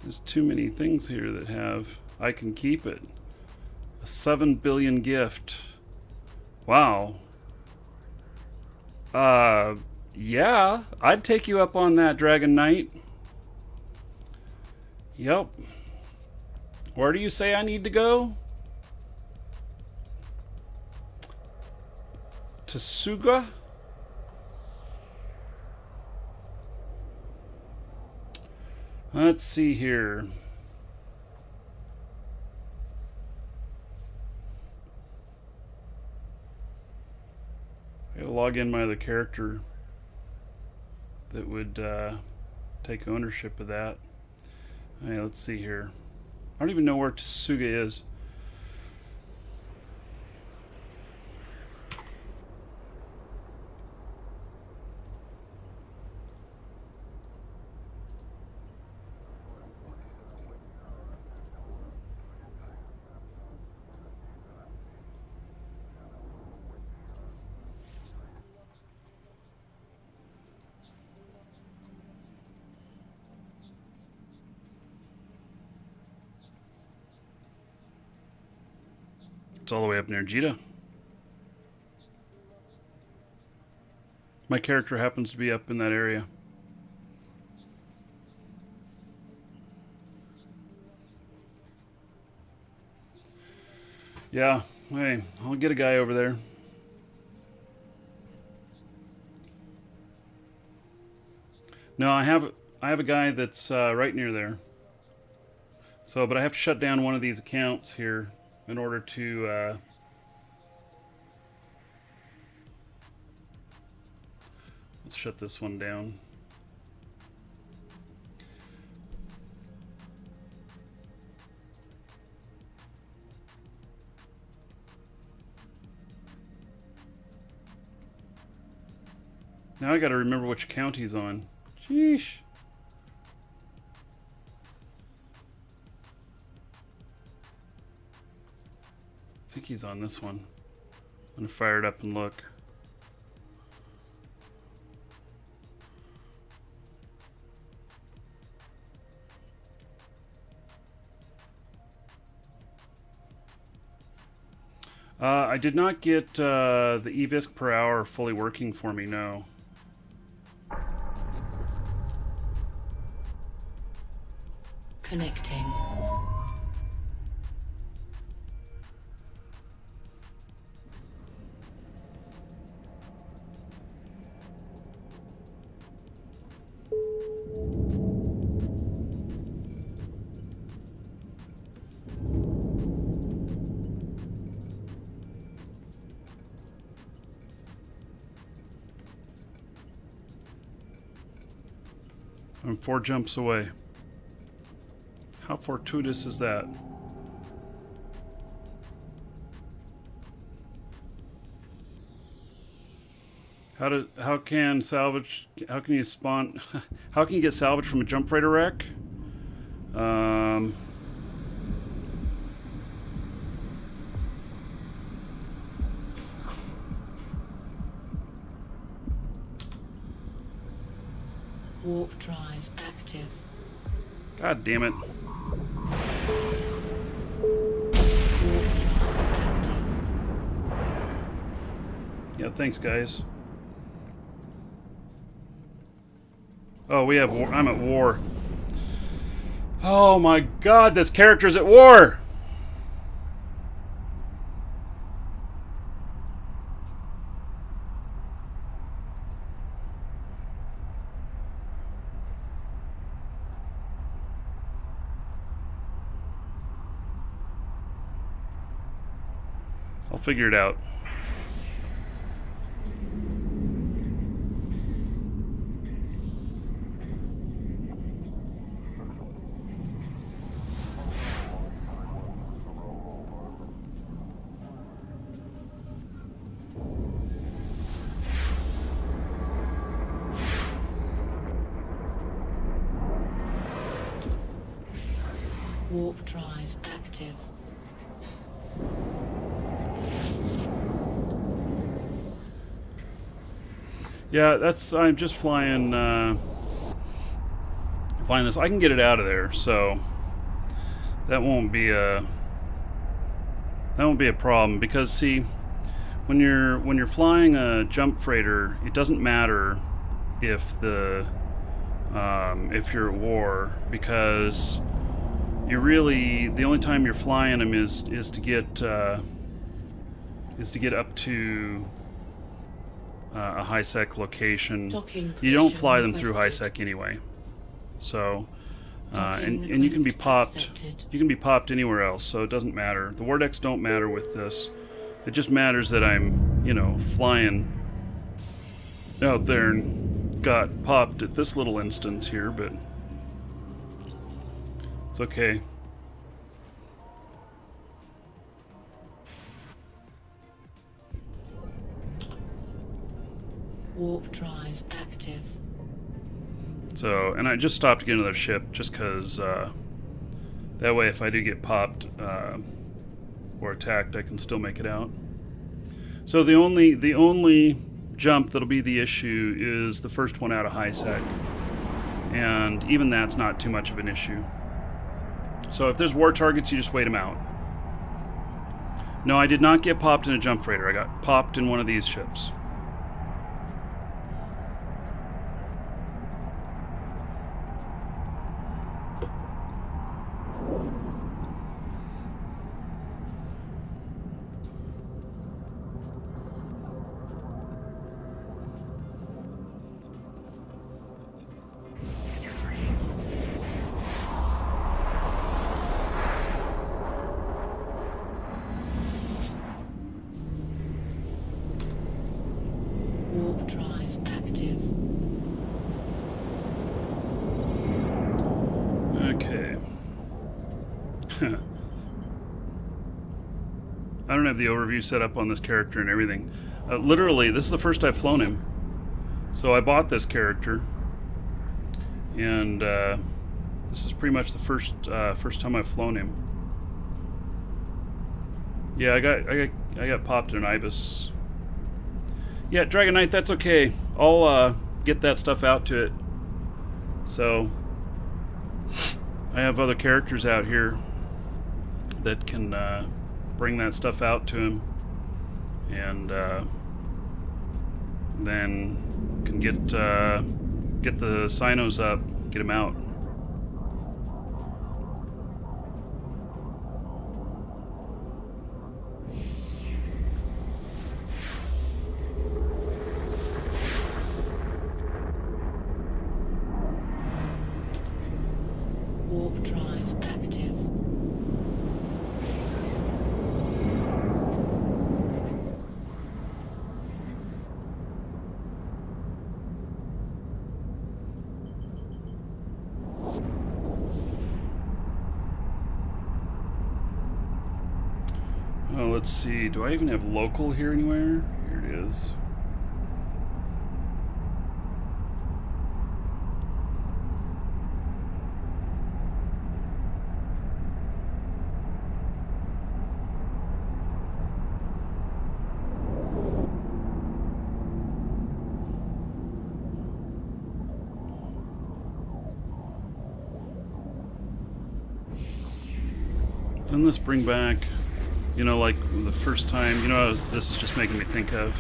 There's too many things here that have I can keep it. A 7 billion gift. Wow. Yeah, I'd take you up on that, Dragon Knight. Yep. Where do you say I need to go? To Suga? Let's see here. I gotta log in my other character that would take ownership of that. Hey, let's see here. I don't even know where Tsuga is. It's all the way up near Jita. My character happens to be up in that area. Yeah, hey, I'll get a guy over there. No, I have a guy that's right near there. So, but I have to shut down one of these accounts here in order to Let's shut this one down. Now I gotta remember which count he's on. Sheesh. I think he's on this one. I'm gonna fire it up and look. I did not get the eVisc per hour fully working for me, no. Connecting. I'm 4 jumps away. How fortuitous is that? How can you spawn how can you get salvage from a jump freighter wreck? Warp drive active. God damn it. Yeah, thanks guys. Oh, we have war. I'm at war. Oh my god, this character's at war! I'll figure it out. Warp drive active. Yeah, I'm just flying this. I can get it out of there, so that won't be a problem, because see, when you're flying a jump freighter, it doesn't matter if you're at war, because the only time you're flying them is to get up to a high sec location. You don't fly them through high sec anyway. So and you can be popped. You can be popped anywhere else, so it doesn't matter. The war decks don't matter with this. It just matters that I'm, flying out there and got popped at this little instance here, but it's okay. Warp drive active. So, and I just stopped to get another ship just because that way if I do get popped or attacked, I can still make it out. So the only jump that'll be the issue is the first one out of high sec, and even that's not too much of an issue. So if there's war targets, you just wait them out. No, I did not get popped in a jump freighter. I got popped in one of these ships. I don't have the overview set up on this character and everything. Literally, this is the first I've flown him. So I bought this character, and this is pretty much the first time I've flown him. Yeah, I got popped in an ibis. Yeah, Dragon Knight, that's okay. I'll get that stuff out to it. So I have other characters out here that can bring that stuff out to him, and then can get the Sinos up, get him out. Warp drive active. Oh, let's see. Do I even have local here anywhere? Here it is. Doesn't this bring back, you know, like the first time, you know, this is just making me think of.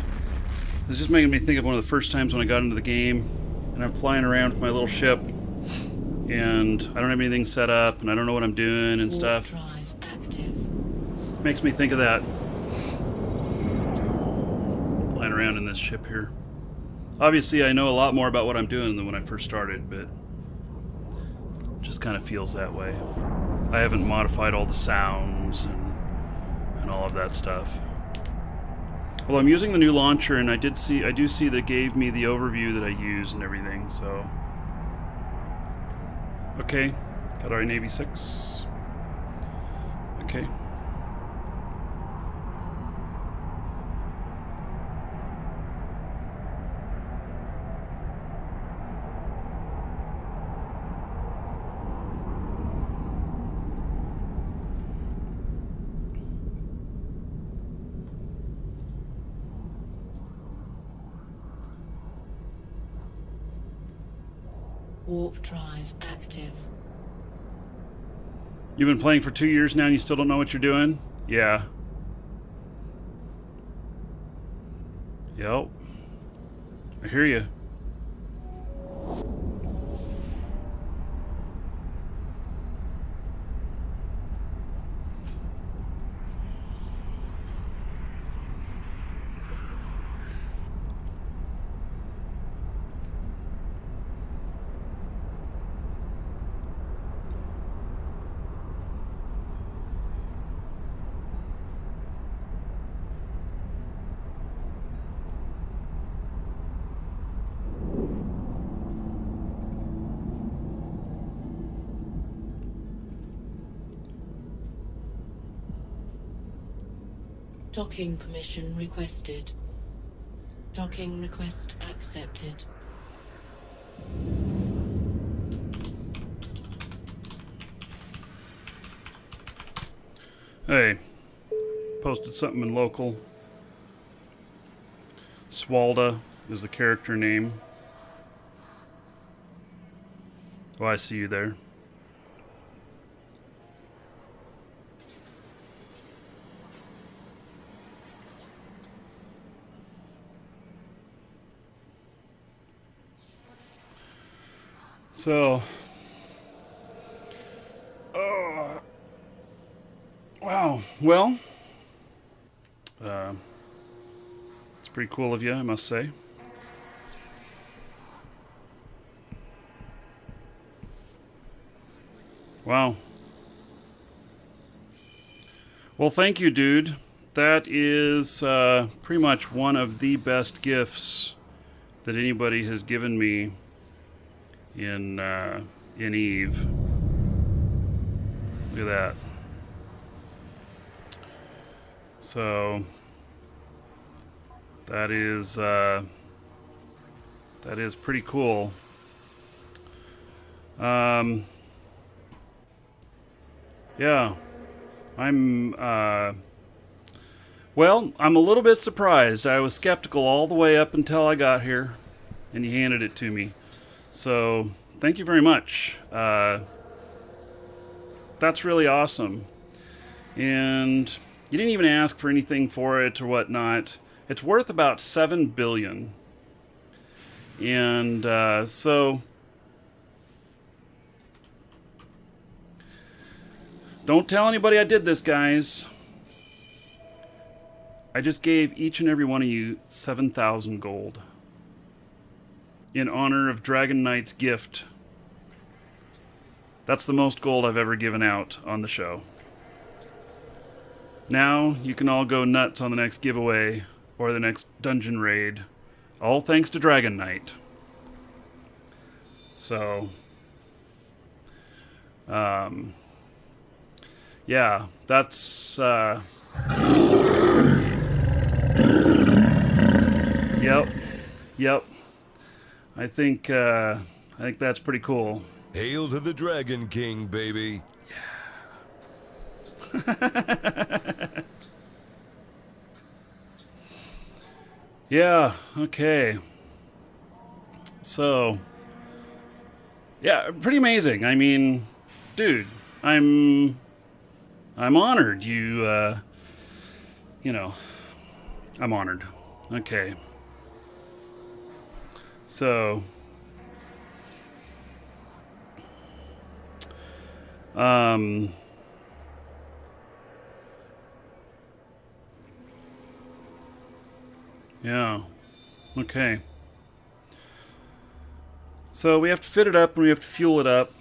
This is just making me think of one of the first times when I got into the game, and I'm flying around with my little ship, and I don't have anything set up, and I don't know what I'm doing and stuff. Warp drive active. Makes me think of that. Flying around in this ship here. Obviously, I know a lot more about what I'm doing than when I first started, but it just kind of feels that way. I haven't modified all the sounds and all of that stuff. Well, I'm using the new launcher, and I do see that it gave me the overview that I use and everything, so. Okay, got our Navy 6. Okay. Warp drive active. You've been playing for 2 years now and you still don't know what you're doing? Yeah. Yep. I hear you. Docking permission requested. Docking request accepted. Hey, posted something in local. Swalda is the character name. Oh, I see you there. So, wow. Well, it's pretty cool of you, I must say. Wow. Well, thank you, dude. That is pretty much one of the best gifts that anybody has given me in Eve. Look at that. So that is pretty cool. Yeah, I'm well, I'm a little bit surprised. I was skeptical all the way up until I got here, and you handed it to me. So thank you very much. That's really awesome. And you didn't even ask for anything for it or whatnot. It's worth about 7 billion. And so don't tell anybody I did this, guys. I just gave each and every one of you 7,000 gold in honor of Dragon Knight's gift. That's the most gold I've ever given out on the show. Now you can all go nuts on the next giveaway or the next dungeon raid. All thanks to Dragon Knight. So, yeah, that's, yep. I think that's pretty cool. Hail to the Dragon King, baby. Yeah, okay. So, yeah, pretty amazing. I mean, dude, I'm honored. You know, I'm honored. Okay. So, yeah. Okay. So we have to fit it up and we have to fuel it up.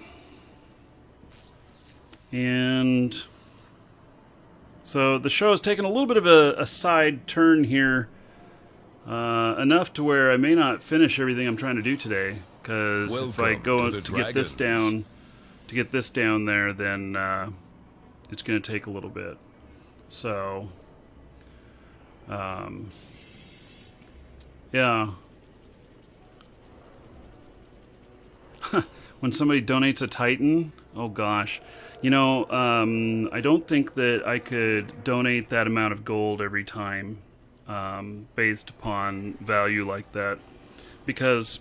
And so the show has taken a little bit of a side turn here. Enough to where I may not finish everything I'm trying to do today. Because if I go to get this down there, then it's going to take a little bit. So, yeah. When somebody donates a Titan, oh gosh. You know, I don't think that I could donate that amount of gold every time based upon value like that. Because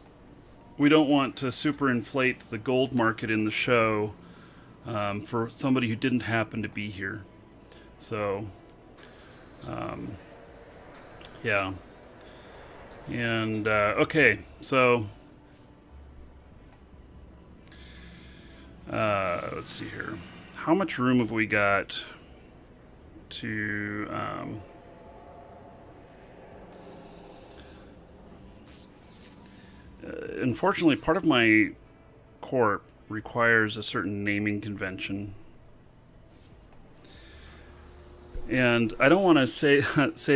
we don't want to superinflate the gold market in the show for somebody who didn't happen to be here. So, yeah. And, okay, so, let's see here. How much room have we got to, unfortunately, part of my corp requires a certain naming convention. And I don't want to say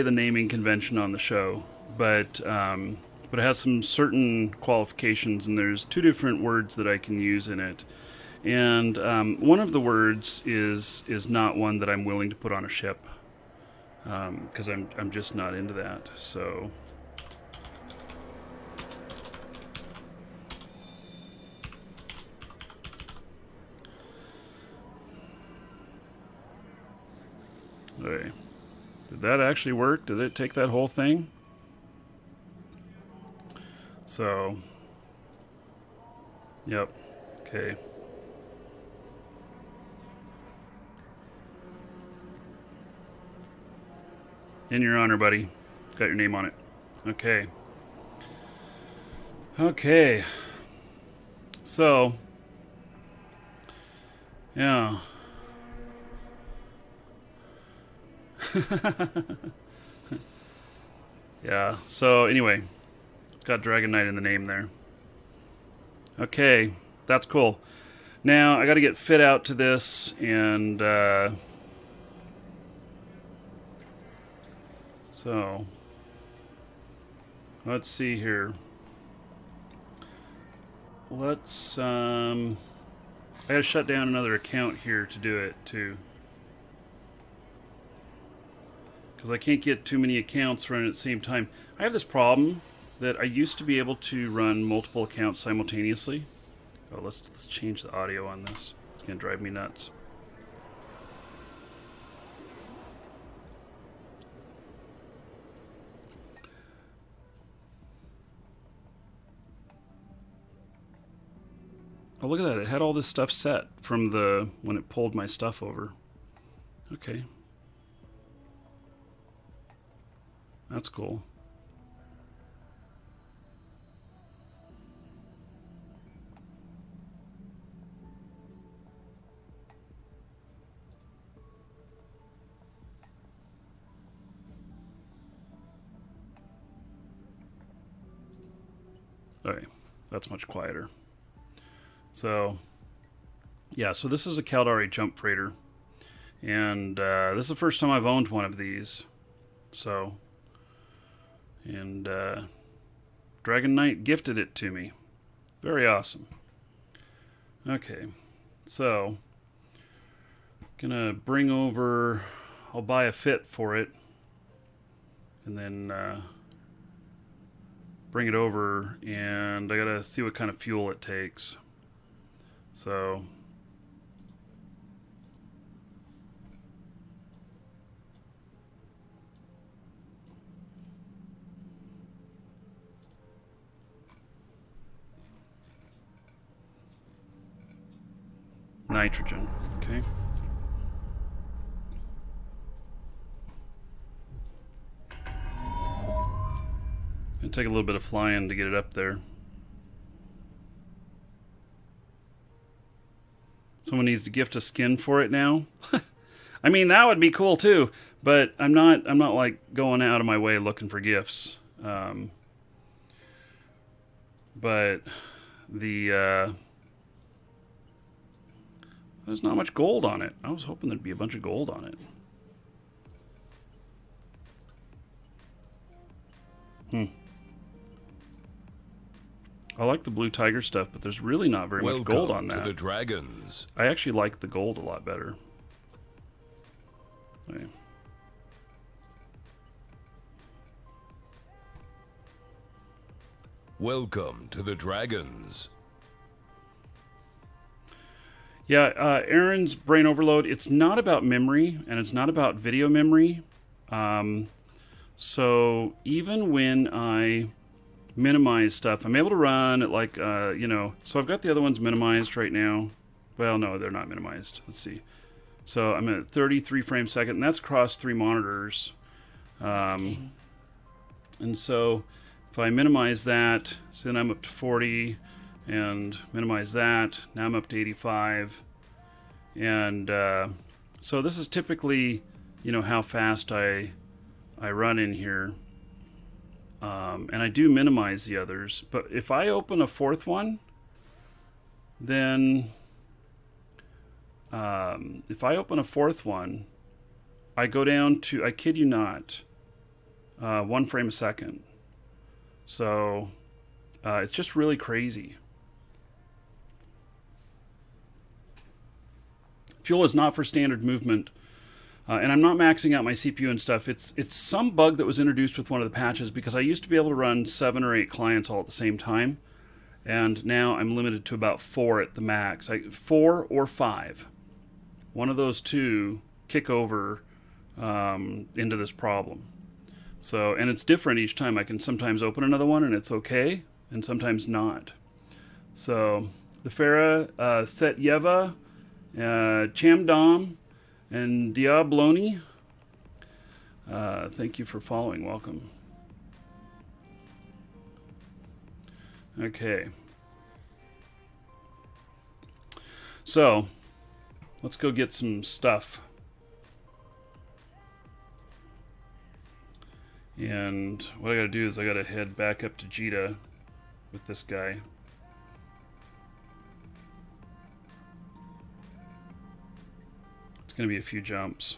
the naming convention on the show, but it has some certain qualifications, and there's 2 different words that I can use in it. And one of the words is not one that I'm willing to put on a ship, because I'm just not into that. So. Okay. Did that actually work? Did it take that whole thing? So, yep. Okay. In your honor, buddy. Got your name on it. Okay. Okay. So, yeah. Yeah, so anyway, it's got Dragon Knight in the name there. Okay, that's cool. Now, I gotta get fit out to this, and, so, let's see here. Let's, I gotta shut down another account here to do it, too. because I can't get too many accounts running at the same time. I have this problem that I used to be able to run multiple accounts simultaneously. Oh, let's change the audio on this. It's gonna drive me nuts. Oh, look at that. It had all this stuff set from the when it pulled my stuff over. Okay. That's cool. Okay, that's much quieter. So, yeah, so this is a Caldari jump freighter. And this is the first time I've owned one of these. So, and Dragon Knight gifted it to me. Very awesome. Okay, so gonna bring over, I'll buy a fit for it, and then bring it over, and I gotta see what kind of fuel it takes. So nitrogen, okay. Gonna take a little bit of flying to get it up there. Someone needs to gift a skin for it now. I mean, that would be cool too, but I'm not like going out of my way looking for gifts. But the there's not much gold on it. I was hoping there'd be a bunch of gold on it. I like the blue tiger stuff, but there's really not very much gold on that. Welcome to the dragons. I actually like the gold a lot better. Okay. Welcome to the dragons. Yeah, Aaron's brain overload, it's not about memory, and it's not about video memory. So even when I minimize stuff, I'm able to run at like, so I've got the other ones minimized right now. Well, no, they're not minimized. Let's see. So I'm at 33 frames a second, and that's across 3 monitors. And so if I minimize that, so then I'm up to 40, and minimize that, now I'm up to 85. And so this is typically, how fast I run in here. And I do minimize the others, but if I open a 4th one, then if I open a 4th one, I go down to, I kid you not, 1 frame a second. So it's just really crazy. Fuel is not for standard movement. And I'm not maxing out my CPU and stuff. It's some bug that was introduced with one of the patches, because I used to be able to run 7 or 8 clients all at the same time. And now I'm limited to about 4 at the max. 4 or 5. One of those two kick over into this problem. So, and it's different each time. I can sometimes open another one and it's okay, and sometimes not. So, the Farah, Setyeva, Chamdom, and Diabloni, thank you for following. Welcome. Okay. So, let's go get some stuff. And what I gotta do is I gotta head back up to Jita with this guy. It's gonna be a few jumps.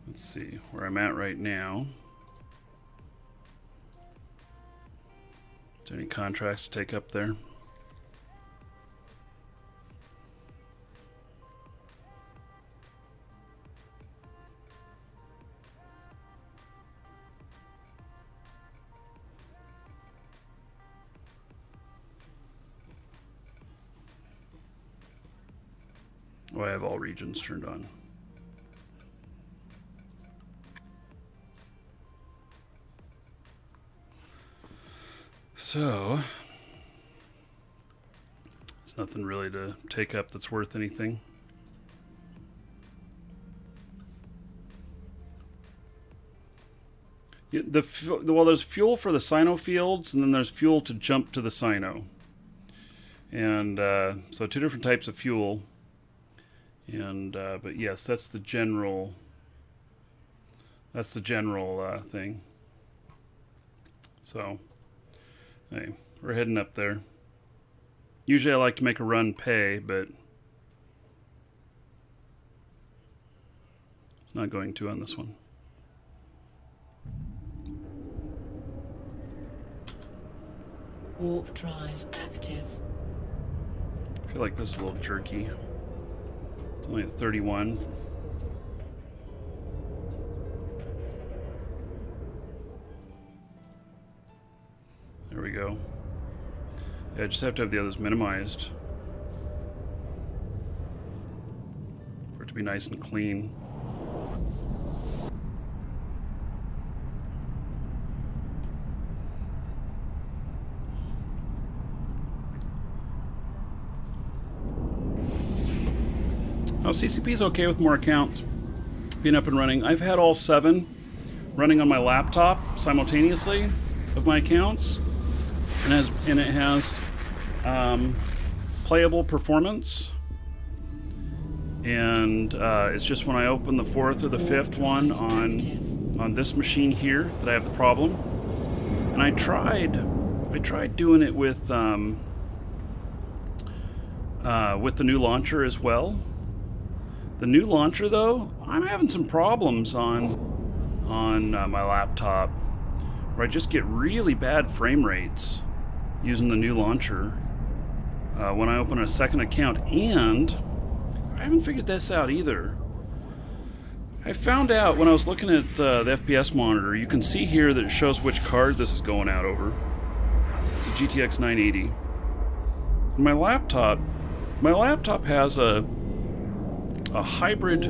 Let's see where I'm at right now. Is there any contracts to take up there? I have all regions turned on. So, there's nothing really to take up that's worth anything. Well, there's fuel for the Sino fields, and then there's fuel to jump to the Sino. And so 2 different types of fuel. And but yes, that's the general. That's the general thing. So, hey, we're heading up there. Usually I like to make a run pay, but it's not going to on this one. Warp drive active. I feel like this is a little jerky. It's only at 31. There we go. Yeah, I just have to have the others minimized for it to be nice and clean. Now, CCP is okay with more accounts being up and running. I've had all 7 running on my laptop simultaneously of my accounts, and it has playable performance. And it's just when I open the 4th or the 5th one on this machine here that I have the problem. And I tried doing it with the new launcher as well. The new launcher, though, I'm having some problems on my laptop where I just get really bad frame rates using the new launcher when I open a second account. And I haven't figured this out either. I found out when I was looking at the FPS monitor, you can see here that it shows which card this is going out over. It's a GTX 980. And my laptop has a hybrid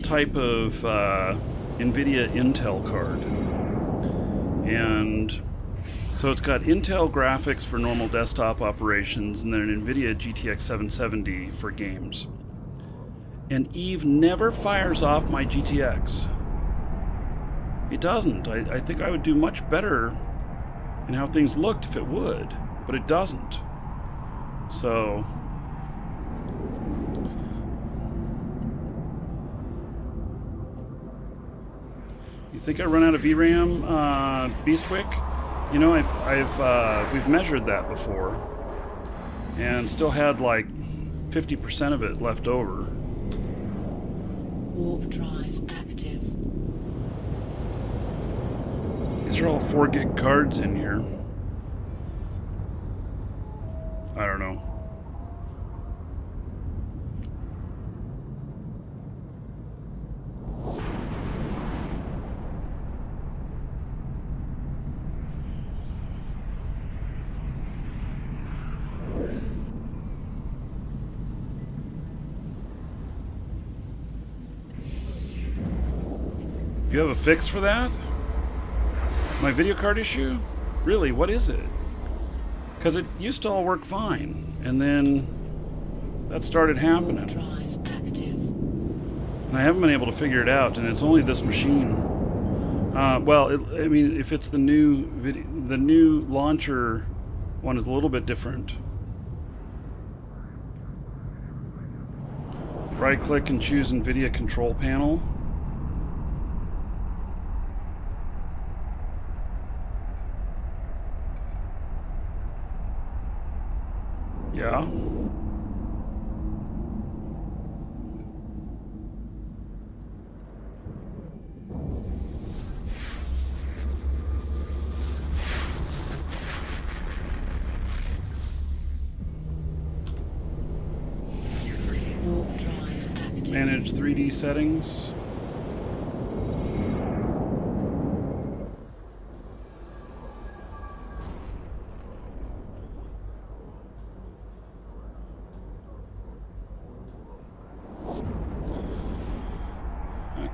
type of NVIDIA Intel card. And so it's got Intel graphics for normal desktop operations and then an NVIDIA GTX 770 for games. And Eve never fires off my GTX. It doesn't. I think I would do much better in how things looked if it would, but it doesn't. So you think I run out of VRAM, Beastwick? You know, we've measured that before, and still had like 50% of it left over. Warp drive active. These are all 4 gig cards in here. I don't know. You have a fix for that? My video card issue? Really, what is it? Because it used to all work fine, and then that started happening. Drive active. And I haven't been able to figure it out, and it's only this machine. Well, I mean, if it's the new launcher one is a little bit different. Right-click and choose NVIDIA control panel. Yeah. Warp drive active. Manage 3D settings.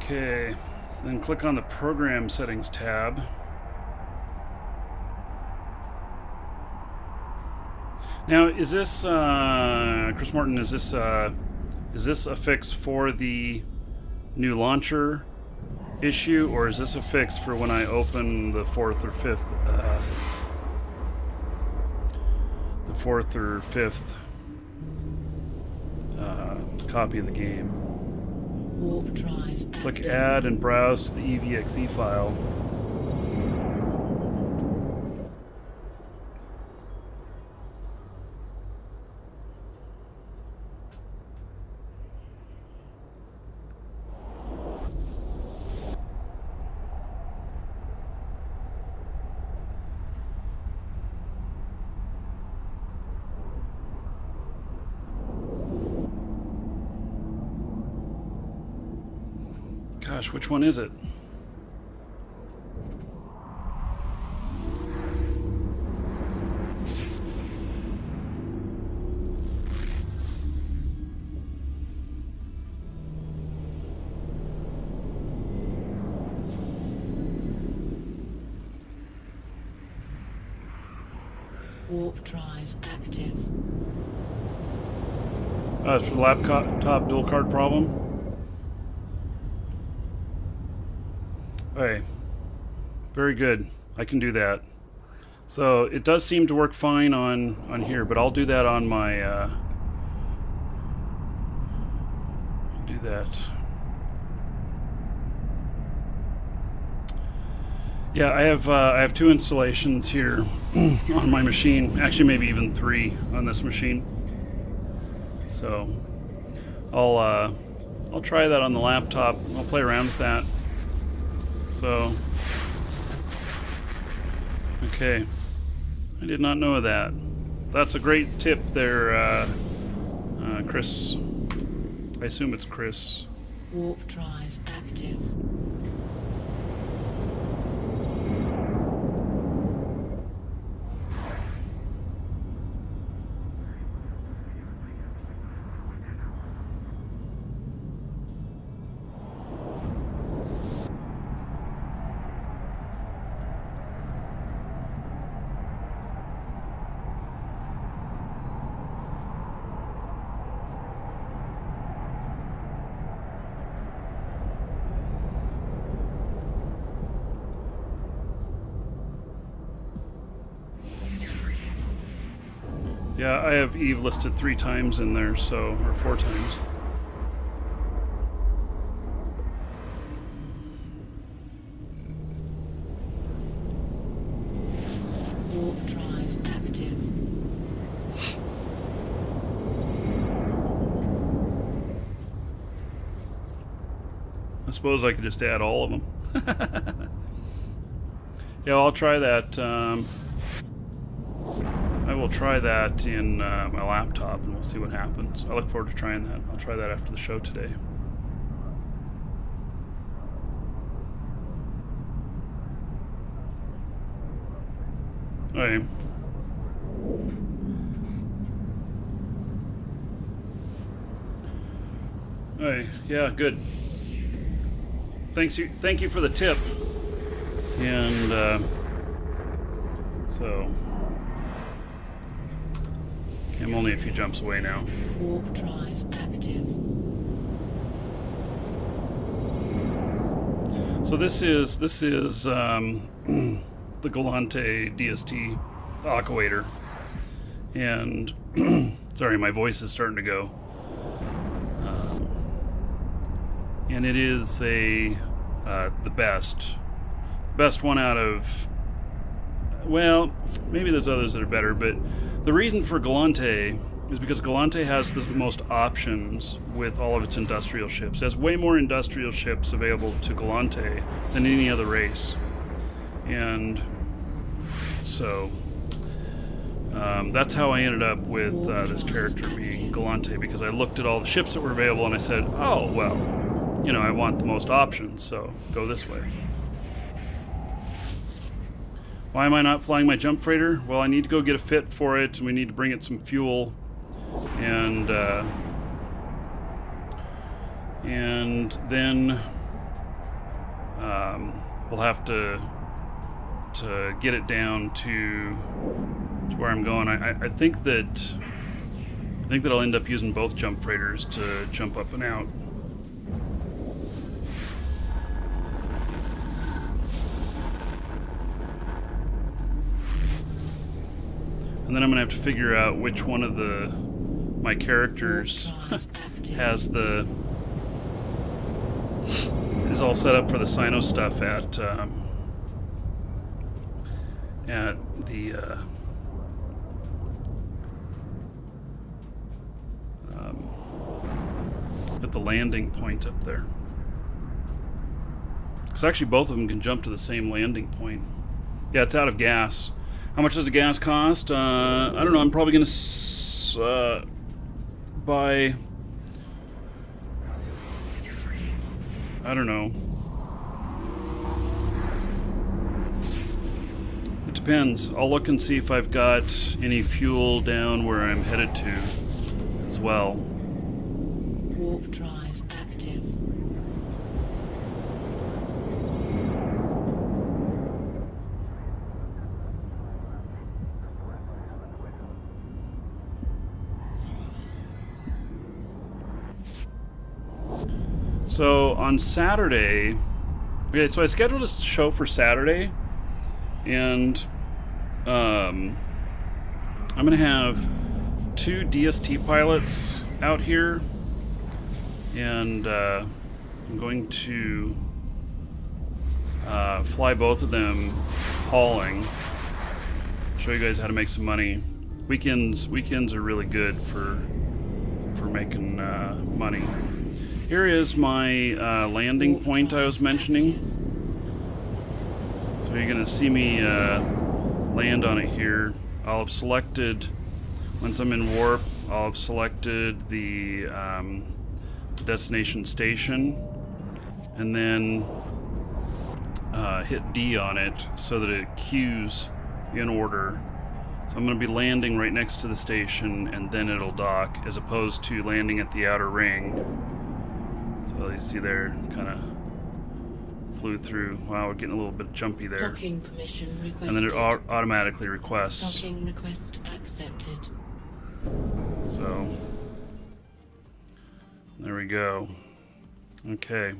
Okay, then click on the Program Settings tab. Now, is this, Chris Morton, is this a fix for the new launcher issue, or is this a fix for when I open the fourth or fifth copy of the game? Warp drive. Click Add and browse to the EVXE file. Gosh, which one is it? Warp drive active. It's for the laptop dual card problem. Okay, very good. I can do that. So it does seem to work fine on here, but I'll do that on my. Do that. Yeah, I have 2 installations here on my machine. Actually, maybe even 3 on this machine. So I'll try that on the laptop. I'll play around with that. So, okay, I did not know that. That's a great tip there, Chris. I assume it's Chris. Warp drive active. Yeah, I have Eve listed 3 times in there, so, or 4 times. Warp drive active. I suppose I could just add all of them. Yeah, I'll try that. I will try that in my laptop, and we'll see what happens. I look forward to trying that. I'll try that after the show today. Okay. Okay, yeah, good. Thank you for the tip. And so I'm only a few jumps away now. Warp drive active. So this is the Galante DST aquator, and sorry, my voice is starting to go. And it is the best one out of. Well, maybe there's others that are better, but the reason for Galante is because Galante has the most options with all of its industrial ships. It has way more industrial ships available to Galante than any other race. And so that's how I ended up with this character being Galante, because I looked at all the ships that were available and I said, oh, well, you know, I want the most options, so go this way. Why am I not flying my jump freighter? Well, I need to go get a fit for it, and we need to bring it some fuel, and then we'll have to get it down to where I'm going. I think that I'll end up using both jump freighters to jump up and out. And then I'm gonna have to figure out which one of my characters is all set up for the Sino stuff at the landing point up there. Because actually both of them can jump to the same landing point. Yeah, it's out of gas. How much does the gas cost? I don't know. I'm probably going to buy... I don't know. It depends. I'll look and see if I've got any fuel down where I'm headed to as well. Warp drive active. So on Saturday, okay, so I scheduled a show for Saturday, and I'm gonna have 2 DST pilots out here, and I'm going to fly both of them hauling. Show you guys how to make some money. Weekends are really good for making money. Here is my landing point I was mentioning. So you're gonna see me land on it here. I'll have selected, once I'm in warp, I'll have selected the destination station, and then hit D on it so that it queues in order. So I'm going to be landing right next to the station, and then it'll dock, as opposed to landing at the outer ring. So you see there, kind of flew through. Wow, we're getting a little bit jumpy there. Docking permission requested. And then it automatically requests. Docking request accepted. So there we go. Okay.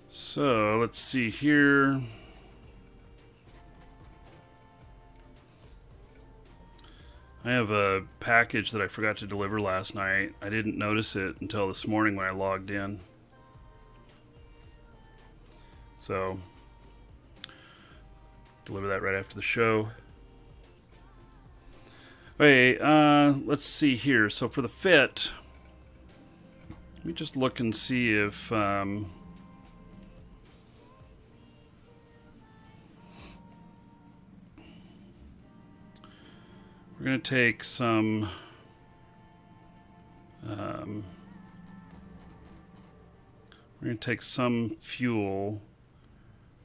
So let's see here. I have a package that I forgot to deliver last night. I didn't notice it until this morning when I logged in. So, deliver that right after the show. Okay, let's see here. So for the fit, let me just look and see if... we're going to take some fuel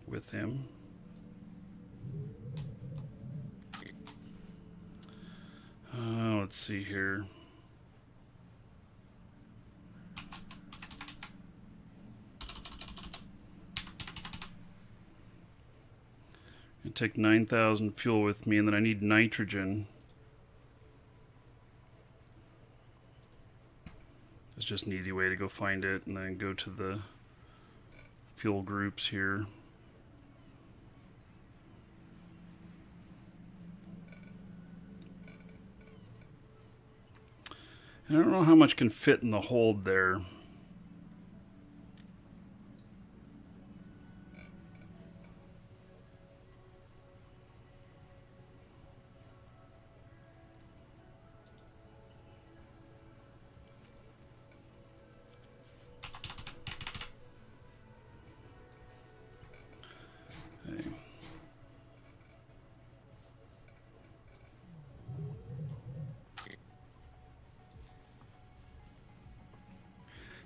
with him. Let's see here. I'm going to take 9,000 fuel with me, and then I need nitrogen. It's just an easy way to go find it, and then go to the fuel groups here. And I don't know how much can fit in the hold there.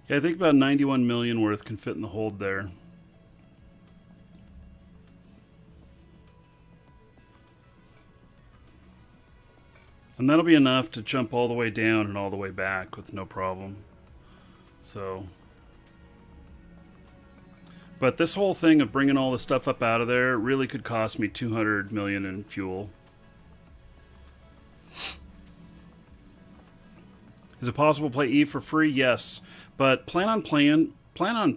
Yeah, I think about 91 million worth can fit in the hold there. And that'll be enough to jump all the way down and all the way back with no problem. So But this whole thing of bringing all the stuff up out of there really could cost me 200 million in fuel. Is it possible to play Eve for free? Yes, but plan on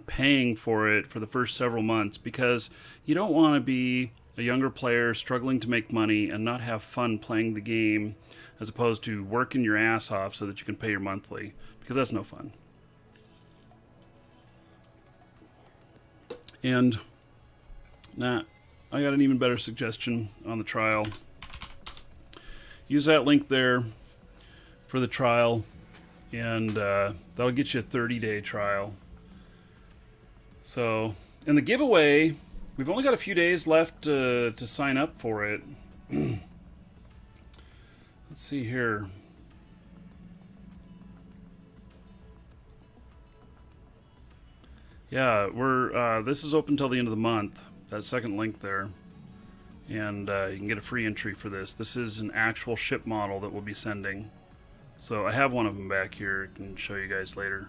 paying for it for the first several months, because you don't want to be a younger player struggling to make money and not have fun playing the game, as opposed to working your ass off so that you can pay your monthly, because that's no fun. And I got an even better suggestion on the trial. Use that link there for the trial, and that'll get you a 30-day trial. So, and the giveaway, we've only got a few days left to sign up for it. Let's see here. Yeah, we're this is open till the end of the month. That second link there, and you can get a free entry for this. This is an actual ship model that we'll be sending. So I have one of them back here. I can show you guys later.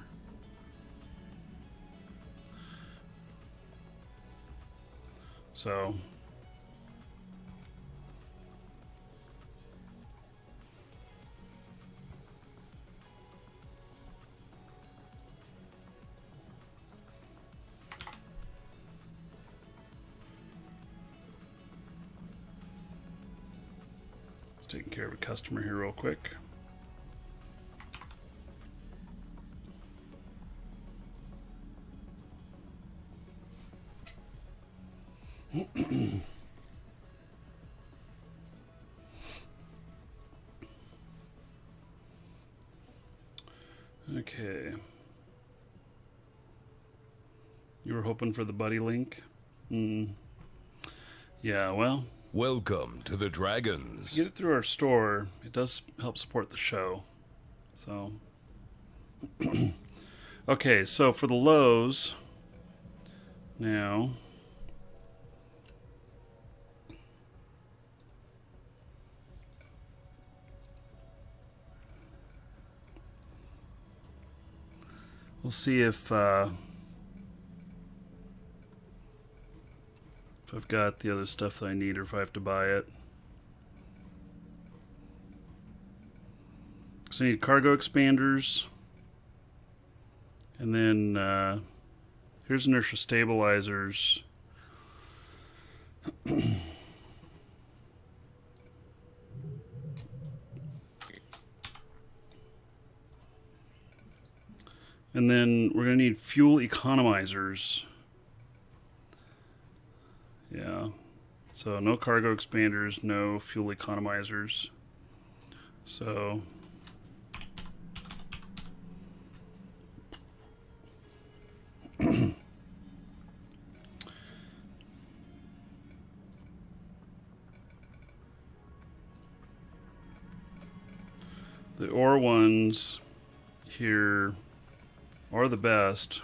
So taking care of a customer here real quick. Okay. You were hoping for the buddy link? Yeah, well, Welcome to the Dragons. get it through our store. It does help support the show. So, okay, so for the lows, now, we'll see if I've got the other stuff that I need, or if I have to buy it. So I need cargo expanders, and then here's inertia stabilizers. And then we're going to need fuel economizers. Yeah. So no cargo expanders, no fuel economizers. So the ore ones here are the best.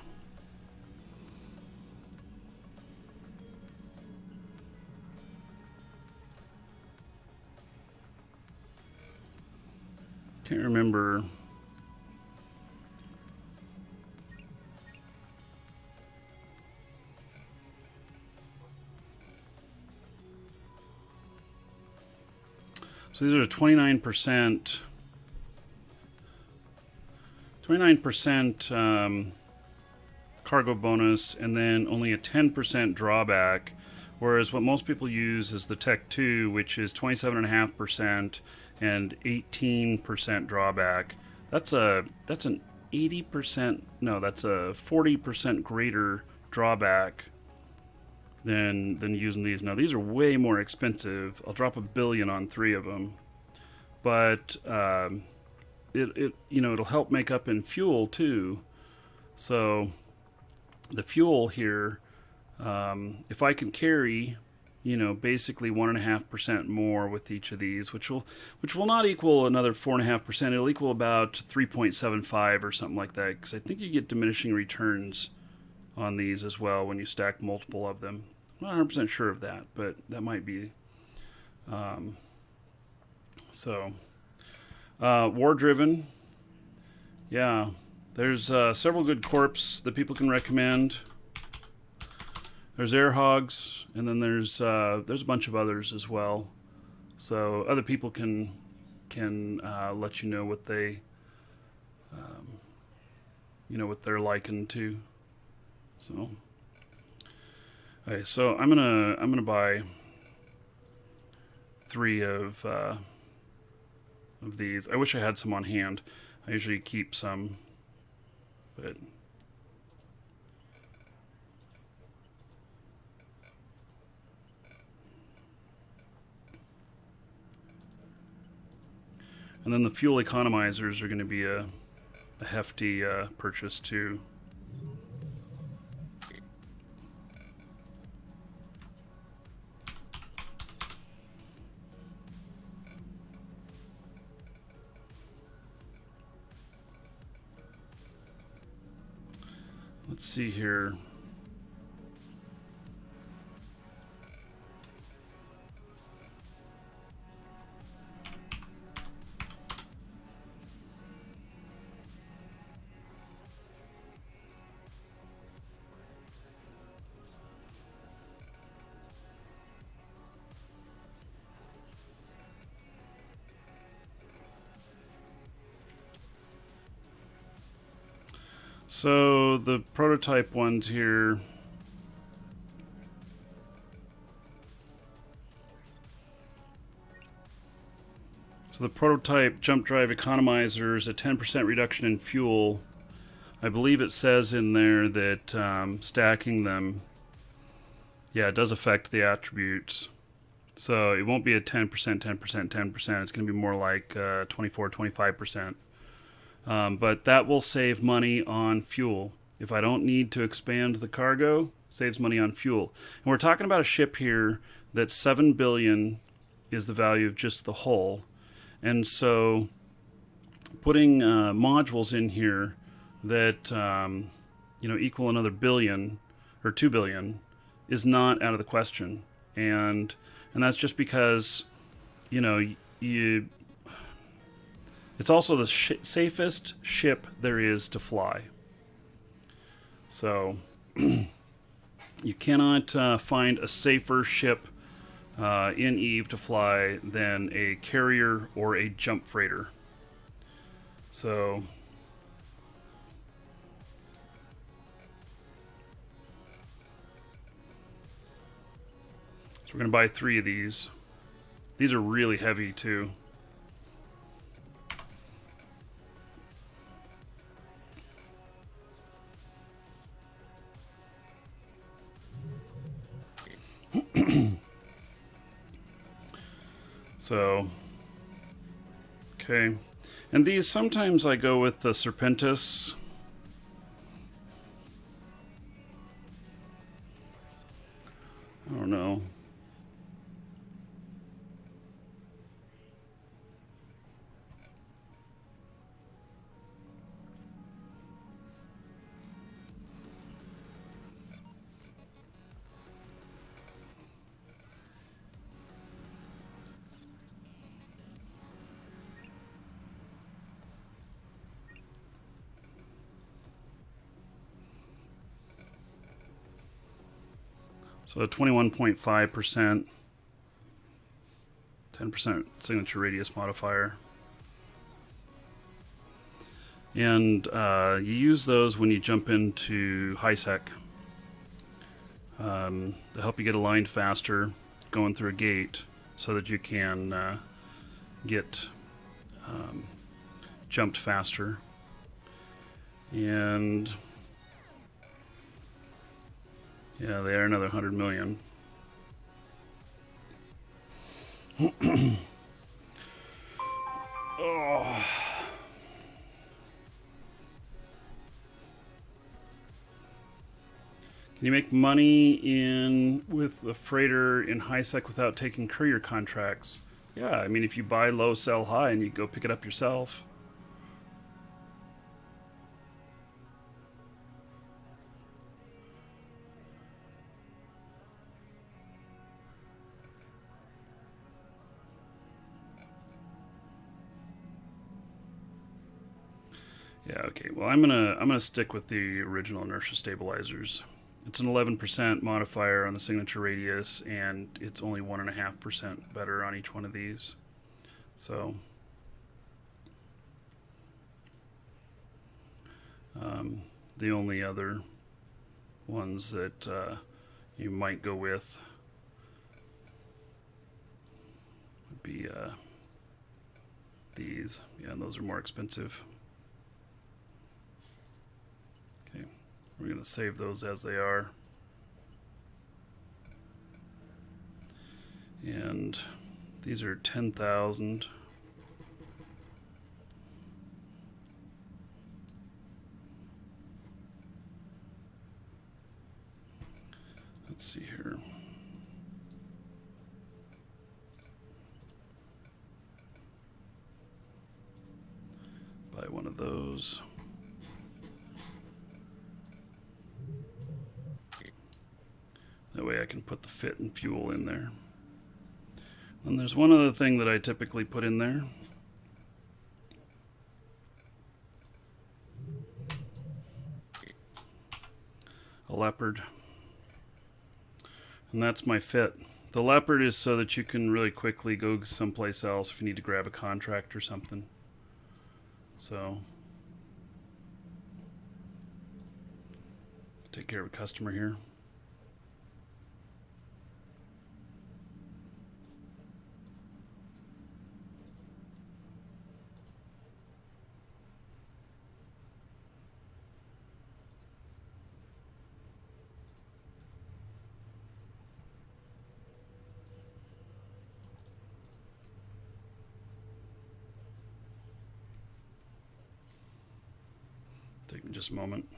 Can't remember. So these are 29%. 29% cargo bonus, and then only a 10% drawback. Whereas what most people use is the Tech 2, which is 27.5% and 18% drawback. That's an 80%. No, that's a 40% greater drawback than using these. Now these are way more expensive. I'll drop $1 billion on 3 of them, but it'll help make up in fuel too. So the fuel here, if I can carry, basically 1.5% more with each of these, which will not equal another 4.5%. It'll equal about 3.75 or something like that, because I think you get diminishing returns on these as well when you stack multiple of them. I'm not 100% sure of that, but that might be. War driven. Yeah, there's several good corps that people can recommend. there's air hogs, and then there's a bunch of others as well. So other people can let you know what they what they're liking to. So okay, so I'm gonna buy 3 of these. I wish I had some on hand. I usually keep some, but and then the fuel economizers are going to be a hefty purchase too. Let's see here. So the prototype ones here, so the prototype jump drive economizers, a 10% reduction in fuel. I believe it says in there that stacking them, yeah, it does affect the attributes. So it won't be a 10%, 10%, 10%. It's going to be more like 24, 25%. But that will save money on fuel. If I don't need to expand the cargo, saves money on fuel. And we're talking about a ship here that 7 billion is the value of just the hull. And so putting modules in here that equal another billion or 2 billion is not out of the question. And that's just because it's also the safest ship there is to fly. So you cannot find a safer ship in EVE to fly than a carrier or a jump freighter. So we're going to buy 3 of these. These are really heavy too. So, okay. And these, sometimes I go with the Serpentis. I don't know. So 21.5%, 10% signature radius modifier. And you use those when you jump into high sec. To help you get aligned faster going through a gate so that you can get jumped faster. And yeah, they are another 100 million. Oh. Can you make money with a freighter in high sec without taking courier contracts? Yeah, I mean, if you buy low, sell high, and you go pick it up yourself. Yeah, okay. Well, I'm gonna stick with the original inertia stabilizers It's an 11% modifier on the signature radius, and it's only 1.5% better on each one of these. So the only other ones that you might go with would be these. Yeah, and those are more expensive. Okay, we're going to save those as they are. And these are 10,000. Let's see here. Buy one of those. That way I can put the fit and fuel in there. And there's one other thing that I typically put in there. A leopard. And that's my fit. The leopard is so that you can really quickly go someplace else if you need to grab a contract or something. So, take care of a customer here. Take me just a moment.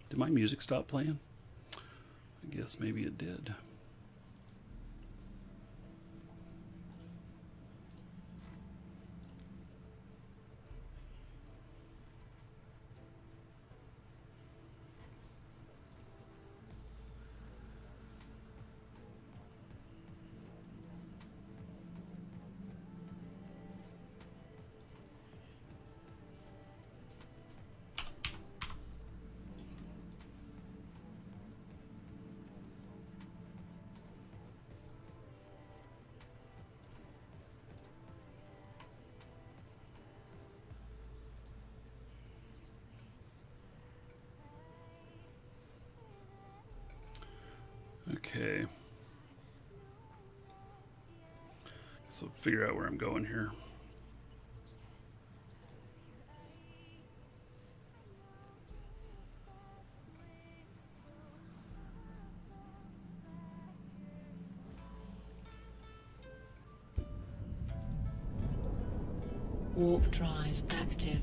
Did my music stop playing? I guess maybe it did. Okay. So figure out where I'm going here. Warp drive active.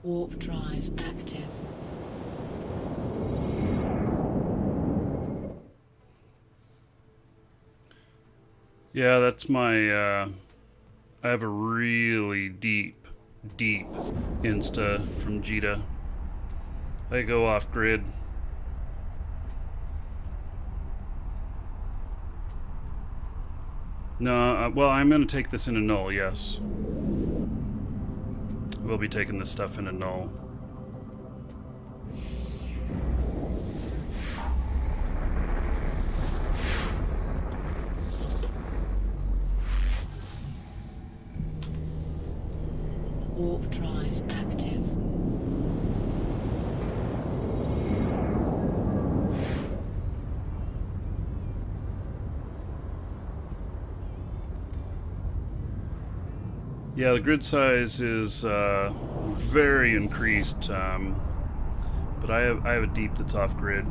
Warp drive active. Yeah, that's my, I have a really deep Insta from Jita. I go off grid. No, well, I'm going to take this into Null, yes. We'll be taking this stuff into Null. Warp drive active. Yeah, the grid size is very increased, but I have a deep that's off grid.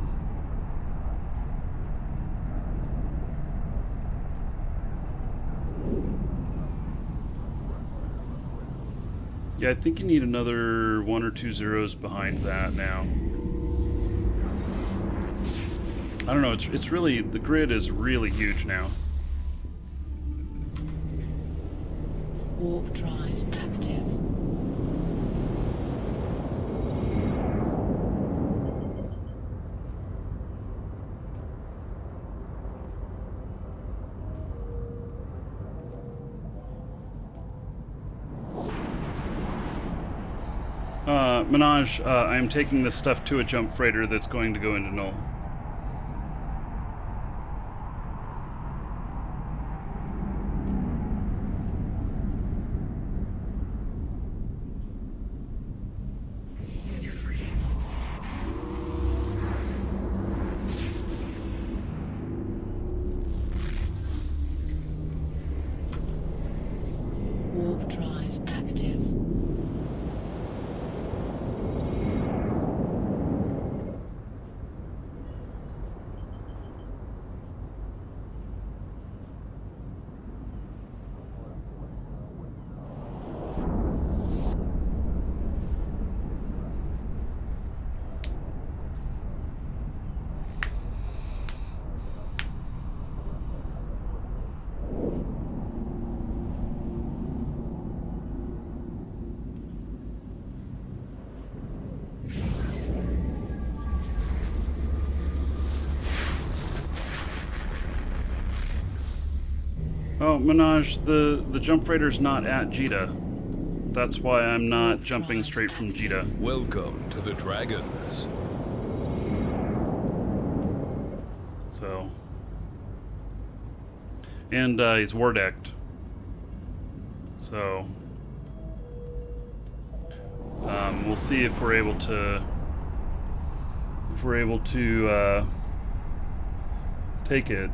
Yeah, I think you need another 1 or 2 zeros behind that now. I don't know. It's really, the grid is really huge now. Warp drive active. Minaj, I am taking this stuff to a jump freighter that's going to go into Null. Warp drive active. Oh, Minaj, the jump freighter's not at Jita. That's why I'm not jumping straight from Jita. Welcome to the Dragons. So, and he's war decked. So, we'll see if we're able to take it.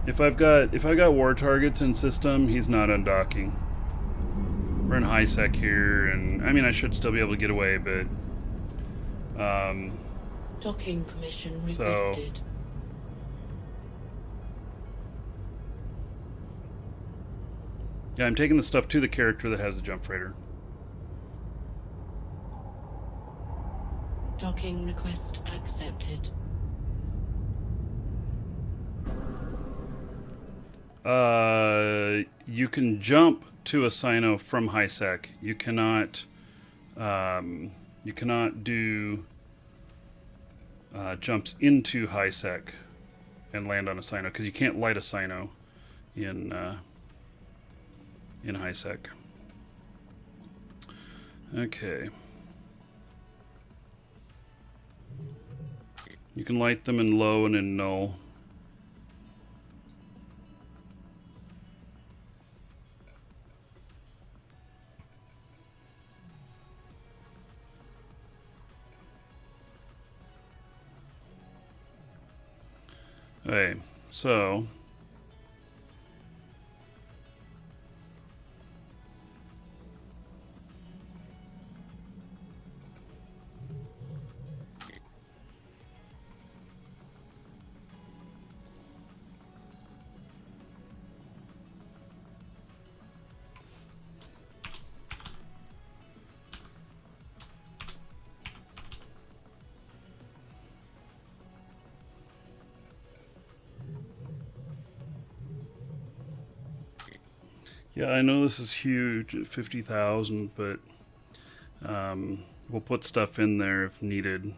If I've got war targets in system, he's not undocking. We're in high sec here, and I mean I should still be able to get away, but Docking permission So- requested. yeah, I'm taking the stuff to the character that has the jump freighter. Docking request accepted. You can jump to a Sino from high sec. You cannot do jumps into high sec and land on a Sino because you can't light a Sino in high sec. Okay. You can light them in low and in null. Okay, so yeah, I know this is huge at 50,000, but we'll put stuff in there if needed.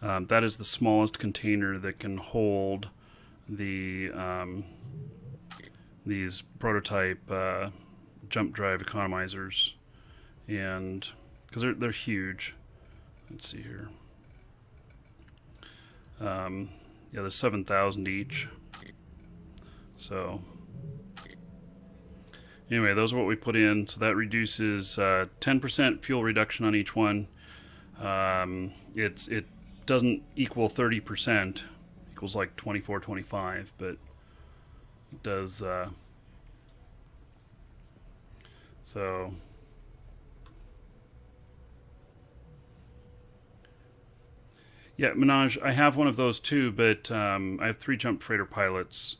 That is the smallest container that can hold the these prototype jump drive economizers, and because they're huge. Let's see here. Yeah, there's 7,000 each. So anyway, those are what we put in. So that reduces 10% fuel reduction on each one. It doesn't equal 30%. Equals like 24, 25, but it does. So yeah, Minaj, I have one of those too, but I have 3 jump freighter pilots.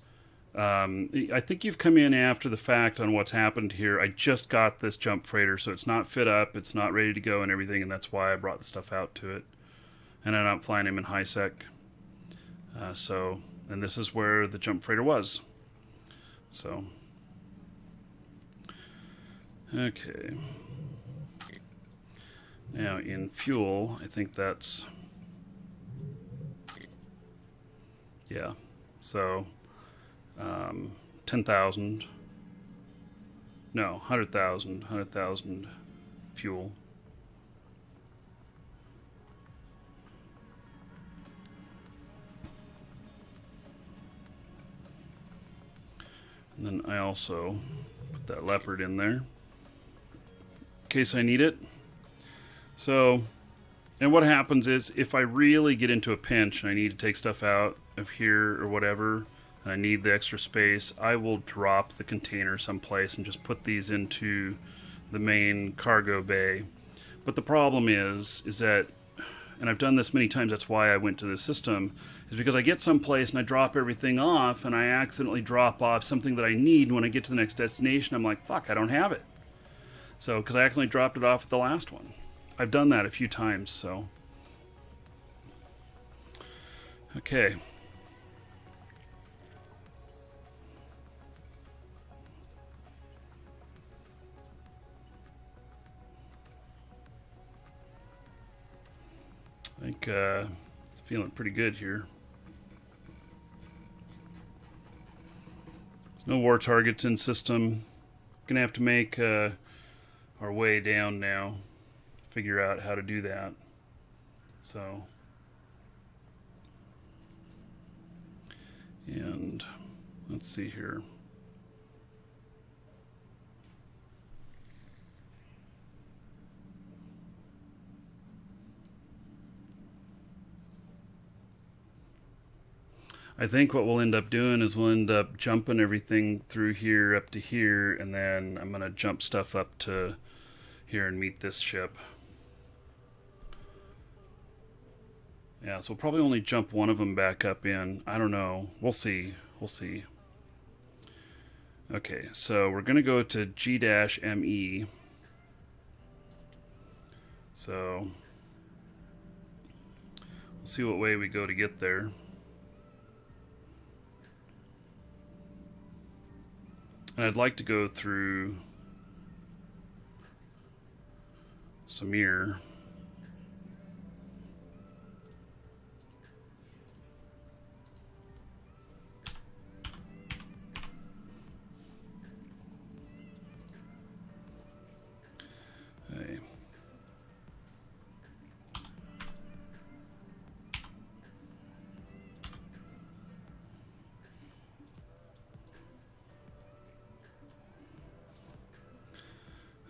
I think you've come in after the fact on what's happened here. I just got this jump freighter, so it's not fit up, it's not ready to go and everything, and that's why I brought the stuff out to it. And I'm not flying him in high sec. And this is where the jump freighter was. So, okay. Now in fuel, I think that's, yeah. So, 10,000. No, 100,000 fuel. And then I also put that leopard in there in case I need it. So, and what happens is if I really get into a pinch and I need to take stuff out of here or whatever, and I need the extra space, I will drop the container someplace and just put these into the main cargo bay. But the problem is that, and I've done this many times, that's why I went to this system, is because I get someplace and I drop everything off and I accidentally drop off something that I need, and when I get to the next destination I'm like, fuck, I don't have it. So, because I accidentally dropped it off at the last one. I've done that a few times, so. Okay. I think it's feeling pretty good here. There's no war targets in system. Gonna have to make our way down now. Figure out how to do that. So, and let's see here. I think what we'll end up doing is we'll end up jumping everything through here up to here, and then I'm going to jump stuff up to here and meet this ship. Yeah, so we'll probably only jump one of them back up in. I don't know. We'll see. We'll see. Okay, so we're going to go to G-ME. So we'll see what way we go to get there. And I'd like to go through Samir. Hey.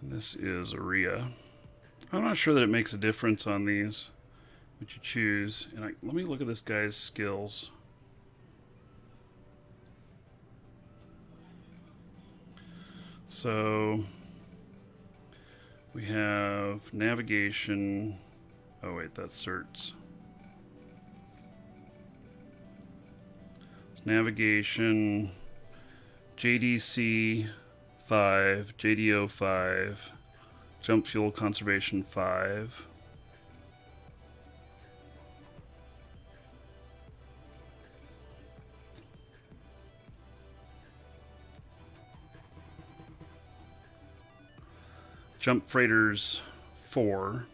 This is Aria. I'm not sure that it makes a difference on these, what you choose. And let me look at this guy's skills. So we have navigation. Oh wait, that's certs. It's navigation, JDC 5, JDO 5, jump fuel conservation 5. Jump freighters 4.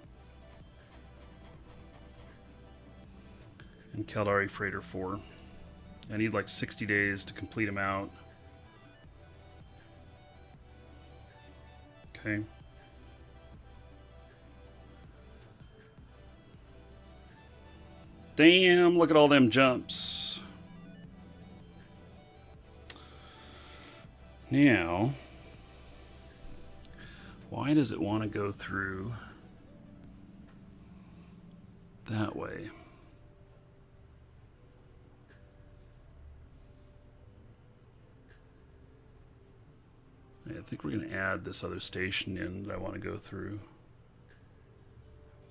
And Caldari freighter 4. I need like 60 days to complete them out. Okay. Damn, look at all them jumps. Now, why does it want to go through that way? I think we're going to add this other station in that I want to go through.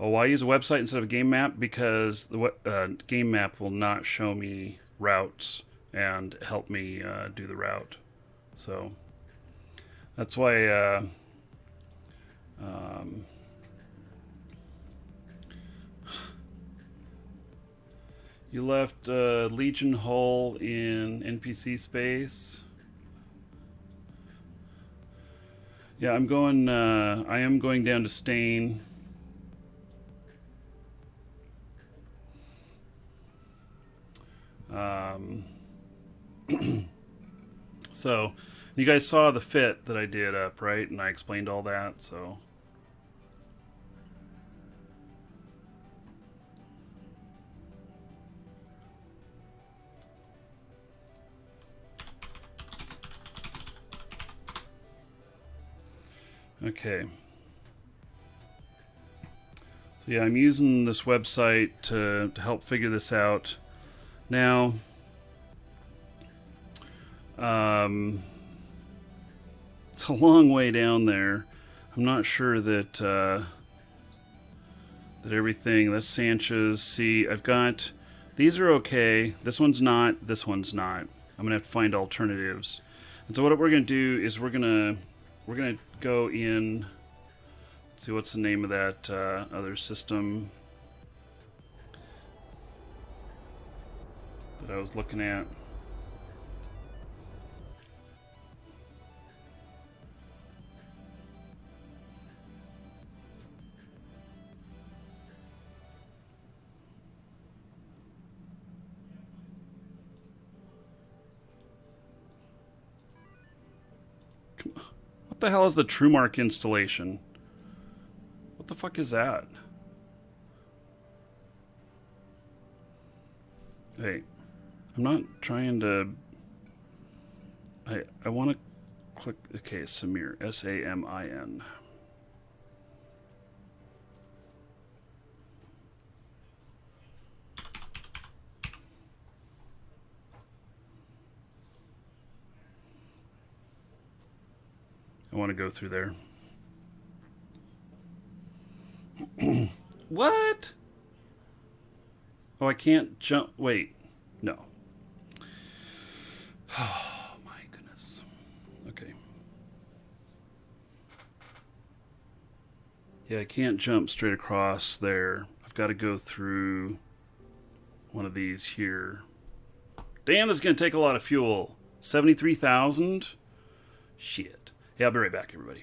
Oh, why use a website instead of a game map? Because the game map will not show me routes and help me do the route. So that's why you left Legion Hull in NPC space. Yeah, I am going down to Stain. So, you guys saw the fit that I did up, right? And I explained all that, so... Okay. So yeah, I'm using this website to help figure this out. Now, it's a long way down there. I'm not sure that that everything. That's Sanchez. See, I've got these are okay. This one's not. This one's not. I'm gonna have to find alternatives. And so what we're gonna do is we're gonna go in. Let's see what's the name of that other system that I was looking at. What the hell is the TrueMark installation? What the fuck is that? Hey, I'm not trying to... I want to click... Okay, Samir. S-A-M-I-N. I want to go through there. What? Oh, I can't jump. Wait. No. Oh, my goodness. Okay. Yeah, I can't jump straight across there. I've got to go through one of these here. Damn, this is going to take a lot of fuel. 73,000? Shit. Yeah, I'll be right back, everybody.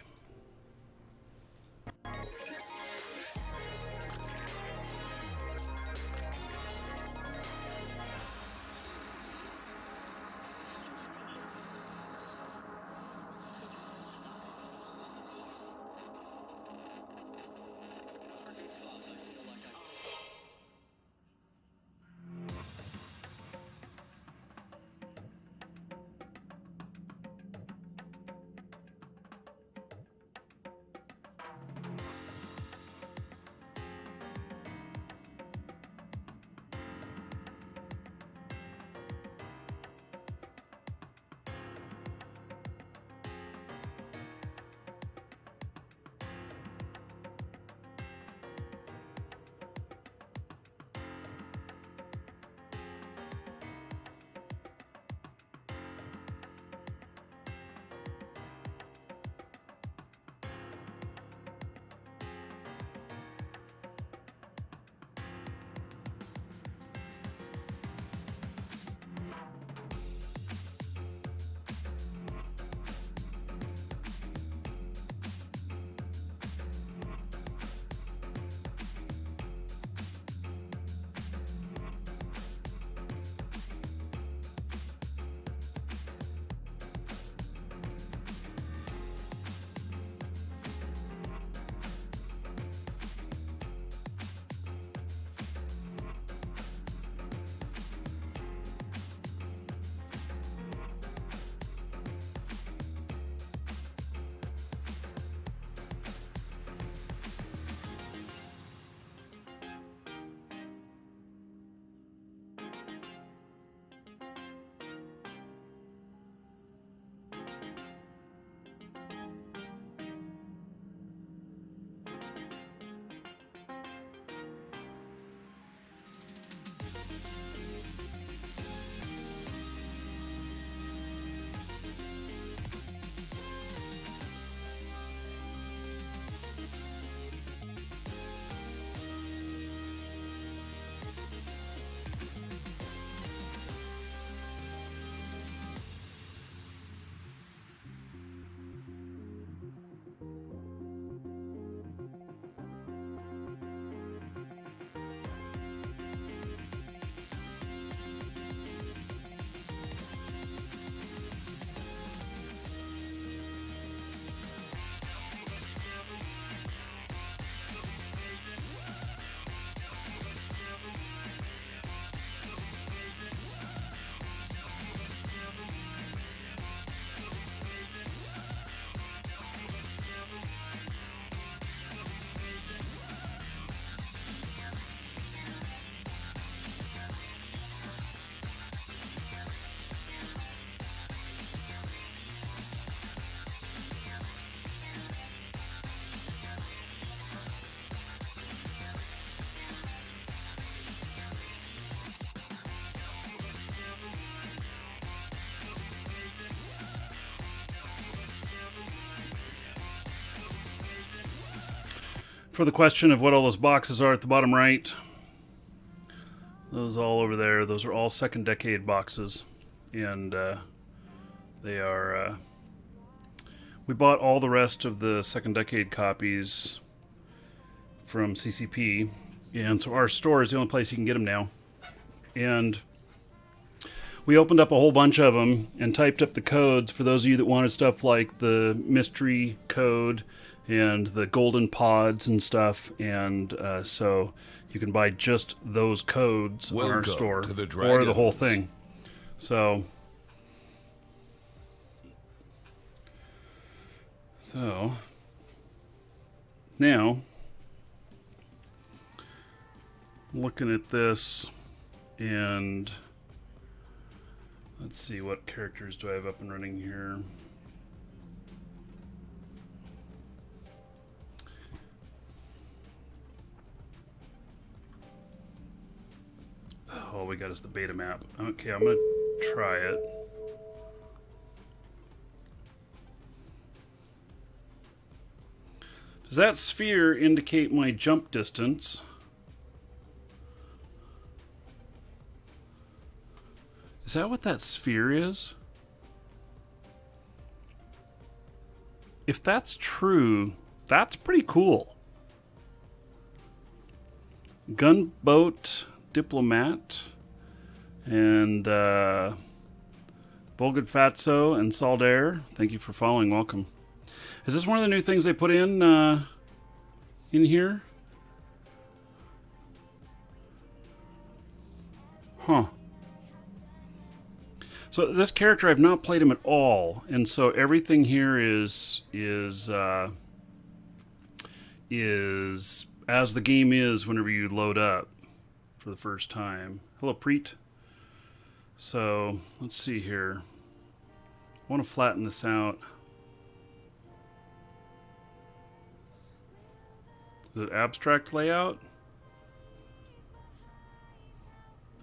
For the question of what all those boxes are at the bottom right, those all over there, those are all second decade boxes. And they are... we bought all the rest of the second decade copies from CCP. And so our store is the only place you can get them now. And we opened up a whole bunch of them and typed up the codes for those of you that wanted stuff like the mystery code and the golden pods and stuff. And so you can buy just those codes on our Welcome store to the or the whole Dragons. thing. So now, looking at this, and let's see, what characters do I have up and running here? All we got is the beta map. Okay, I'm gonna try it. Does that sphere indicate my jump distance? Is that what that sphere is? If that's true, that's pretty cool. Gunboat Diplomat and Volgad Fatso and Saldair, thank you for following. Welcome. Is this one of the new things they put in here? Huh. So this character, I've not played him at all, and so everything here is as the game is whenever you load up for the first time. Hello, Preet. So let's see here. I want to flatten this out. Is it abstract layout?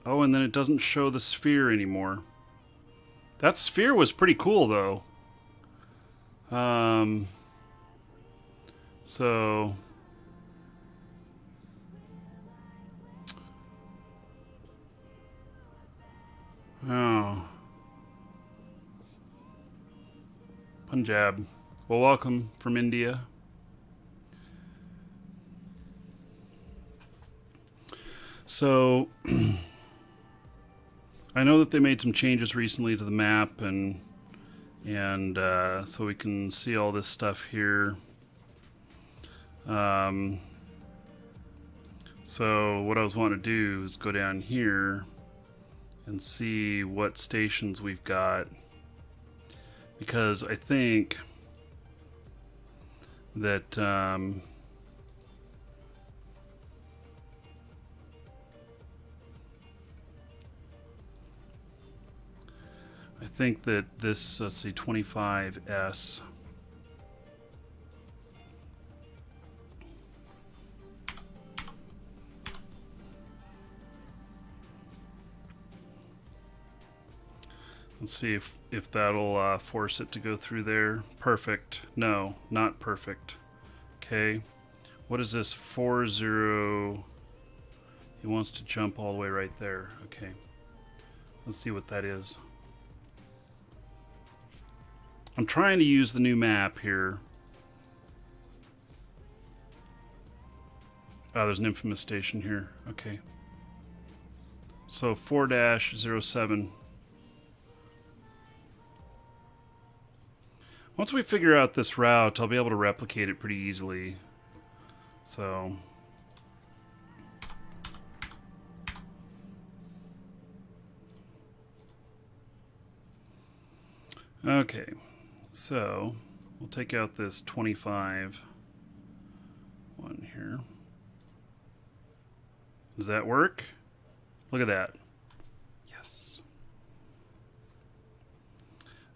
Oh, and then it doesn't show the sphere anymore. That sphere was pretty cool, though. So... oh. Punjab. Well, welcome from India. So... I know that they made some changes recently to the map, and so we can see all this stuff here. So what I was wanting to do is go down here and see what stations we've got, because I think that this, let's see, 25S. Let's see if that'll force it to go through there. Perfect. No, not perfect. Okay. What is this? 40. He wants to jump all the way right there. Okay. Let's see what that is. I'm trying to use the new map here. Oh, there's an infamous station here. Okay. So 4-07. Once we figure out this route, I'll be able to replicate it pretty easily. So... okay. So, we'll take out this 25 one here. Does that work? Look at that. Yes.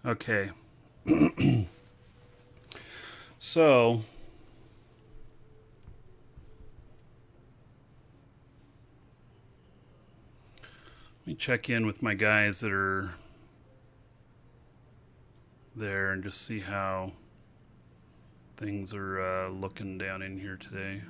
Okay. So, let me check in with my guys that are there and just see how Things are looking down in here today.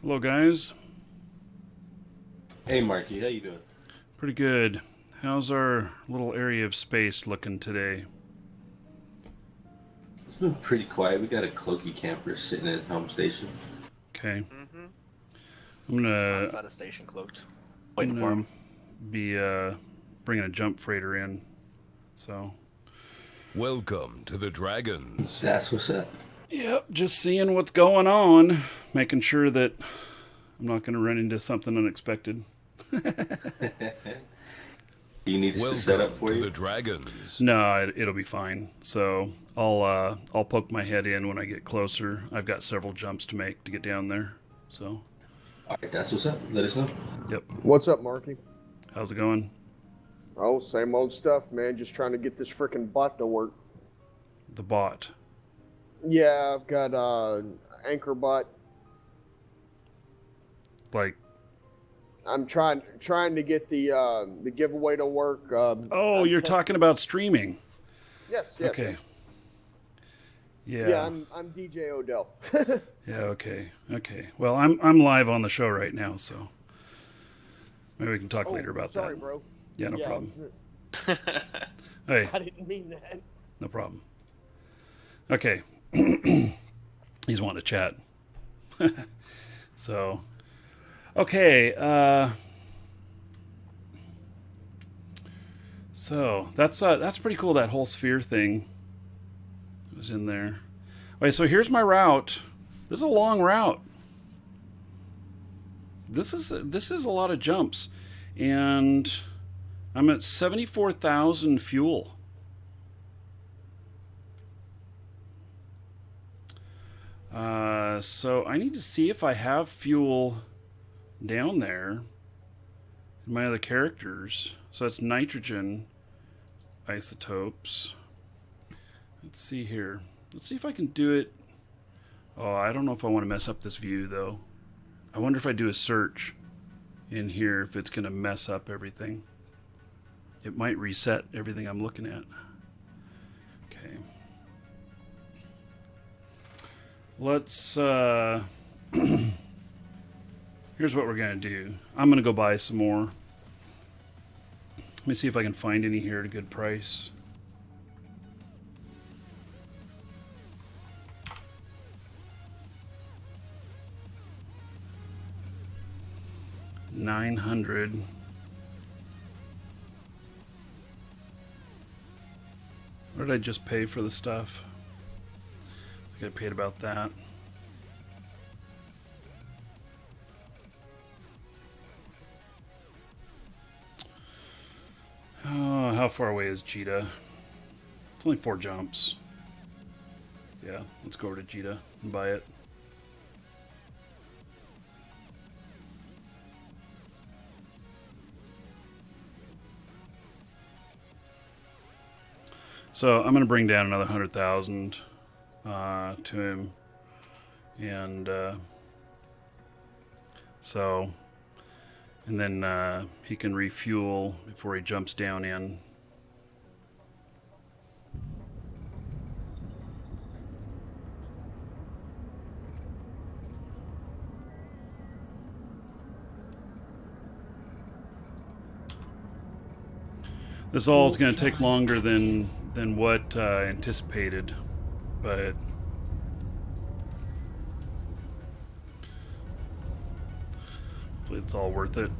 Hello, guys. Hey, Marky, how you doing? Pretty good. How's our little area of space looking today? It's been pretty quiet. We got a cloaky camper sitting at home station. Okay. Mm-hmm. I'm gonna Outside of station cloaked. Waiting for him. be bringing a jump freighter in. So. Welcome to the Dragons. That's what's up. Yep, just seeing what's going on, making sure that I'm not going to run into something unexpected. You need us to set up Welcome for to you? the Dragons. No, it'll be fine. So I'll poke my head in when I get closer. I've got several jumps to make to get down there. So, All right, that's what's up. Let us know. yep. What's up, Marky? How's it going? Oh, same old stuff, man. Just trying to get this freaking bot to work. The bot. Yeah, I've got anchor bot. Like, I'm trying to get the giveaway to work. oh, you're talking about streaming. Yes. Okay. Yes. Yeah. Yeah, I'm DJ Odell. Yeah, okay. Well, I'm live on the show right now, so maybe we can talk later about sorry, that. bro. Yeah, no Yeah. problem. Hey, I didn't mean that. no problem. Okay. He's wanting to chat. So, okay. So that's pretty cool. That whole sphere thing was in there. Okay, so here's my route. This is a long route. This is a lot of jumps, and I'm at 74,000 fuel. So I need to see if I have fuel down there in my other characters. So that's nitrogen isotopes. Let's see here. Let's see if I can do it. Oh, I don't know if I want to mess up this view, though. I wonder if I do a search in here, if it's going to mess up everything. It might reset everything I'm looking at. Okay. Let's, here's what we're going to do. I'm going to go buy some more. Let me see if I can find any here at a good price. $900. What did I just pay for the stuff? I think I paid about that. Oh, how far away is Cheetah? It's only 4 jumps. Yeah, let's go over to Cheetah and buy it. So I'm going to bring down another 100,000 to him, and and then he can refuel before he jumps down in. This all is going to take longer than what I anticipated, but hopefully it's all worth it.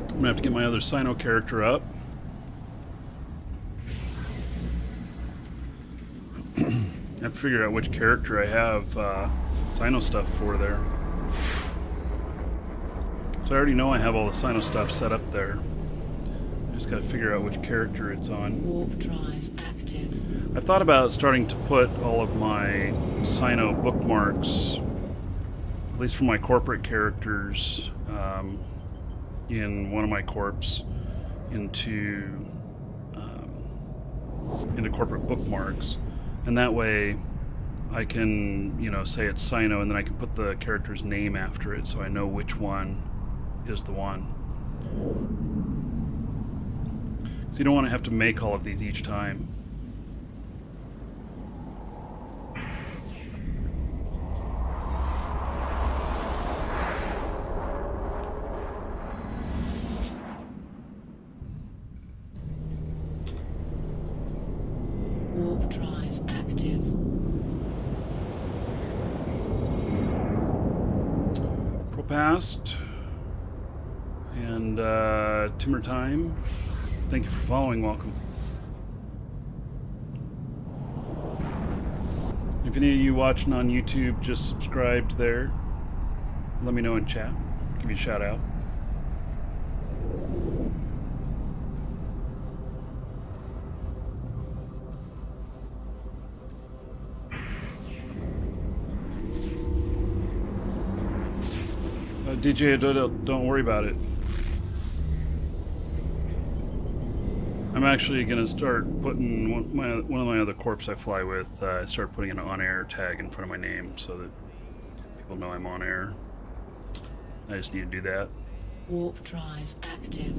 I'm gonna have to get my other Sino character up. I have to figure out which character I have Sino stuff for there. So I already know I have all the Sino stuff set up there. I just gotta figure out which character it's on. Warp drive active. I've thought about starting to put all of my Sino bookmarks, at least for my corporate characters, in one of my corps into corporate bookmarks, and that way I can, say it's Sino, and then I can put the character's name after it, so I know which one is the one. So you don't want to have to make all of these each time. Warp drive active. Propast and Timber Time. Thank you for following. Welcome. If any of you watching on YouTube just subscribed there, let me know in chat. Give you a shout out. DJ, don't worry about it. I'm actually going to start putting one of my other corps I fly with, I start putting an on-air tag in front of my name so that people know I'm on air. I just need to do that. Warp drive active.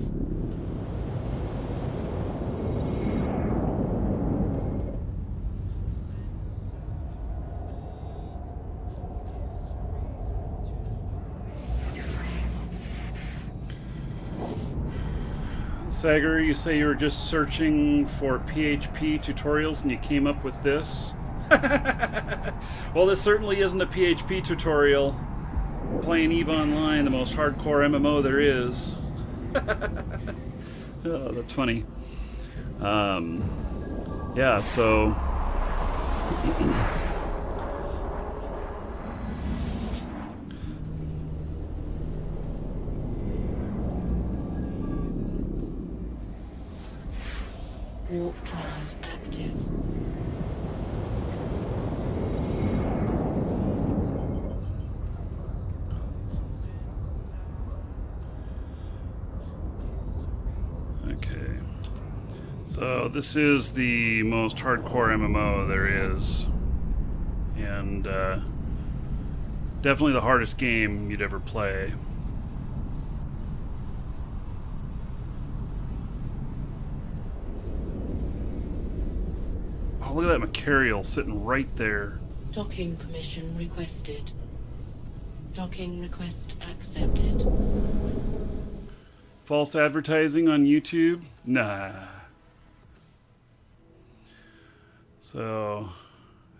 Sager, you say you were just searching for PHP tutorials and you came up with this? Well, this certainly isn't a PHP tutorial. Playing EVE Online, the most hardcore MMO there is. Oh, that's funny. Yeah, so... Warp drive active. Okay. So this is the most hardcore MMO there is. And definitely the hardest game you'd ever play. Oh, look at that Macarial sitting right there. Docking permission requested. Docking request accepted. False advertising on YouTube? Nah. So,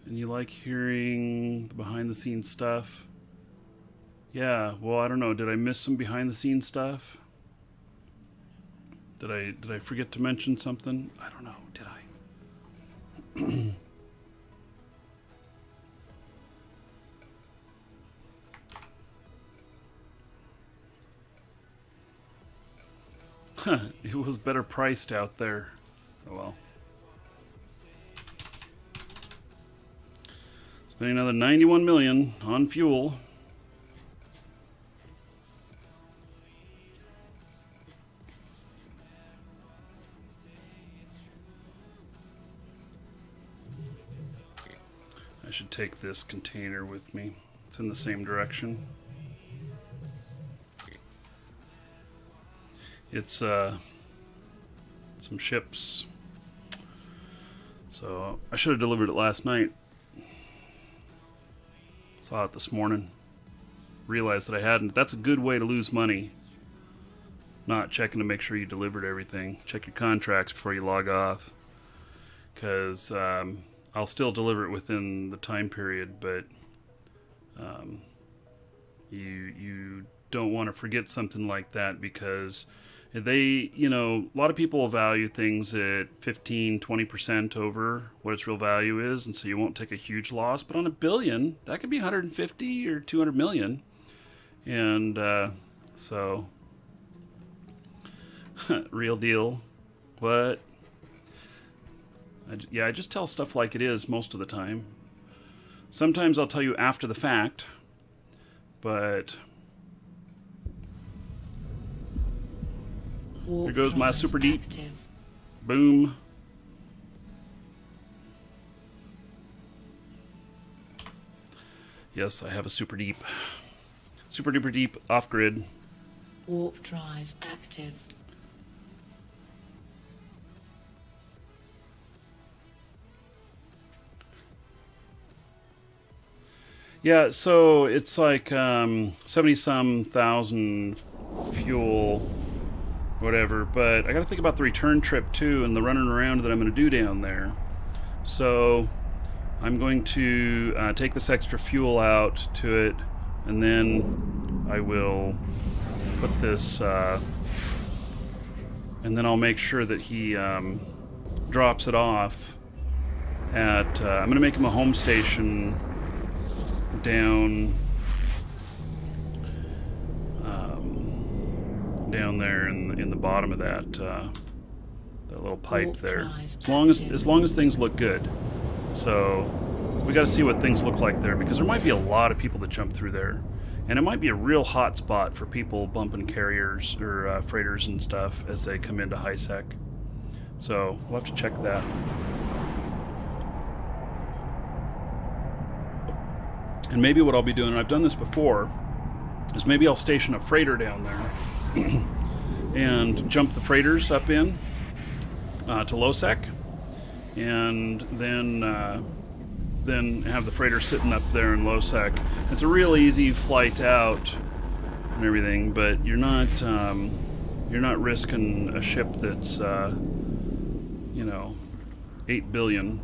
and you like hearing the behind the scenes stuff? Yeah, well, I don't know. Did I miss some behind the scenes stuff? Did I forget to mention something? I don't know. Did I? It was better priced out there. Oh well. Spending another 91 million on fuel. I should take this container with me. It's in the same direction. It's some ships. So I should have delivered it last night. Saw it this morning. Realized that I hadn't. That's a good way to lose money. Not checking to make sure you delivered everything. Check your contracts before you log off. Because I'll still deliver it within the time period, but you don't want to forget something like that, because they, a lot of people value things at 15-20% over what its real value is, and so you won't take a huge loss. But on $1 billion, that could be 150 or 200 million, and so real deal. What? I just tell stuff like it is most of the time. Sometimes I'll tell you after the fact, but Warp here goes my drive super deep. active. Boom. Yes, I have a super deep. Super duper deep off grid. Warp drive active. Yeah, so it's like 70-some thousand fuel, whatever. But I got to think about the return trip too, and the running around that I'm going to do down there. So I'm going to take this extra fuel out to it, and then I will put this, and then I'll make sure that he drops it off at. I'm going to make him a home station down down there in the bottom of that that little pipe there. As long as things look good. So we got to see what things look like there, because there might be a lot of people that jump through there, and it might be a real hot spot for people bumping carriers or freighters and stuff as they come into high sec. So we'll have to check that. And maybe what I'll be doing, and I've done this before, is maybe I'll station a freighter down there and jump the freighters up in to low sec, and then have the freighter sitting up there in low sec. It's a real easy flight out and everything, but you're not risking a ship that's 8 billion.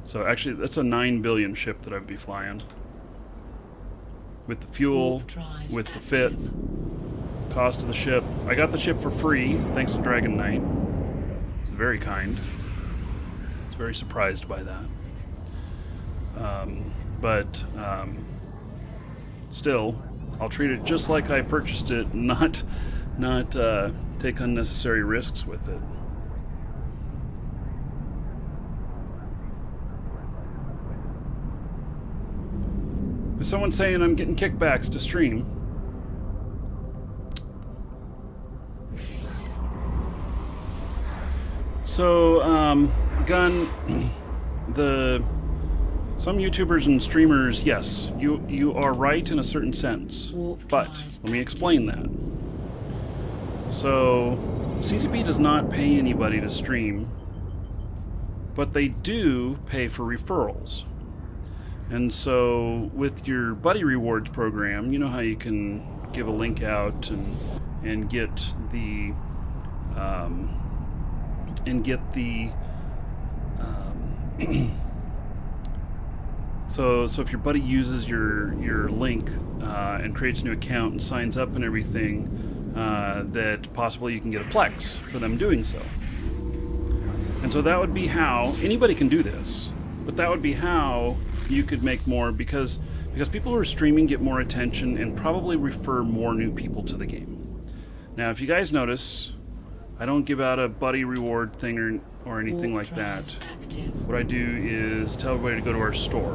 So actually, that's a 9 billion ship that I'd be flying. With the fuel, with the fit, cost of the ship. I got the ship for free, thanks to Dragon Knight. It's very kind. I was very surprised by that. But still, I'll treat it just like I purchased it, not take unnecessary risks with it. Is someone saying I'm getting kickbacks to stream? So, Gun, some YouTubers and streamers, yes, you are right in a certain sense, but let me explain that. So, CCP does not pay anybody to stream, but they do pay for referrals. And so with your buddy rewards program, you know how you can give a link out and get the so if your buddy uses your link and creates a new account and signs up and everything, that possibly you can get a Plex for them doing so. And so that would be how anybody can do this, but that would be how you could make more, because people who are streaming get more attention and probably refer more new people to the game. Now, if you guys notice, I don't give out a buddy reward thing or anything like that. What I do is tell everybody to go to our store,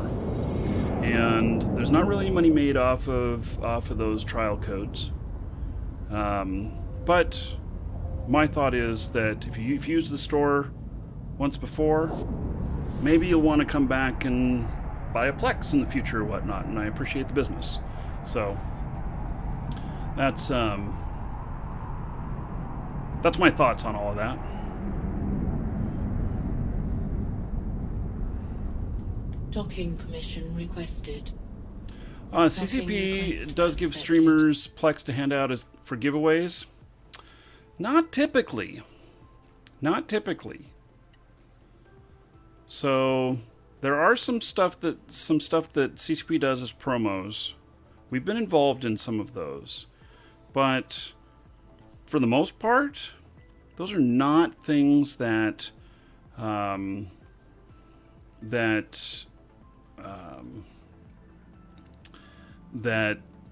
and there's not really any money made off of those trial codes. But my thought is that if you've used the store once before, maybe you'll want to come back and buy a Plex in the future or whatnot, and I appreciate the business. So that's my thoughts on all of that. Docking permission requested. CCP does give streamers Plex to hand out as for giveaways. Not typically. Not typically. So there are some stuff that CCP does as promos. We've been involved in some of those, but for the most part, those are not things that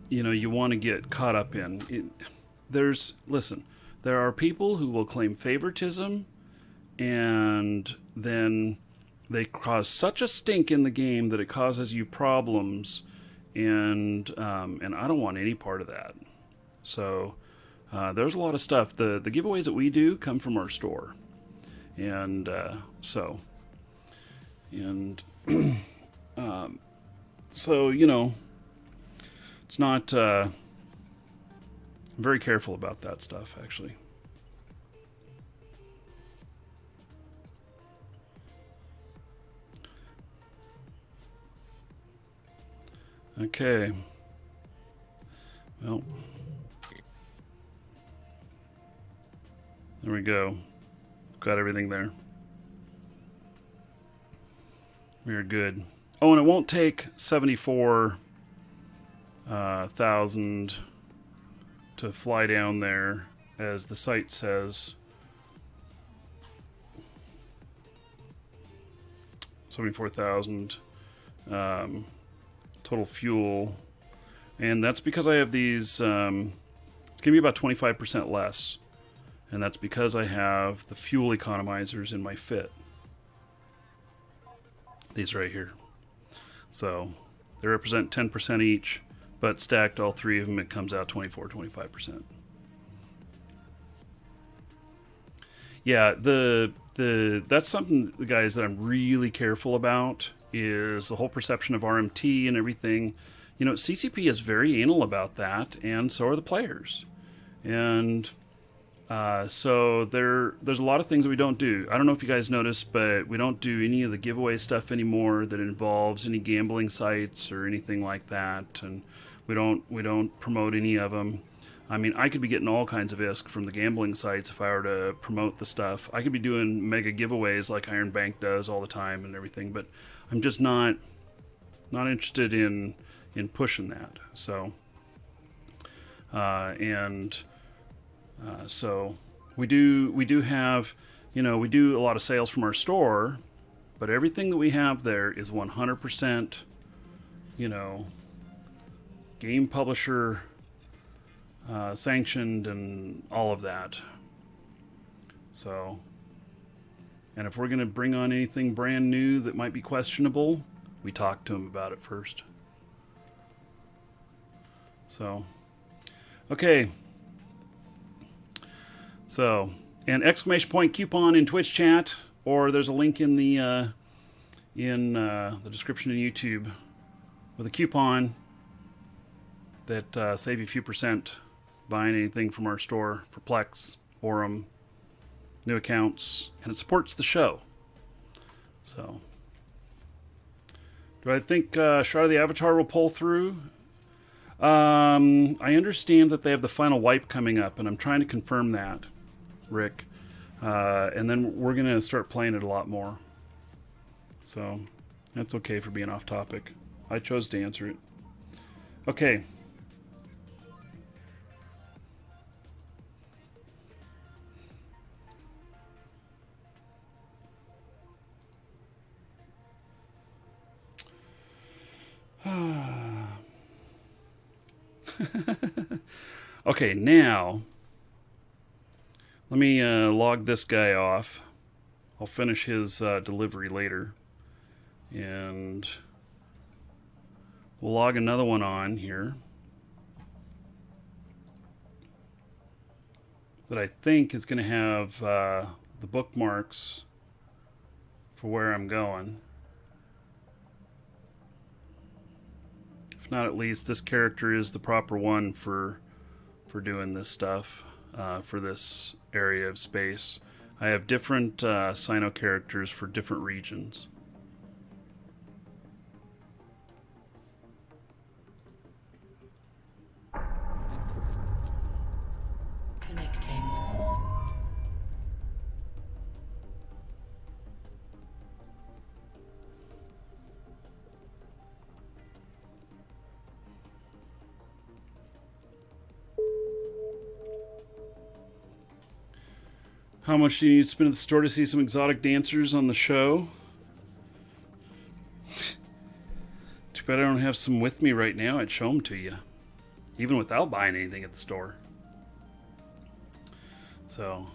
you want to get caught up in. There are people who will claim favoritism and then they cause such a stink in the game that it causes you problems, and I don't want any part of that. So there's a lot of stuff. The giveaways that we do come from our store, and so you know, it's not. I'm very careful about that stuff, actually. Okay. Well, there we go. Got everything there. We're good. Oh, and it won't take 74,000 to fly down there, as the site says. 74,000 total fuel, and that's because I have these. It's gonna be about 25% less, and that's because I have the fuel economizers in my fit. These right here. So they represent 10% each, but stacked all three of them, it comes out 25%. Yeah, that's something, guys, that I'm really careful about, is the whole perception of RMT and everything. You know, CCP is very anal about that, and so are the players. And so there's a lot of things that we don't do. I don't know if you guys noticed, but we don't do any of the giveaway stuff anymore that involves any gambling sites or anything like that, and we don't promote any of them. I mean, I could be getting all kinds of ISK from the gambling sites if I were to promote the stuff. I could be doing mega giveaways like Iron Bank does all the time and everything, but I'm just not interested in pushing that. So so we do have, you know, we do a lot of sales from our store, but everything that we have there is 100%, you know, game publisher sanctioned and all of that. So, and if we're going to bring on anything brand new that might be questionable, we talk to them about it first. So, okay. So, an exclamation point coupon in Twitch chat, or there's a link in the description in YouTube with a coupon that save you a few percent buying anything from our store for Plex, Aurum, new accounts, and it supports the show. So, do I think Shroud of the Avatar will pull through? I understand that they have the final wipe coming up, and I'm trying to confirm that, Rick. And then we're going to start playing it a lot more. So, that's okay for being off topic. I chose to answer it. Okay. Okay, now let me log this guy off. I'll finish his delivery later, and we'll log another one on here that I think is going to have the bookmarks for where I'm going. If not, at least this character is the proper one for doing this stuff, for this area of space. I have different Sino characters for different regions. Connecting. How much do you need to spend at the store to see some exotic dancers on the show? Too bad I don't have some with me right now. I'd show them to you, even without buying anything at the store. So,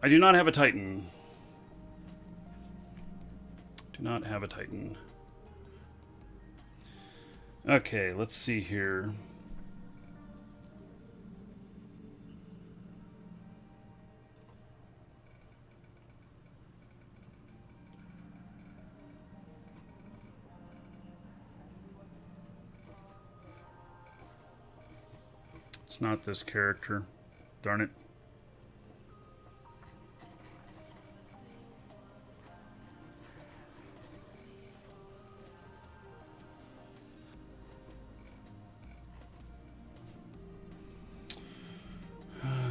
I do not have a Titan. Do not have a Titan. Okay, let's see here. It's not this character. Darn it.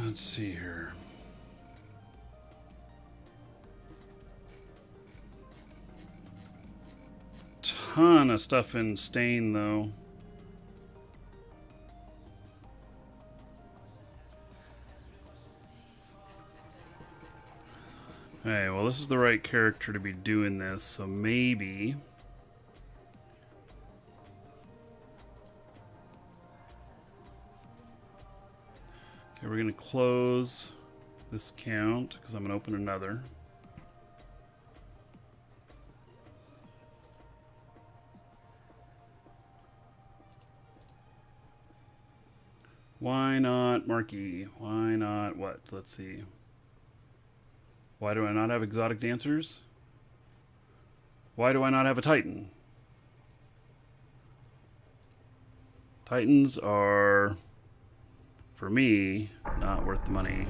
Let's see here. Ton of stuff in Stain, though. Okay, well, this is the right character to be doing this, so maybe... Okay, we're going to close this count, because I'm going to open another. Why not Marquee? Why not what? Let's see. Why do I not have exotic dancers? Why do I not have a Titan? Titans are, for me, not worth the money.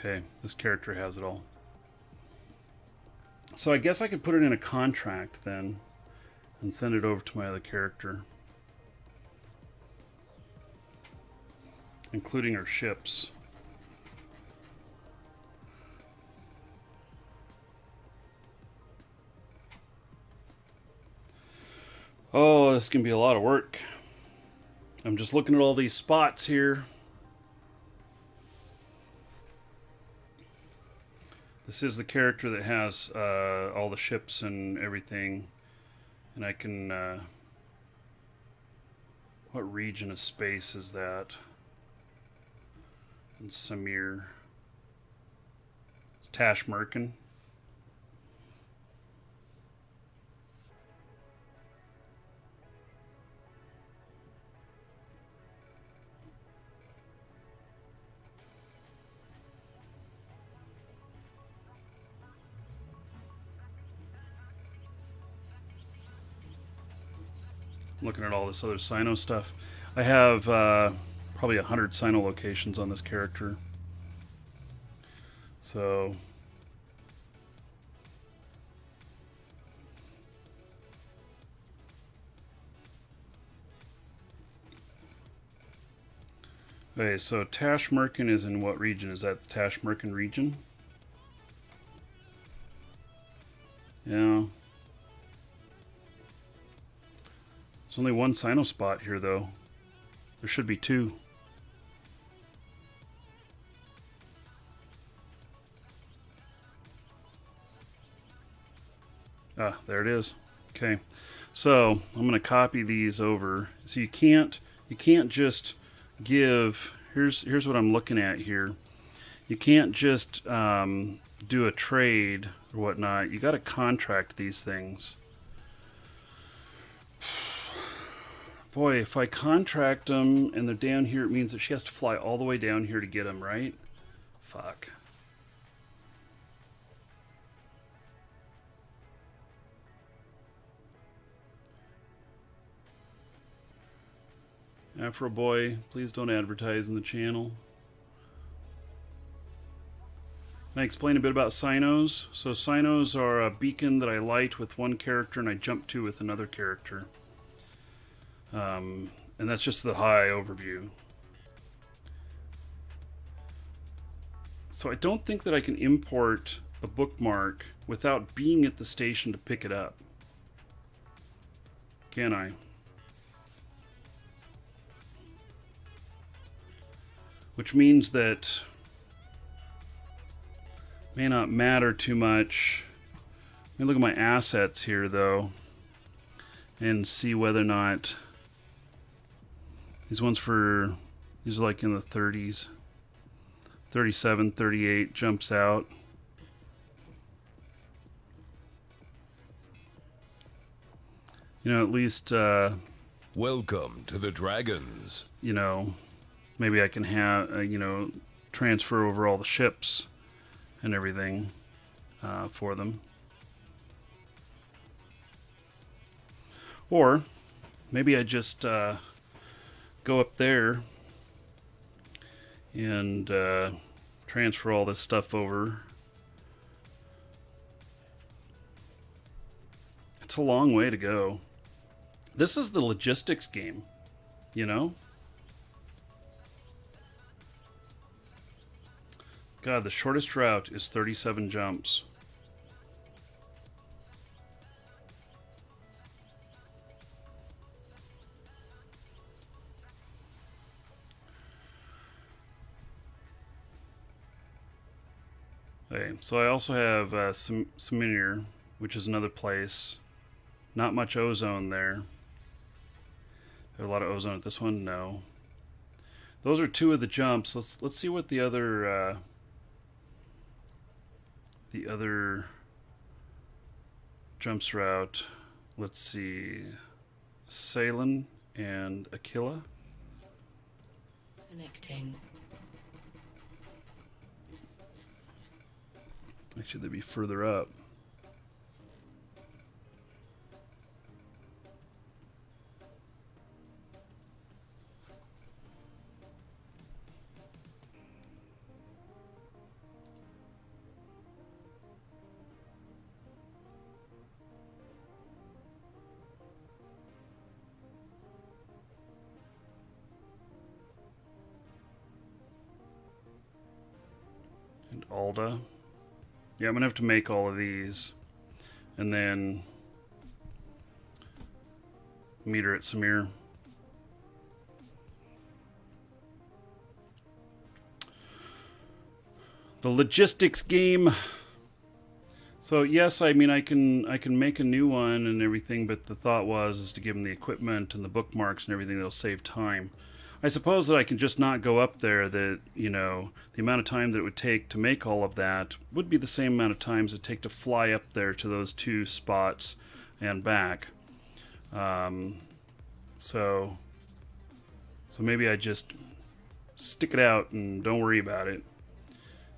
Okay, this character has it all. So I guess I could put it in a contract then and send it over to my other character, including her ships. Oh, this can be a lot of work. I'm just looking at all these spots here. This is the character that has all the ships and everything. And I can... what region of space is that? In Samir. It's Tashmerkin. Looking at all this other Sino stuff. I have probably 100 Sino locations on this character. So... okay, so Tashmerkin is in what region? Is that the Tashmerkin region? Yeah. There's only one Sino spot here, though. There should be two. Ah, there it is. Okay, so I'm going to copy these over. So you can't just give. Here's what I'm looking at here. You can't just do a trade or whatnot. You got to contract these things. Boy, if I contract them and they're down here, it means that she has to fly all the way down here to get them, right? Fuck. Afro Boy, please don't advertise in the channel. Can I explain a bit about Sinos? So Sinos are a beacon that I light with one character and I jump to with another character. And And that's just the high overview. So I don't think that I can import a bookmark without being at the station to pick it up. Can I? Which means that may not matter too much. Let me look at my assets here though and see whether or not these are like in the 30s. 37, 38 jumps out. You know, at least Welcome to the Dragons. you know, maybe I can have transfer over all the ships and everything for them. Or maybe I just go up there and transfer all this stuff over. It's a long way to go. This is the logistics game, you know? God, the shortest route is 37 jumps. Okay, so I also have Samir, which is another place. Not much ozone there. There a lot of ozone at this one? No. Those are two of the jumps. Let's see what the other jumps route. Let's see, Salen and Aquila. Connecting. Actually, they'd be further up. And Alda. Yeah, I'm gonna have to make all of these and then meet her at Samir. The logistics game. So yes, I mean I can make a new one and everything, but the thought is to give them the equipment and the bookmarks and everything that'll save time. I suppose that I can just not go up there, that, you know, the amount of time that it would take to make all of that would be the same amount of times it'd take to fly up there to those two spots and back. So maybe I just stick it out and don't worry about it.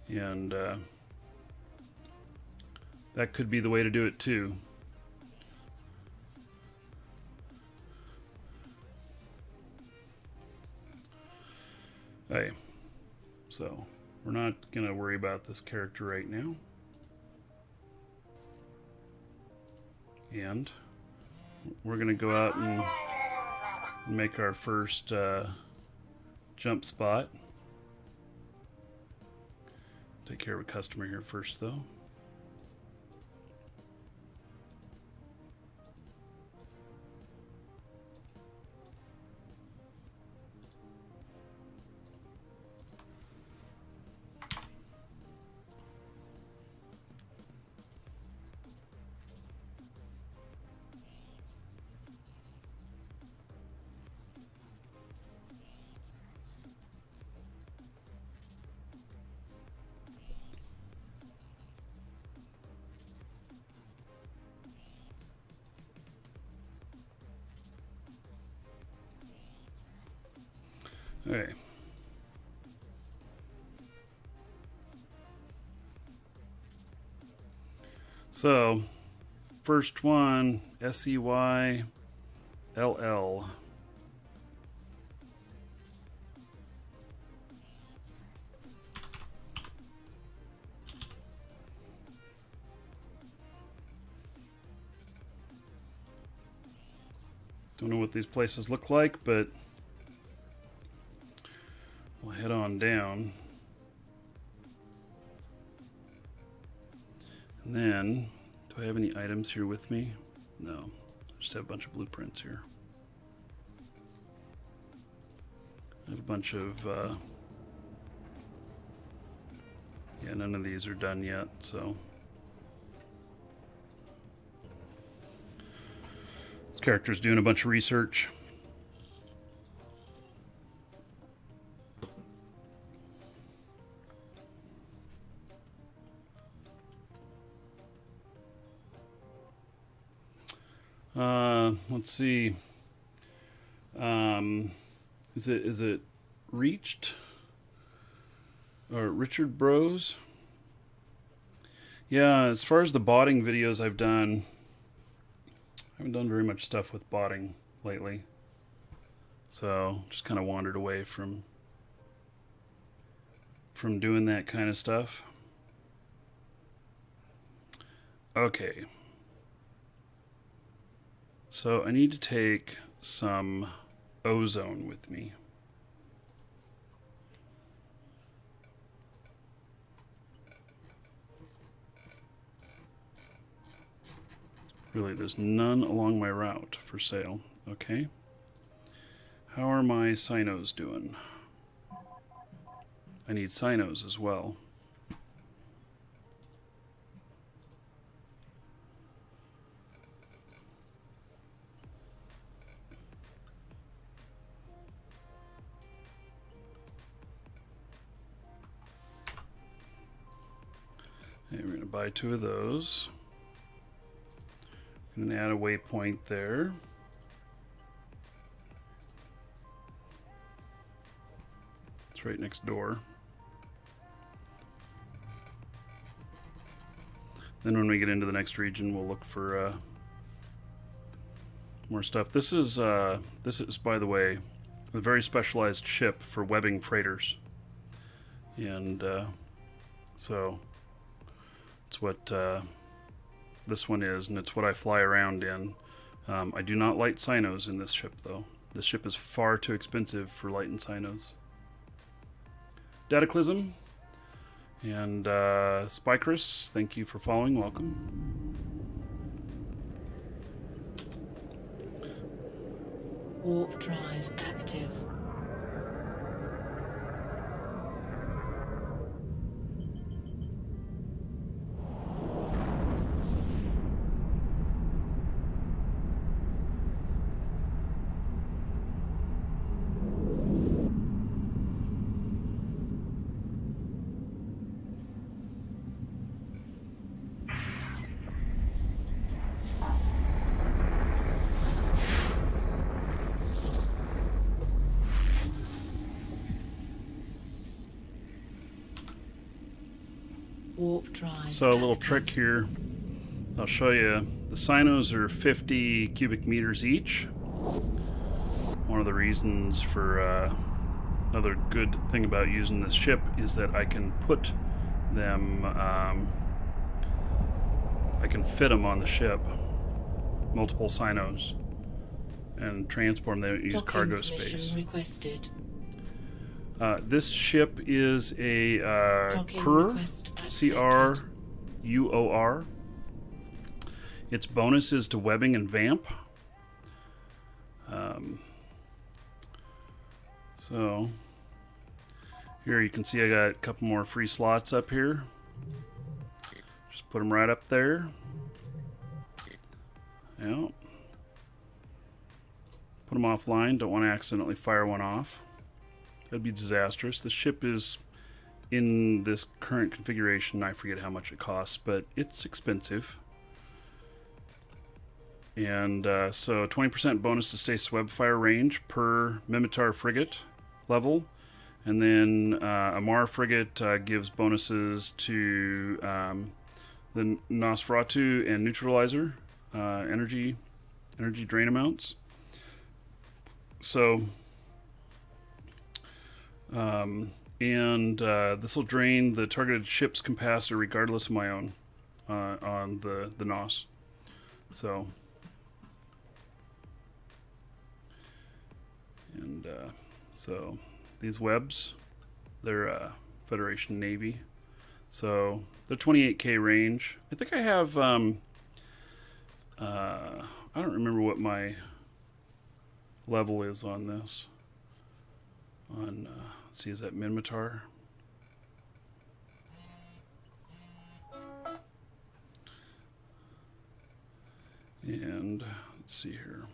And that could be the way to do it too. Okay, so we're not gonna worry about this character right now. And we're gonna go out and make our first jump spot. Take care of a customer here first though. Okay. So, first one, SEYLL. Don't know what these places look like, but we'll head on down. And then, do I have any items here with me? No, I just have a bunch of blueprints here. I have a bunch of, yeah, none of these are done yet, so. This character's doing a bunch of research. Let's see. Is it Reached? Or Richard Bros? Yeah, as far as the botting videos I've done, I haven't done very much stuff with botting lately. So, just kind of wandered away from doing that kind of stuff. Okay. So I need to take some ozone with me. Really, there's none along my route for sale. Okay. How are my cynos doing? I need cynos as well. Okay, we're going to buy 2 of those. I'm going to add a waypoint there. It's right next door. Then when we get into the next region, we'll look for more stuff. This is, by the way, a very specialized ship for webbing freighters. And so it's what this one is, and it's what I fly around in. I do not light cynos in this ship, though. This ship is far too expensive for lighting cynos. Dataclysm and Spycris, thank you for following. Welcome. Warp drive active. Warp drive. So a little trick here. I'll show you. The cynos are 50 cubic meters each. One of the reasons for another good thing about using this ship is that I can put them, I can fit them on the ship, multiple cynos, and transport them. They don't use cargo space. Requested. This ship is a Crur, C-R-U-O-R. Its bonus is to webbing and vamp. So here you can see I got a couple more free slots up here. Just put them right up there. Yeah. Put them offline. Don't want to accidentally fire one off. That'd be disastrous. The ship is in this current configuration. I forget how much it costs, but it's expensive. And so 20% bonus to stasis web fire range per Mimitar frigate level. And then a Mar frigate gives bonuses to the Nosferatu and Neutralizer energy drain amounts. So, this will drain the targeted ship's capacitor regardless of my own on the NOS. So, so these webs They're Federation Navy. So they're 28k range. I think I have I don't remember what my level is on this. On let's see, is that Minmatar? And let's see here.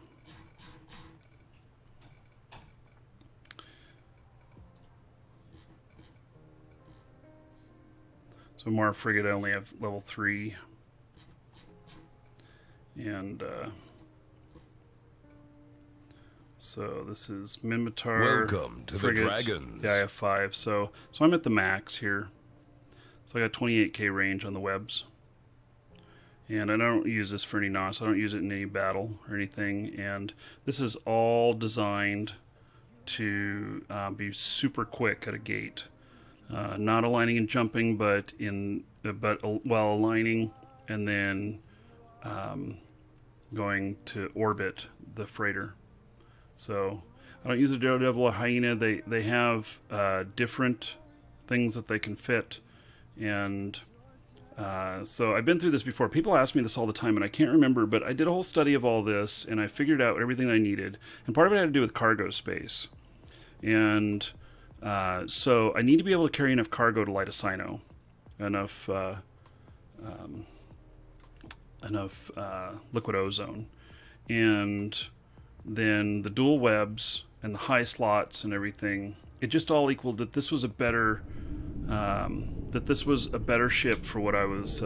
So Mar Frigate, I only have level 3. And so this is Minmatar. Welcome to Frigate. the Dragons. Yeah, I have 5. So I'm at the max here. So I got 28k range on the webs. And I don't use this for any NOS. I don't use it in any battle or anything. And this is all designed to be super quick at a gate. Not aligning and jumping, but while aligning and then going to orbit the freighter. So I don't use a Daredevil or Hyena. They have different things that they can fit, and so I've been through this before. People ask me this all the time, and I can't remember, but I did a whole study of all this, and I figured out everything I needed. And part of it had to do with cargo space. And so I need to be able to carry enough cargo to light a Sino, enough liquid ozone, and then the dual webs and the high slots and everything. It just all equaled that this was a better ship for what I was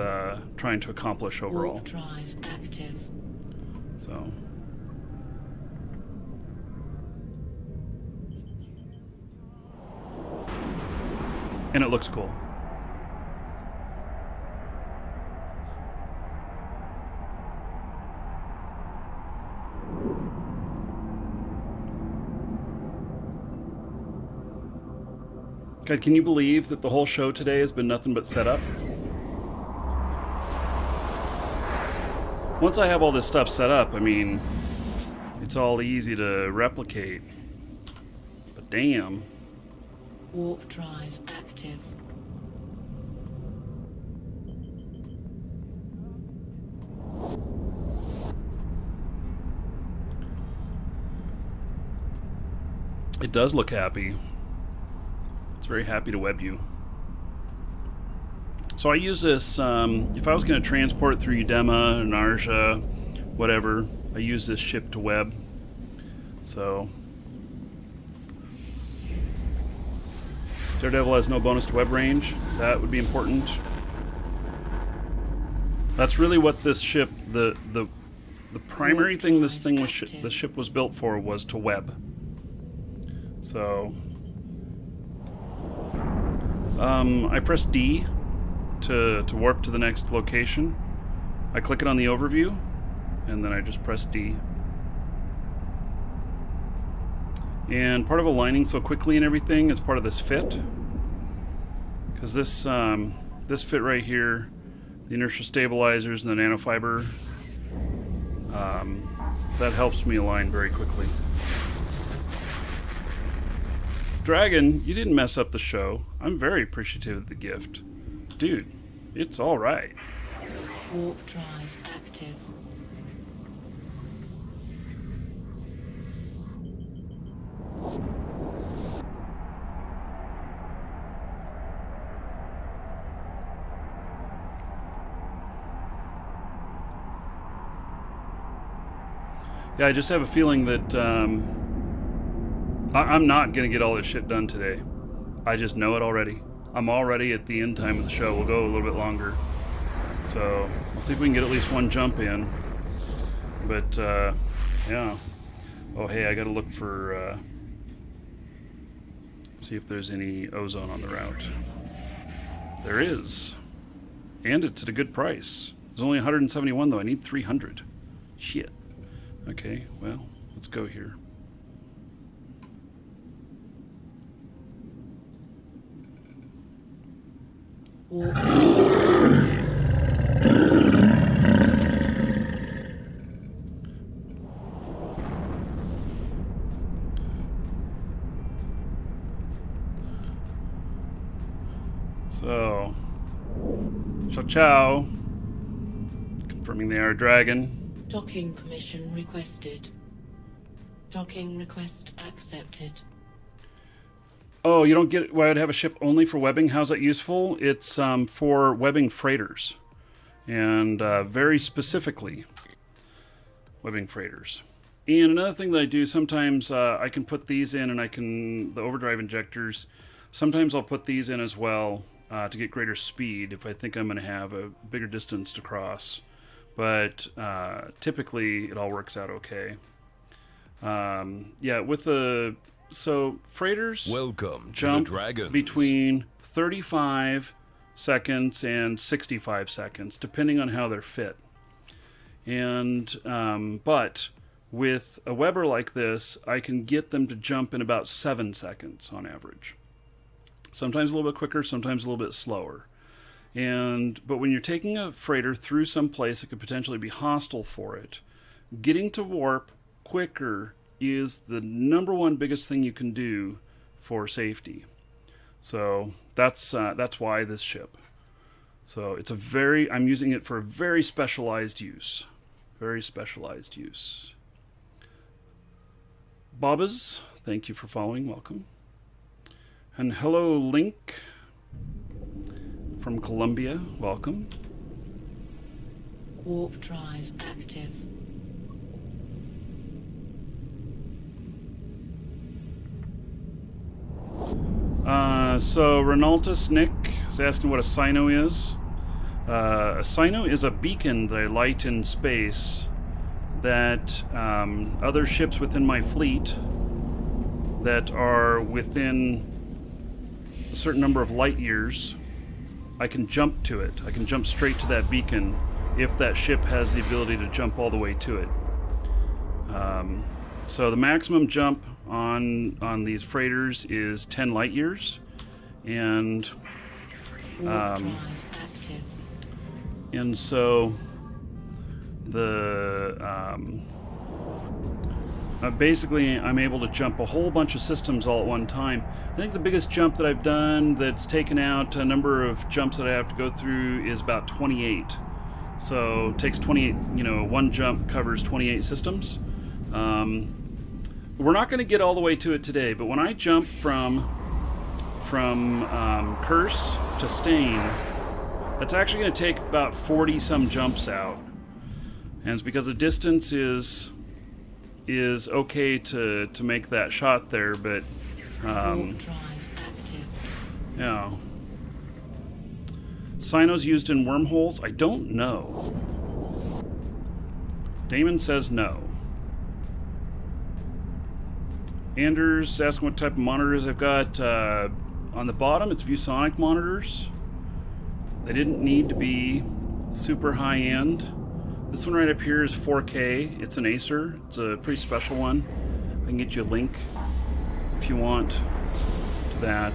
trying to accomplish overall. Warp drive active. So. And it looks cool. God, can you believe that the whole show today has been nothing but setup? Once I have all this stuff set up, I mean, it's all easy to replicate. But damn. Warp drive active. It does look happy. It's very happy to web you. So I use this, if I was going to transport through Udema, Narja, whatever, I use this ship to web. So Daredevil has no bonus to web range. That would be important. That's really what this ship, the primary thing this ship was built for was to web. So I press D to warp to the next location. I click it on the overview, and then I just press D. And part of aligning so quickly and everything is part of this fit, because this fit right here, the inertia stabilizers and the nanofiber, that helps me align very quickly. Dragon, you didn't mess up the show. I'm very appreciative of the gift. Dude, it's all right. Warp drive active. Yeah, I just have a feeling that I'm not going to get all this shit done today. I just know it already. I'm already at the end time of the show. We'll go a little bit longer. So, we'll see if we can get at least one jump in. But, yeah. Oh, hey, I got to look for, see if there's any ozone on the route. There is. And it's at a good price. There's only 171, though. I need 300. Shit. Okay, well, let's go here. Warp drive. So, ciao ciao. Confirming they are a dragon. Docking permission requested. Docking request accepted. Oh, you don't get why I'd have a ship only for webbing? How's that useful? It's for webbing freighters. And very specifically, webbing freighters. And another thing that I do, sometimes I can put these in and the overdrive injectors, sometimes I'll put these in as well to get greater speed if I think I'm going to have a bigger distance to cross. But typically it all works out okay. Yeah, with the... So, freighters Welcome to the jump Dragons. between 35 seconds and 65 seconds, depending on how they're fit. And, but with a Weber like this, I can get them to jump in about 7 seconds on average. Sometimes a little bit quicker, sometimes a little bit slower. But when you're taking a freighter through some place that could potentially be hostile for it, getting to warp quicker is the number one biggest thing you can do for safety. So that's why this ship. So it's I'm using it for a very specialized use. Very specialized use. Bobbas, thank you for following. Welcome. And hello, Link from Colombia. Welcome. Warp drive active. So Renaltus Nick is asking what a Sino is. A Sino is a beacon that I light in space that other ships within my fleet that are within a certain number of light years, I can jump to it. I can jump straight to that beacon if that ship has the ability to jump all the way to it. So the maximum jump on these freighters is 10 light years, and Warp drive active. and so basically I'm able to jump a whole bunch of systems all at one time. I think the biggest jump that I've done that's taken out a number of jumps that I have to go through is about 28. So it takes 28, one jump covers 28 systems. We're not going to get all the way to it today, but when I jump from Curse to Stain, that's actually going to take about 40 some jumps out. And it's because the distance is okay to make that shot there, but Warp drive active. yeah. Sinos used in wormholes? I don't know. Damon says no. Anders asking what type of monitors I've got. On the bottom, it's ViewSonic monitors. They didn't need to be super high-end. This one right up here is 4K. It's an Acer. It's a pretty special one. I can get you a link if you want to that.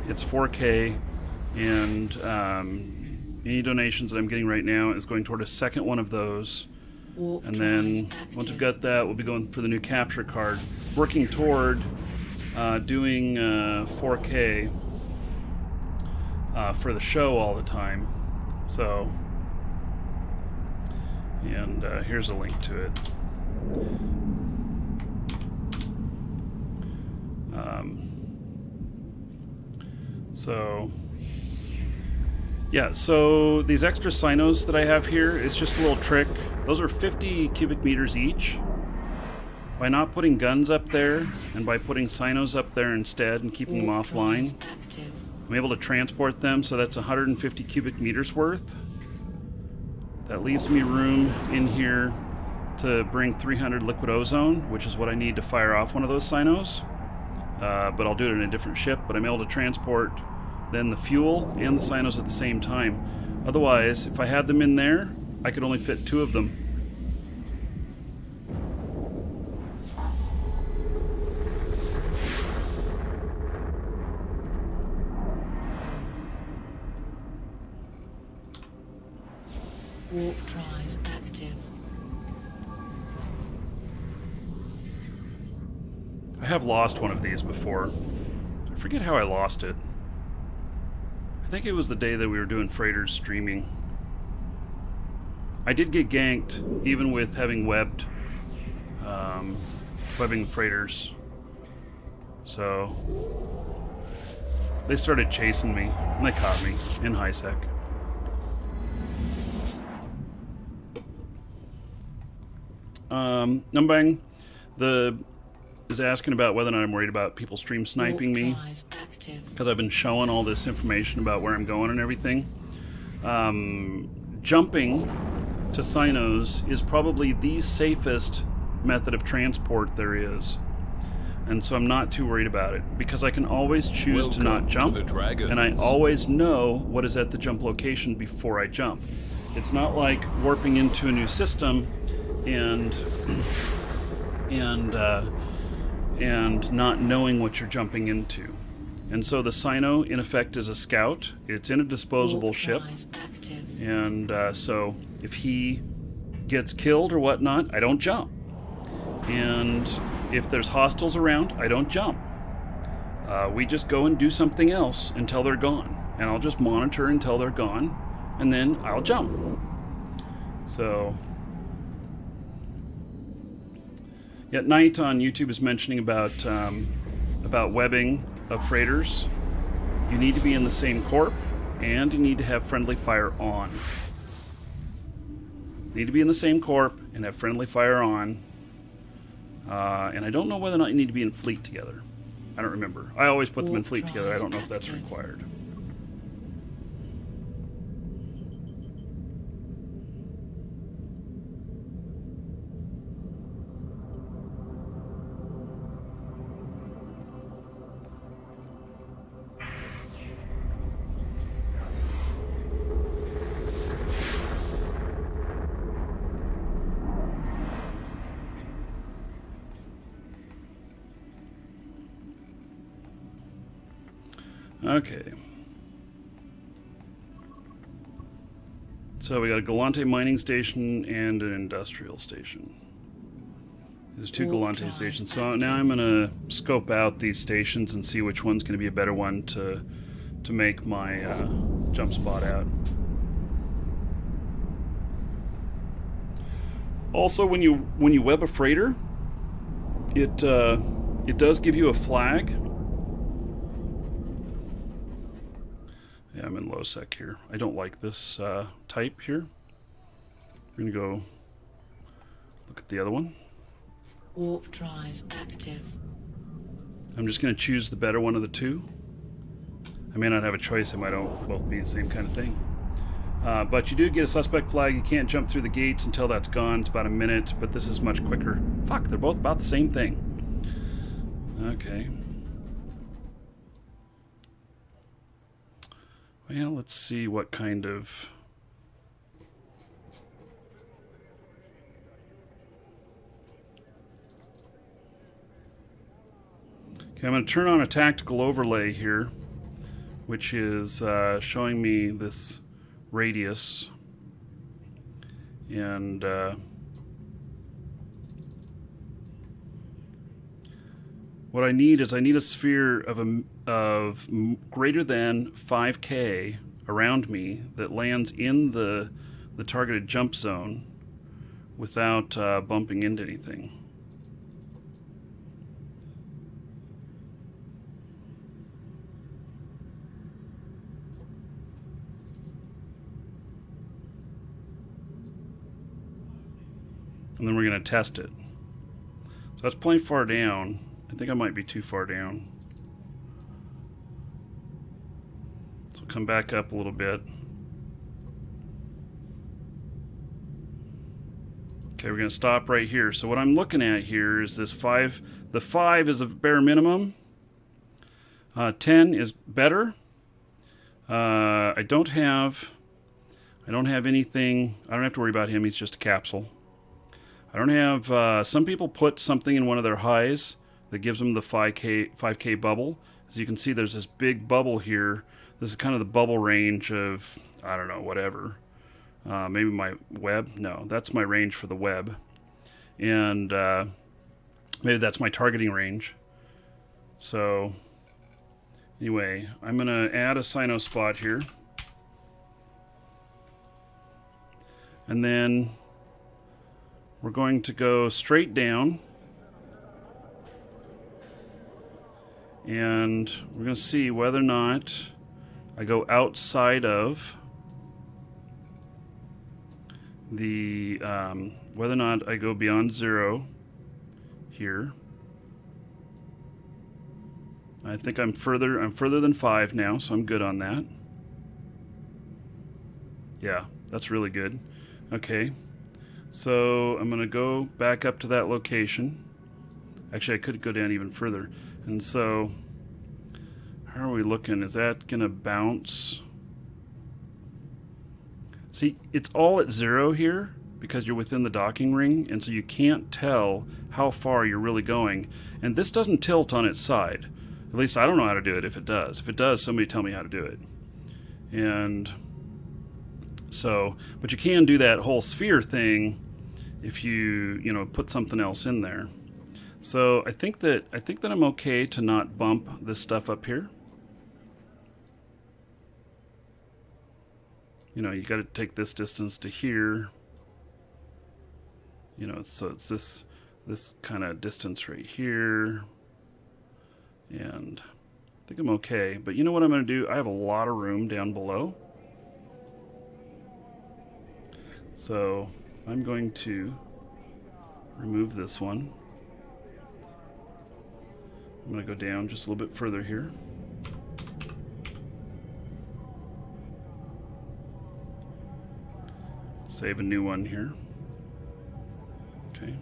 It's 4K, and any donations that I'm getting right now is going toward a second one of those. Warp And then drive once we've active. got that, we'll be going for the new capture card. Working toward doing 4K for the show all the time. So, and here's a link to it. Yeah, so these extra Sinos that I have here is just a little trick. Those are 50 cubic meters each. By not putting guns up there, and by putting Sinos up there instead and keeping them Warp offline, drive active. I'm able to transport them, so that's 150 cubic meters worth. That leaves me room in here to bring 300 liquid ozone, which is what I need to fire off one of those Sinos. But I'll do it in a different ship, but I'm able to transport then the fuel and the Sinos at the same time. Otherwise, if I had them in there, I could only fit 2 of them. Warp drive active. I have lost one of these before. I forget how I lost it. I think it was the day that we were doing freighters streaming. I did get ganked, even with having webbing freighters. So they started chasing me, and they caught me in high sec. Numbang is asking about whether or not I'm worried about people stream sniping me, Drive active. because I've been showing all this information about where I'm going and everything. Jumping to Sinos is probably the safest method of transport there is. And so I'm not too worried about it, because I can always choose to not Welcome to jump, the Dragons. and I always know what is at the jump location before I jump. It's not like warping into a new system and not knowing what you're jumping into. And so the Sino, in effect, is a scout. It's in a disposable ship. Drive active. And so if he gets killed or whatnot, I don't jump. And if there's hostiles around, I don't jump. We just go and do something else until they're gone. And I'll just monitor until they're gone, and then I'll jump. So... Yet Knight on YouTube is mentioning about webbing of freighters. You need to be in the same corp, and you need to have friendly fire on. Need to be in the same corp and have friendly fire on. And I don't know whether or not you need to be in fleet together. I don't remember. I always put them in fleet together. I don't know if that's required. Okay. So we got a Galante mining station and an industrial station. There's two Galante stations. So now I'm going to scope out these stations and see which one's going to be a better one to make my jump spot out. Also, when you web a freighter, it does give you a flag. Yeah, I'm in low sec here. I don't like this type here. We're gonna go look at the other one. Warp drive active. I'm just gonna choose the better one of the two. I may not have a choice. They might all both be the same kind of thing. But you do get a suspect flag. You can't jump through the gates until that's gone. It's about a minute, but this is much quicker. Fuck, they're both about the same thing. Okay. Well, let's see what kind of... Okay, I'm going to turn on a tactical overlay here, which is showing me this radius. And what I need is a sphere of greater than 5K around me that lands in the targeted jump zone without bumping into anything. And then we're going to test it. So that's plenty far down. I think I might be too far down. So come back up a little bit. Okay, we're going to stop right here. So what I'm looking at here is this 5. The 5 is a bare minimum. 10 is better. I don't have anything. I don't have to worry about him. He's just a capsule. I don't have... some people put something in one of their highs that gives them the 5K bubble. As you can see, there's this big bubble here. This is kind of the bubble range of, I don't know, whatever. Maybe my web? No, that's my range for the web. And maybe that's my targeting range. So, Anyway, I'm going to add a Sino spot here. And then we're going to go straight down. And we're going to see whether or not I go outside of the, whether or not I go beyond 0 here. I think I'm further than 5 now, so I'm good on that. Yeah, that's really good. Okay, so I'm gonna go back up to that location. Actually, I could go down even further. And so, how are we looking? Is that gonna bounce? See, it's all at 0 here because you're within the docking ring, and so you can't tell how far you're really going. And this doesn't tilt on its side. At least I don't know how to do it if it does. If it does, somebody tell me how to do it. And so, but you can do that whole sphere thing if you know, put something else in there. So I think that I'm okay to not bump this stuff up here. You know, you got to take this distance to here. You know, so it's this kind of distance right here. And I think I'm okay. But you know what I'm going to do? I have a lot of room down below. So I'm going to remove this one. I'm going to go down just a little bit further here. Save a new one here. Okay.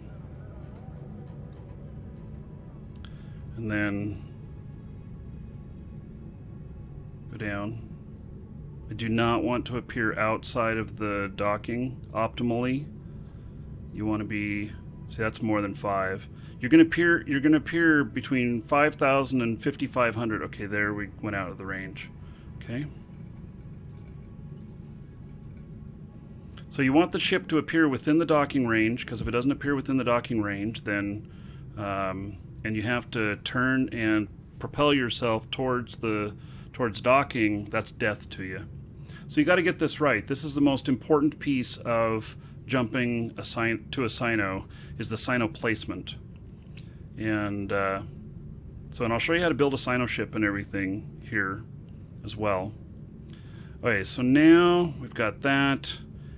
And then go down. I do not want to appear outside of the docking optimally. You want to be, see, that's more than 5. You're going to appear between 5,000 and 5,500. Okay, there we went out of the range. Okay. So you want the ship to appear within the docking range, because if it doesn't appear within the docking range, then and you have to turn and propel yourself towards docking, that's death to you. So you got to get this right. This is the most important piece of jumping to a Sino, is the Sino placement. And and I'll show you how to build a Sino ship and everything here as well. Okay, so now we've got that.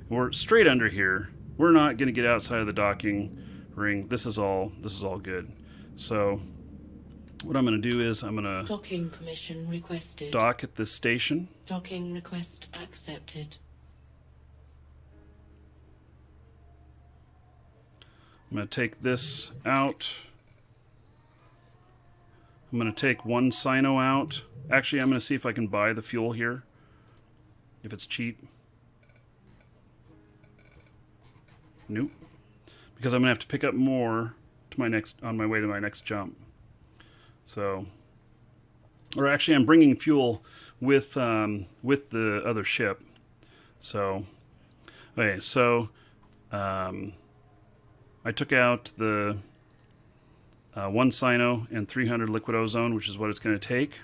We're straight under here. We're not going to get outside of the docking ring. This is all good. So what I'm going to do is I'm going to Docking permission requested. dock at this station. Docking request accepted. I'm going to take this out. I'm going to take one Sino out. Actually, I'm going to see if I can buy the fuel here, if it's cheap. Nope. Because I'm going to have to pick up more to on my way to my next jump. So, or actually, I'm bringing fuel with the other ship. So, okay. So, I took out the 1 Sino and 300 liquid ozone, which is what it's going to take.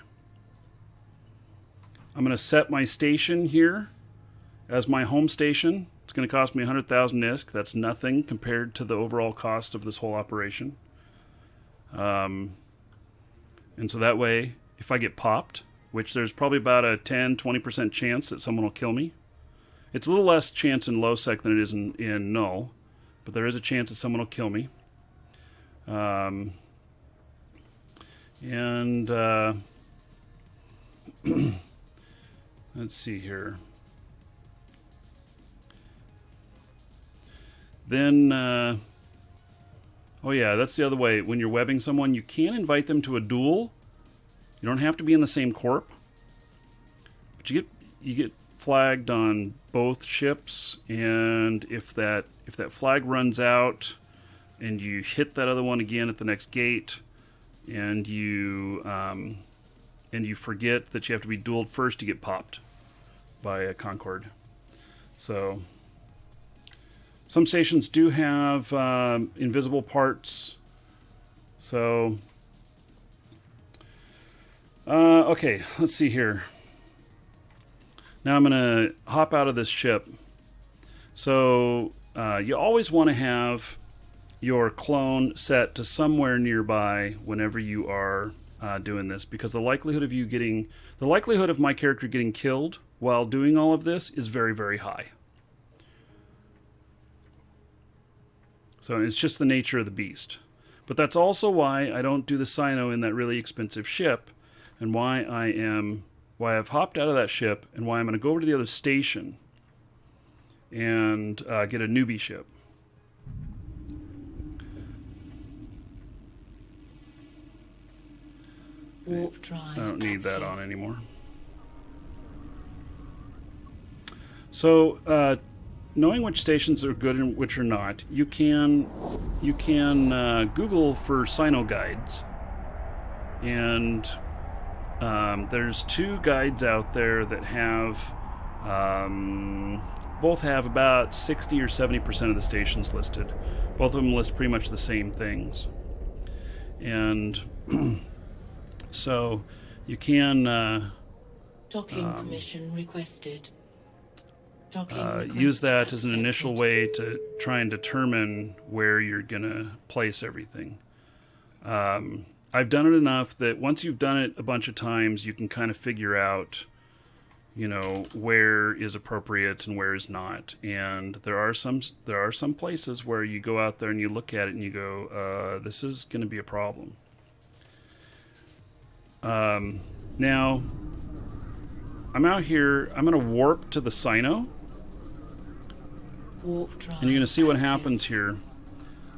I'm going to set my station here as my home station. It's going to cost me 100,000 ISK. That's nothing compared to the overall cost of this whole operation. And so that way, if I get popped, which there's probably about a 10-20% chance that someone will kill me. It's a little less chance in low sec than it is in null, but there is a chance that someone will kill me. Let's see here. Then, oh yeah, that's the other way. When you're webbing someone, you can invite them to a duel. You don't have to be in the same corp, but you get flagged on both ships, and if that flag runs out, and you hit that other one again at the next gate, and you forget that you have to be dueled first, you get popped by a Concord. So some stations do have invisible parts. So Okay, let's see here. Now I'm going to hop out of this ship. So you always want to have your clone set to somewhere nearby whenever you are doing this, because the likelihood of my character getting killed while doing all of this is very, very high. So it's just the nature of the beast. But that's also why I don't do the Sino in that really expensive ship, and why I've hopped out of that ship, and why I'm going to go over to the other station and get a newbie ship. Warp drive. I don't need that active. on anymore. So, knowing which stations are good and which are not, you can Google for Sino guides, and there's 2 guides out there that have both have about 60 or 70% of the stations listed. Both of them list pretty much the same things, and so you can Docking permission requested. Docking use request that as an accepted. initial way to try and determine where you're going to place everything. I've done it enough that once you've done it a bunch of times, you can kind of figure out, where is appropriate and where is not. And there are some places where you go out there and you look at it and you go, this is going to be a problem. Now, I'm out here. I'm going to warp to the Sino. Warp drive. And you're going to see what active. happens here.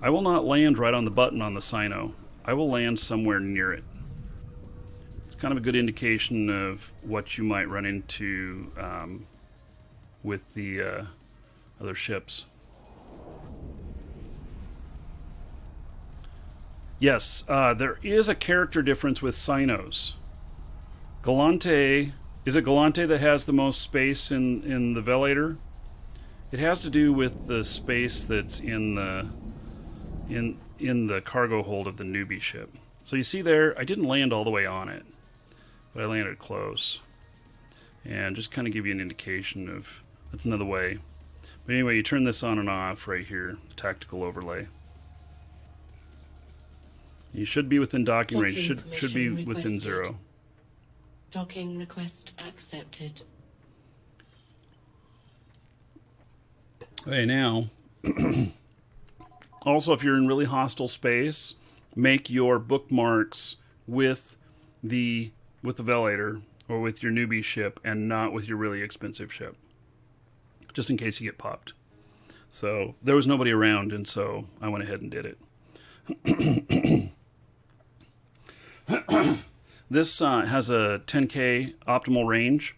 I will not land right on the button on the Sino. I will land somewhere near it. It's kind of a good indication of what you might run into with the other ships. Yes, there is a character difference with Sinos. Galante, is it Galante that has the most space in the velator? It has to do with the space that's in the cargo hold of the newbie ship. So you see there, I didn't land all the way on it, but I landed close. And just kind of give you an indication of, that's another way. But anyway, you turn this on and off right here, tactical overlay. You should be within docking range, should be Docking within permission 0. Docking request accepted. Okay, now, also if you're in really hostile space, make your bookmarks with the velator or with your newbie ship and not with your really expensive ship, just in case you get popped. So there was nobody around, and so I went ahead and did it. This has a 10K optimal range,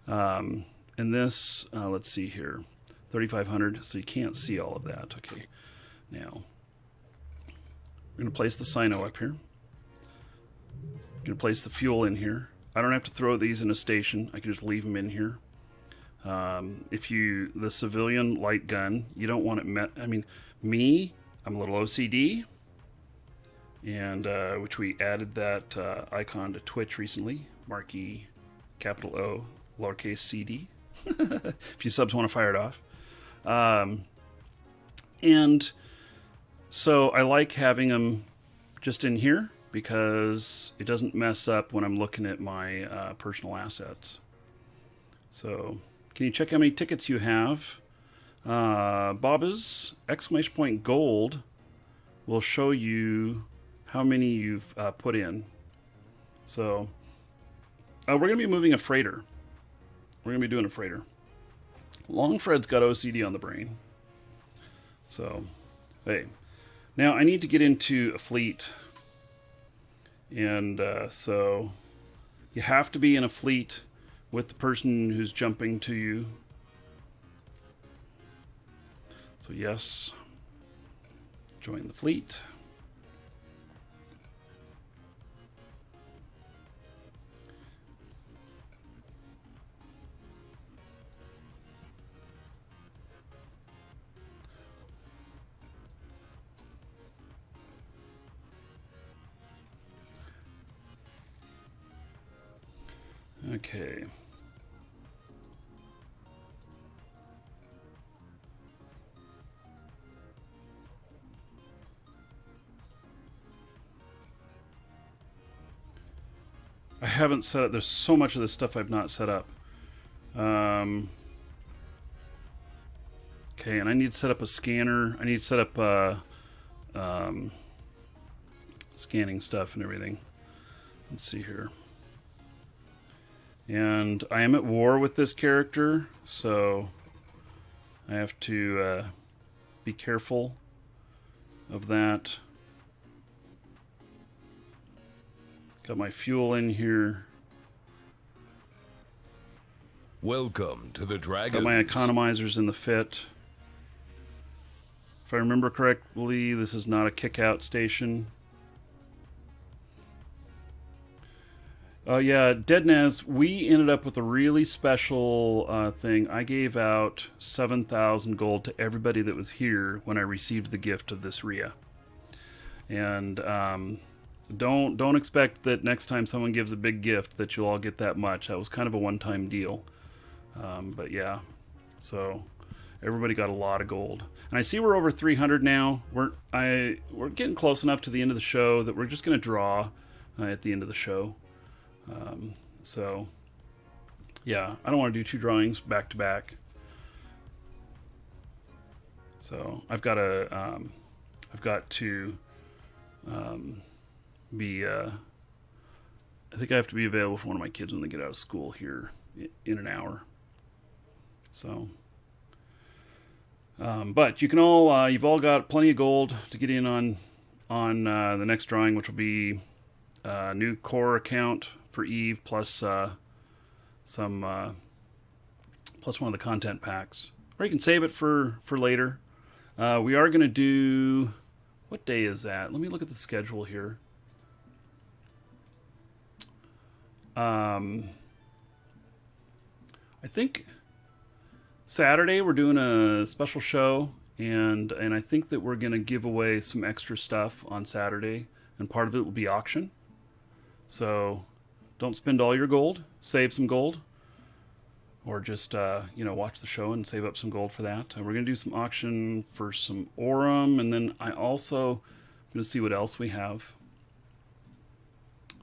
and this, let's see here, 3,500, so you can't see all of that. Okay, now we're going to place the Sino up here. I'm going to place the fuel in here. I don't have to throw these in a station. I can just leave them in here. The civilian light gun, you don't want it I'm a little OCD, and which we added that icon to Twitch recently, marquee capital O lowercase CD. If you subs want to fire it off. And so I like having them just in here because it doesn't mess up when I'm looking at my personal assets. So can you check how many tickets you have? Bob's exclamation point gold will show you how many you've put in. So we're going to be moving a freighter. We're going to be doing a freighter. Longfred's got OCD on the brain. So, hey. Now, I need to get into a fleet. And so, you have to be in a fleet with the person who's jumping to you. So, yes. Join the fleet. Okay. I haven't set up. There's so much of this stuff I've not set up. Okay, and I need to set up a scanner. I need to set up scanning stuff and everything. Let's see here. And I am at war with this character, so I have to be careful of that. Got my fuel in here. Welcome to the Dragons. Got my economizers in the fit. If I remember correctly, this is not a kick-out station. Yeah, Deadnaz, we ended up with a really special thing. I gave out 7,000 gold to everybody that was here when I received the gift of this Rhea. And don't expect that next time someone gives a big gift that you'll all get that much. That was kind of a one-time deal. But yeah, so everybody got a lot of gold. And I see we're over 300 now. We're getting close enough to the end of the show that we're just going to draw at the end of the show. So yeah, I don't want to do 2 drawings back to back. So I've got to be. I think I have to be available for one of my kids when they get out of school here in an hour. So, but you can all you've all got plenty of gold to get in on the next drawing, which will be a new core account for Eve plus some plus one of the content packs, or you can save it for later. We are going to do, what day is that? Let me look at the schedule here. I think Saturday we're doing a special show, and I think that we're going to give away some extra stuff on Saturday, and part of it will be auction. So don't spend all your gold, save some gold, or just watch the show and save up some gold for that. We're going to do some auction for some Aurum, and then I also am going to see what else we have.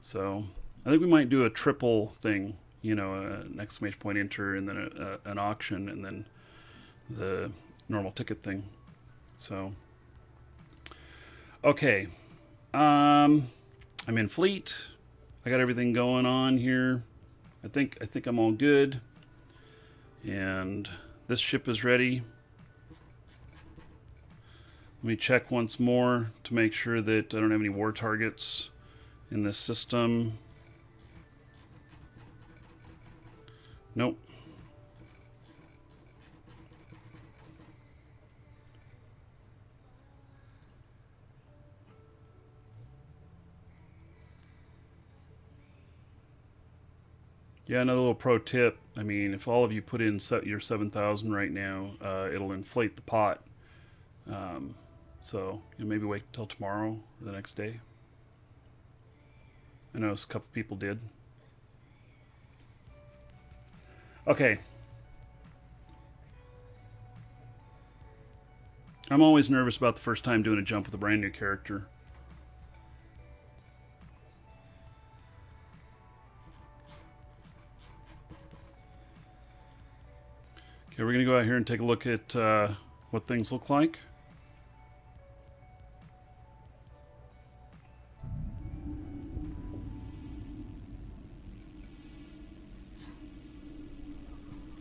So I think we might do a triple thing, an exclamation point enter, and then an auction, and then the normal ticket thing. So, okay. I'm in fleet. I got everything going on here. I think I'm all good. And this ship is ready. Let me check once more to make sure that I don't have any war targets in this system. Nope. Yeah, another little pro tip. I mean, if all of you put in your 7,000 right now, it'll inflate the pot. So maybe wait till tomorrow or the next day. I know a couple people did. Okay. I'm always nervous about the first time doing a jump with a brand new character. Okay, we're going to go out here and take a look at what things look like.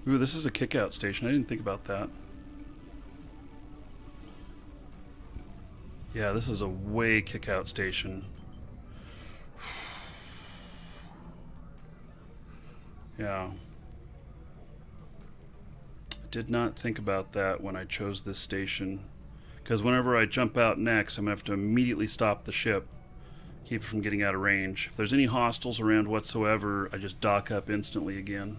Ooh, this is a kick-out station. I didn't think about that. Yeah, this is a way kick-out station. Yeah. Did not think about that when I chose this station. Because whenever I jump out next, I'm going to have to immediately stop the ship. Keep it from getting out of range. If there's any hostiles around whatsoever, I just dock up instantly again.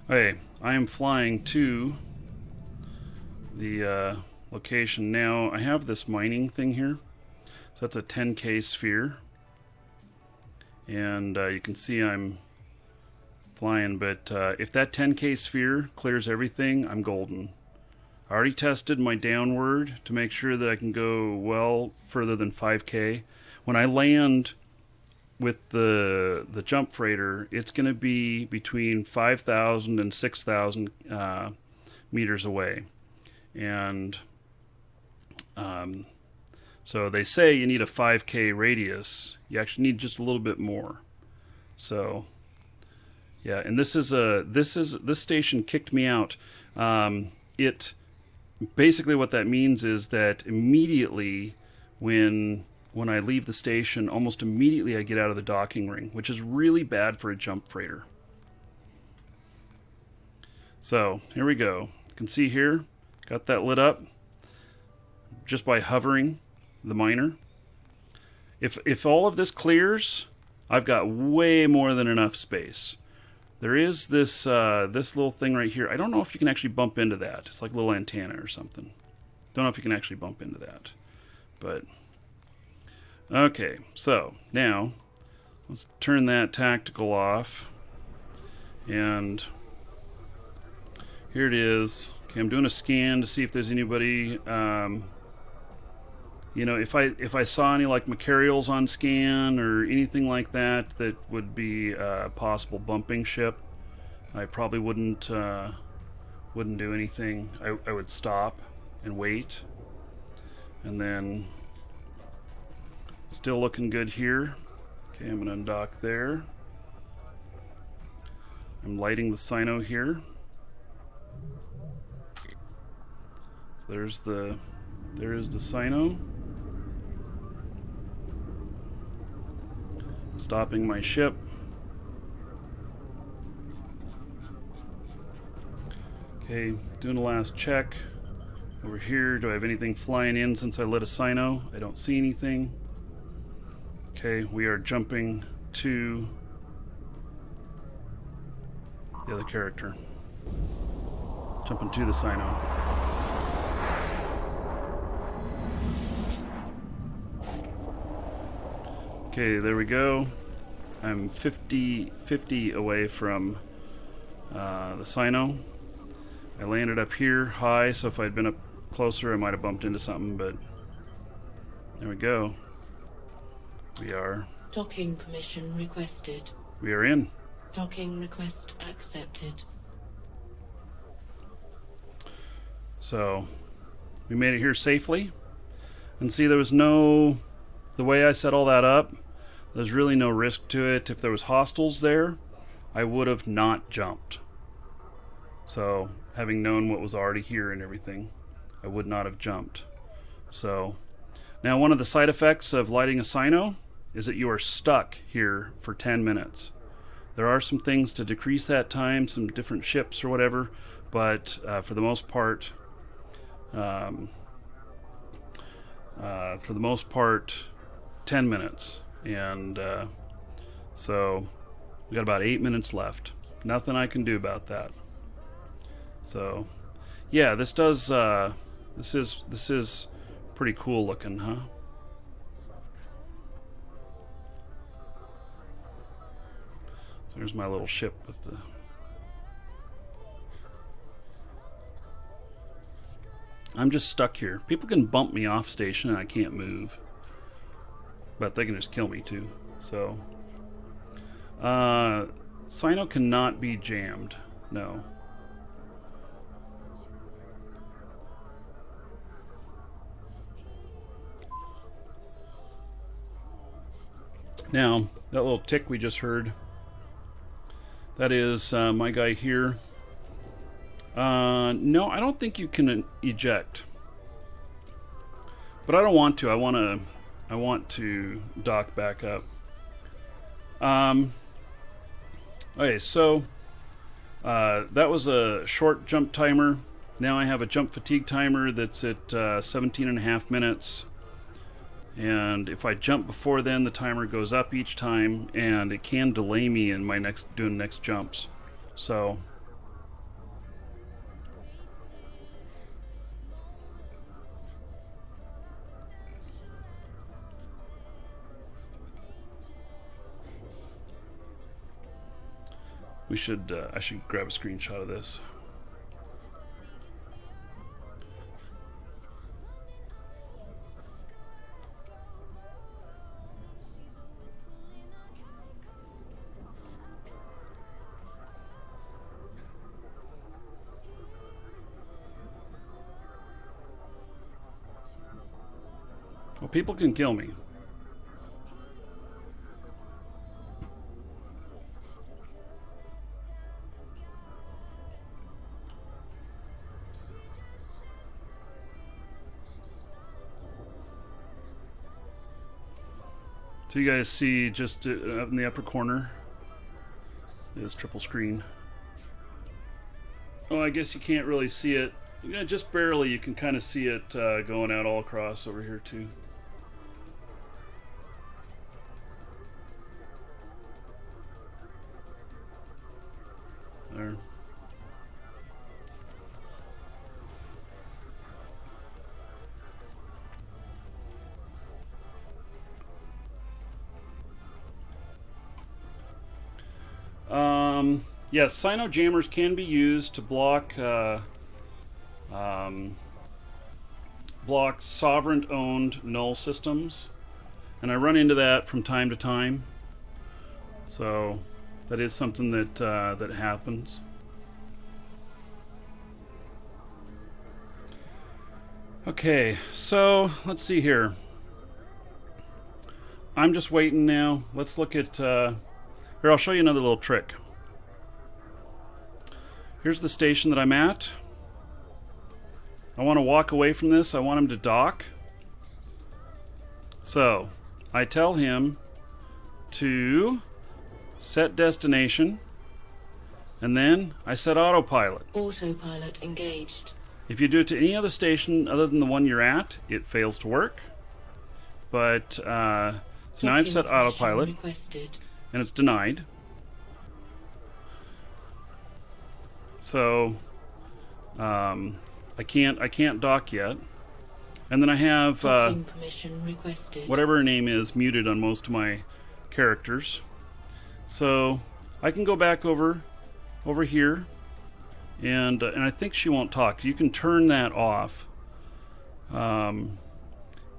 Okay, I am flying to the location now. I have this mining thing here. So that's a 10K sphere. And you can see I'm flying, but if that 10K sphere clears everything, I'm golden. I already tested my downward to make sure that I can go well further than 5K. When I land with the jump freighter, it's going to be between 5,000 and 6,000 meters away. And so they say you need a 5K radius. You actually need just a little bit more. So yeah, and this station kicked me out. It basically, what that means is that immediately when I leave the station, almost immediately I get out of the docking ring, which is really bad for a jump freighter. So here we go. You can see here, got that lit up just by hovering the miner. If all of this clears, I've got way more than enough space. There is this this little thing right here. I don't know if you can actually bump into that. It's like a little antenna or something. Don't know if you can actually bump into that. But okay, so now let's turn that tactical off. And here it is. Okay, I'm doing a scan to see if there's anybody. You know, if I saw any like Macarials on scan or anything like that that would be a possible bumping ship, I probably wouldn't do anything. I would stop and wait. And then still looking good here. Okay, I'm gonna undock there. I'm lighting the Sino here. So there is the Sino. Stopping my ship. Okay, doing the last check. Over here, do I have anything flying in since I lit a Sino? I don't see anything. Okay, we are jumping to the other character. Jumping to the Sino. Okay, there we go. I'm 50 away from the Sino. I landed up here high, so if I'd been up closer I might have bumped into something, but there we go. We are Docking permission requested. we are in. Docking request accepted. So we made it here safely. And see, there was no, the way I set all that up, there's really no risk to it. If there was hostiles there, I would have not jumped. So having known what was already here and everything, I would not have jumped. So now one of the side effects of lighting a Sino is that you are stuck here for 10 minutes. There are some things to decrease that time, some different ships or whatever, but for the most part, 10 minutes. And so we got about 8 minutes left. Nothing I can do about that. So yeah, this is pretty cool looking, huh? So there's my little ship with the I'm just stuck here. People can bump me off station and I can't move. But they can just kill me too. So Sino cannot be jammed. No. Now, that little tick we just heard, that is my guy here. No, I don't think you can eject. But I don't want to. I want to dock back up. Okay, so that was a short jump timer. Now I have a jump fatigue timer that's at 17.5 minutes. And if I jump before then, the timer goes up each time, and it can delay me in my doing next jumps. So We should. I should grab a screenshot of this. Well, people can kill me. So you guys see just up in the upper corner is triple screen. Oh, I guess you can't really see it. Yeah, just barely. You can kind of see it going out all across over here too. There. Yes, Sino jammers can be used to block block sovereign-owned null systems, and I run into that from time to time. So that is something that that happens. Okay, so let's see here. I'm just waiting now. Let's look at here. I'll show you another little trick. Here's the station that I'm at. I want to walk away from this. I want him to dock. So I tell him to set destination, and then I set autopilot. Autopilot engaged. If you do it to any other station other than the one you're at, it fails to work. But so now I've set autopilot, Requested. and it's denied. So I can't dock yet. And then I have Docking permission requested. whatever her name is muted on most of my characters. So I can go back over here, and I think she won't talk. You can turn that off. And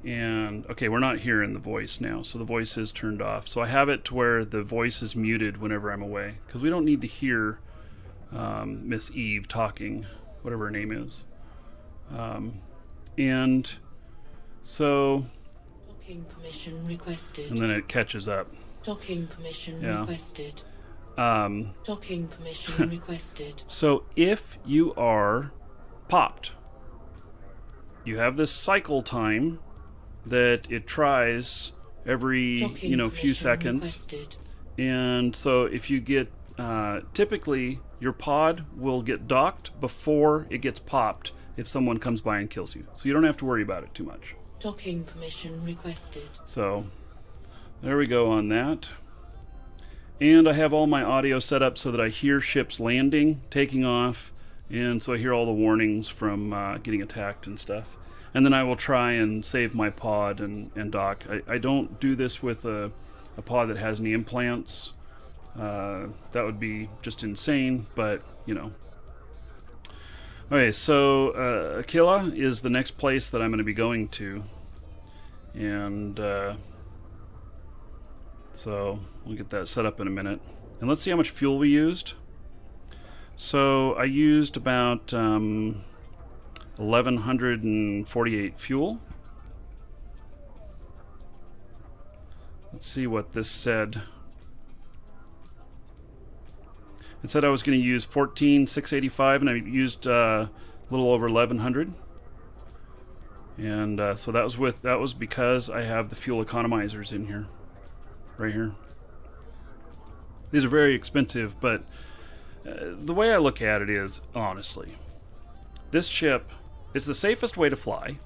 okay, we're not hearing the voice now, so the voice is turned off. So I have it to where the voice is muted whenever I'm away, because we don't need to hear Miss Eve talking, whatever her name is. And so, Docking permission requested. and then it catches up. Docking permission Yeah. requested. Um, Docking permission requested. So if you are popped, you have this cycle time that it tries every Docking few permission seconds. requested. And so if you get typically your pod will get docked before it gets popped if someone comes by and kills you. So you don't have to worry about it too much. Docking permission requested. So there we go on that. And I have all my audio set up so that I hear ships landing, taking off, and so I hear all the warnings from getting attacked and stuff. And then I will try and save my pod and dock. I don't do this with a pod that has any implants. That would be just insane, but Okay, so Aquila is the next place that I'm going to be going to. And so we'll get that set up in a minute. And let's see how much fuel we used. So I used about 1,148 fuel. Let's see what this said. It said I was going to use 14,685, and I used a little over 1,100. And so that was because I have the fuel economizers in here, right here. These are very expensive, but the way I look at it is, honestly, this ship is the safest way to fly,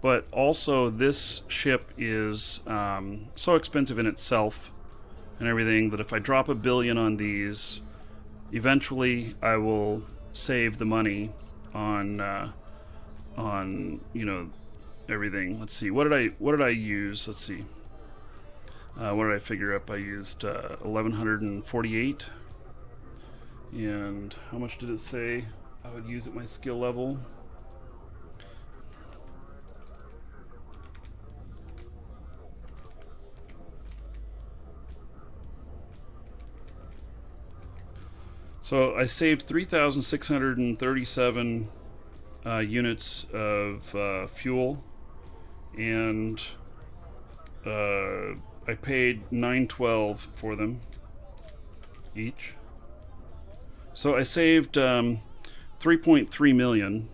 but also this ship is so expensive in itself and everything that if I drop $1 billion on these, eventually I will save the money on everything. Let's see, what did I use? Let's see, what did I figure up? I used 1,148. And how much did it say I would use at my skill level? So I saved 3,637 units of fuel, and I paid $9.12 for them each. So I saved 3.3 million.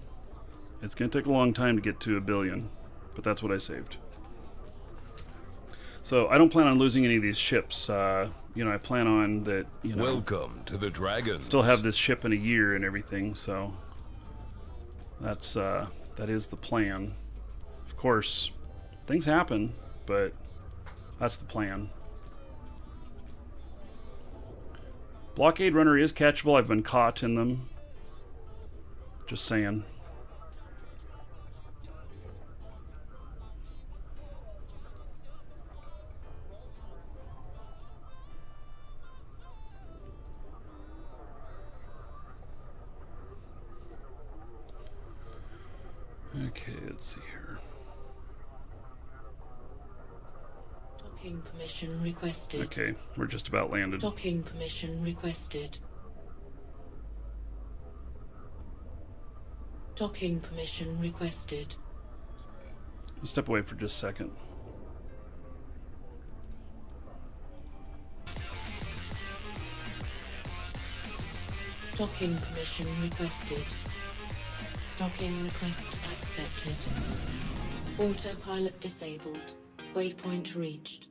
It's going to take a long time to get to $1 billion, but that's what I saved. So I don't plan on losing any of these ships. You know, I plan on that. You know, Welcome to the Dragons. still have this ship in a year and everything. So that's that is the plan. Of course, things happen, but that's the plan. Blockade runner is catchable. I've been caught in them. Just saying. Okay, let's see here. Docking permission requested. Okay, we're just about landed. Docking permission requested. Docking permission requested. I'll step away for just a second. Docking permission requested. Docking request accepted. Autopilot disabled. Waypoint reached.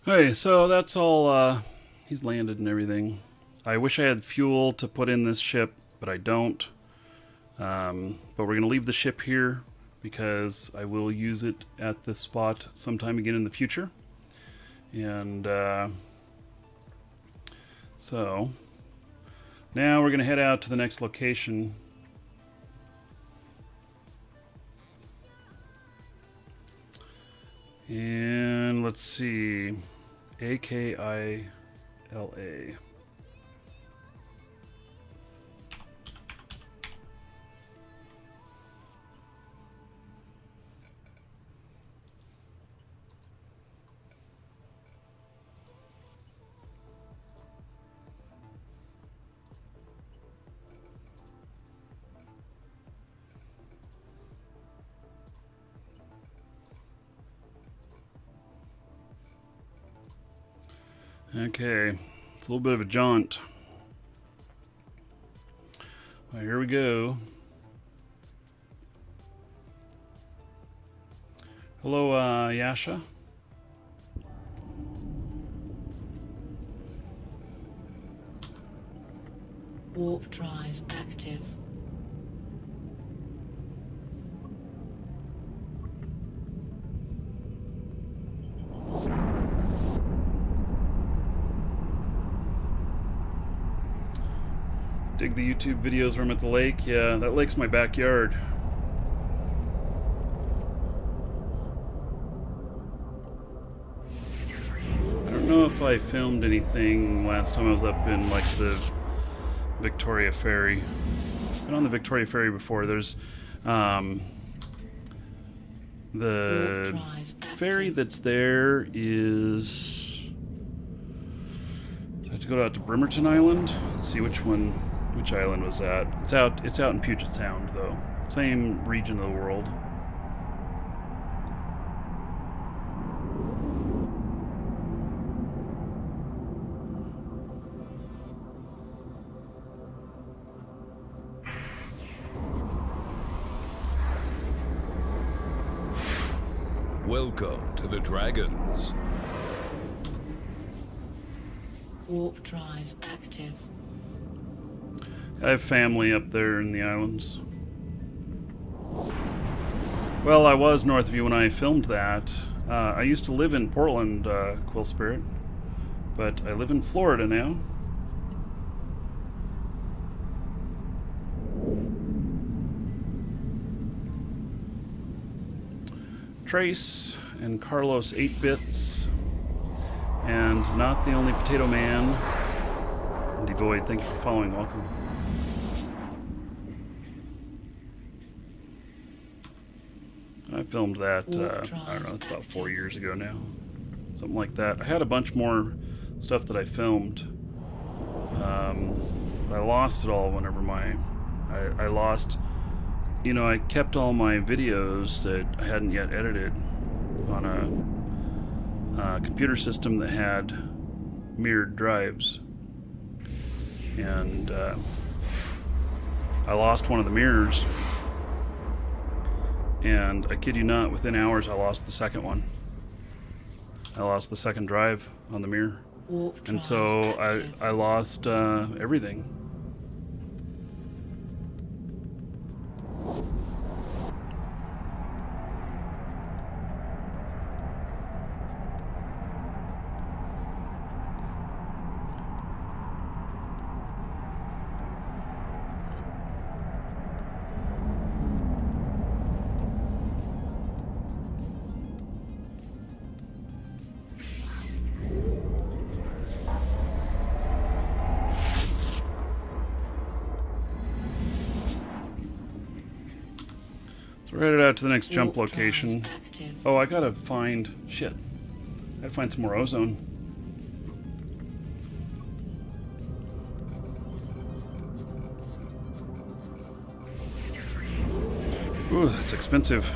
Okay, so that's all, he's landed and everything. I wish I had fuel to put in this ship, but I don't. But we're going to leave the ship here because I will use it at this spot sometime again in the future. And so now we're going to head out to the next location. And let's see, AKILA. Okay, it's a little bit of a jaunt. Well, here we go. Hello, Yasha. Warp drive active. Dig the YouTube videos where I'm at the lake. Yeah, that lake's my backyard. know if I filmed anything last time I was up in like the Victoria Ferry. Been on the Victoria Ferry before. There's the ferry that's there is. I have to go out to Bremerton Island. See which island was that? It's out in Puget Sound though. Same region of the world. Welcome to the Dragons. Warp drive active. I have family up there in the islands. Well, I was north of you when I filmed that. I used to live in Portland, Quill Spirit, but I live in Florida now. Trace and Carlos 8-Bits, and Not the Only Potato Man, and Devoid, thank you for following, welcome. I filmed that, I don't know, it's about 4 years ago now. Something like that. I had a bunch more stuff that I filmed. But I lost it all whenever I lost, you know, I kept all my videos that I hadn't yet edited on a computer system that had mirrored drives. And I lost one of the mirrors. And I kid you not, within hours I lost the second one. I lost the second drive on the mirror. And so I lost everything. So we're headed out to the next jump location. Oh, I gotta find... shit. I gotta find some more ozone. Ooh, that's expensive.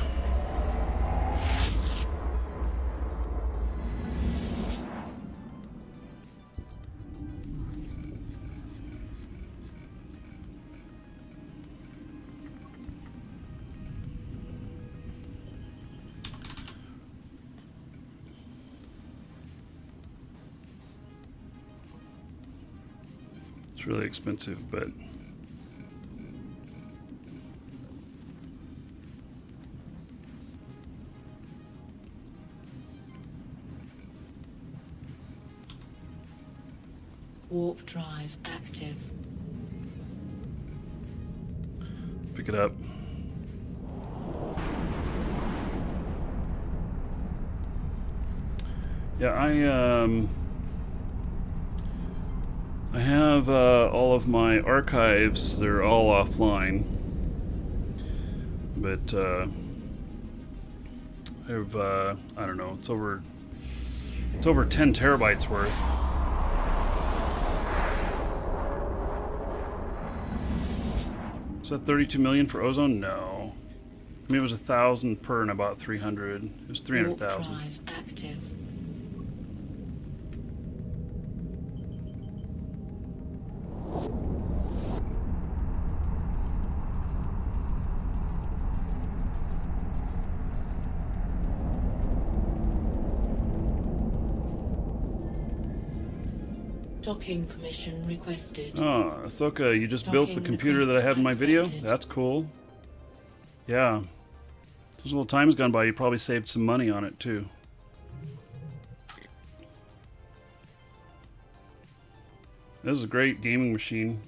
It's really expensive, but Warp drive active. pick it up. Yeah, I have all of my archives. They're all offline, but I have I don't know. It's over 10 terabytes worth. Is that 32 million for ozone? No. I mean, it was 1,000 per, and I bought 300. It was 300,000. Warp drive active. Docking permission requested. Oh, Ahsoka, you just built the computer that I have in my video? That's cool. Yeah. There's a little time's gone by, you probably saved some money on it too. This is a great gaming machine.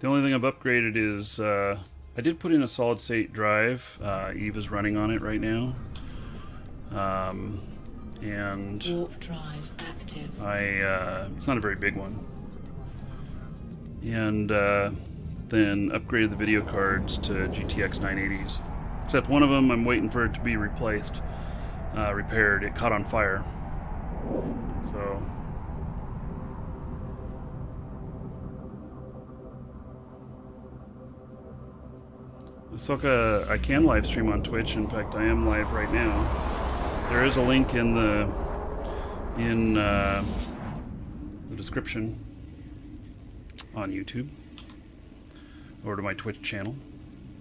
The only thing I've upgraded is I did put in a solid state drive. Eve is running on it right now. and Warp drive active. it's not a very big one. And then upgraded the video cards to GTX 980s. Except one of them, I'm waiting for it to be replaced, repaired. It caught on fire. So Ahsoka, I can live stream on Twitch. In fact, I am live right now. There is a link in the description on YouTube or to my Twitch channel.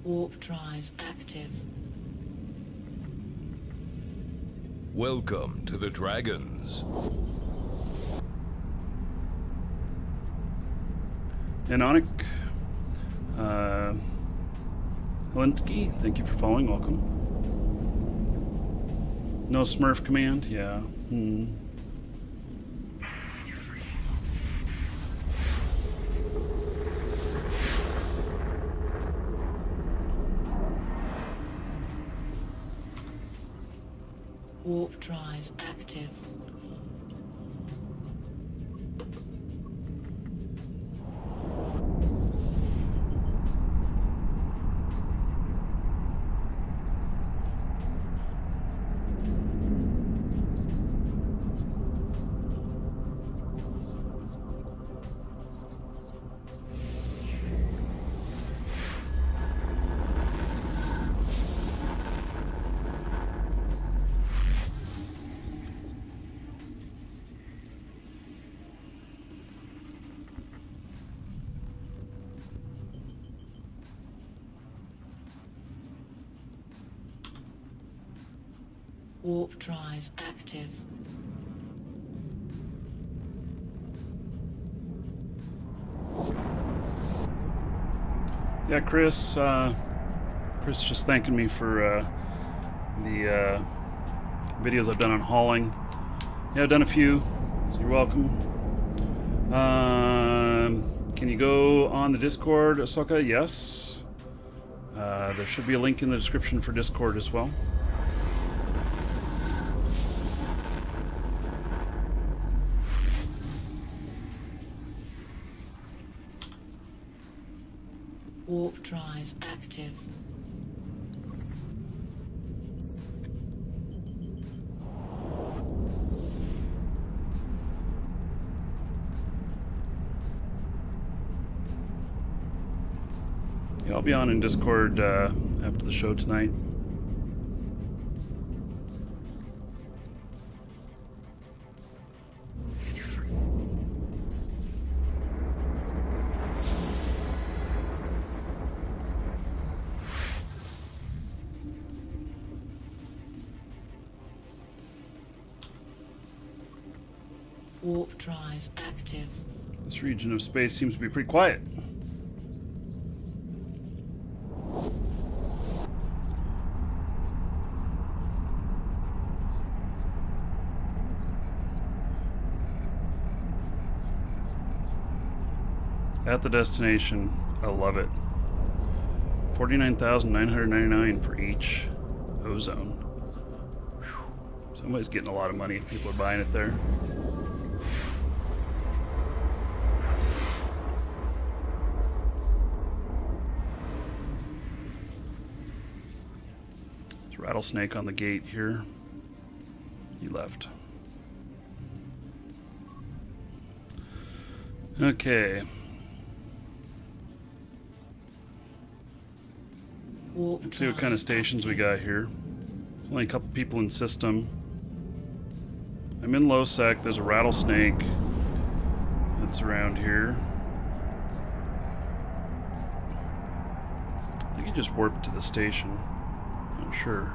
Warp drive active. Welcome to the Dragons. Anonic, Helensky, thank you for following. Welcome. No Smurf command? Yeah. Warp drive active. Warp drive active. Yeah, Chris. Chris just thanking me for the videos I've done on hauling. Yeah, I've done a few. So you're welcome. Can you go on the Discord, Ahsoka? Yes. There should be a link in the description for Discord as well. Warp drive active. Yeah, I'll be on in Discord after the show tonight. Warp drive active. This region of space seems to be pretty quiet. At the destination, I love it. 49,999 for each ozone. Whew. Somebody's getting a lot of money if people are buying it there. There's a rattlesnake on the gate here. He left. Okay. Let's see what kind of stations we got here. There's only a couple people in system. I'm in low sec. There's a rattlesnake that's around here. I think he just warped to the station. Not sure.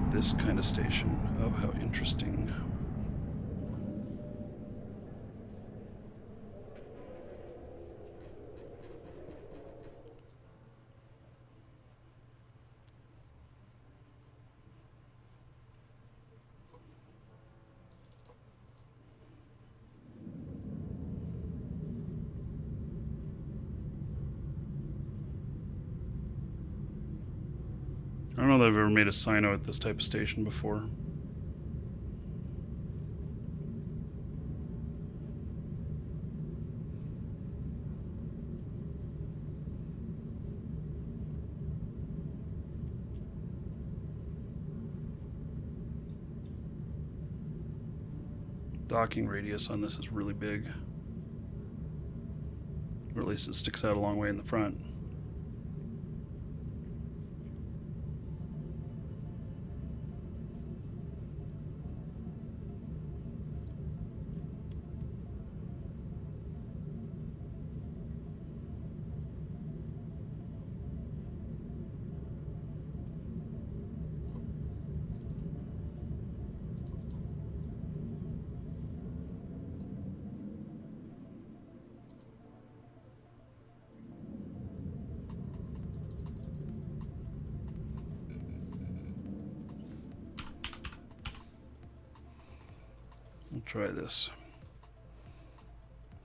This kind of station. Oh, how interesting. I don't know that I've ever made a Sino at this type of station before. Docking radius on this is really big. Or at least it sticks out a long way in the front. We'll try this.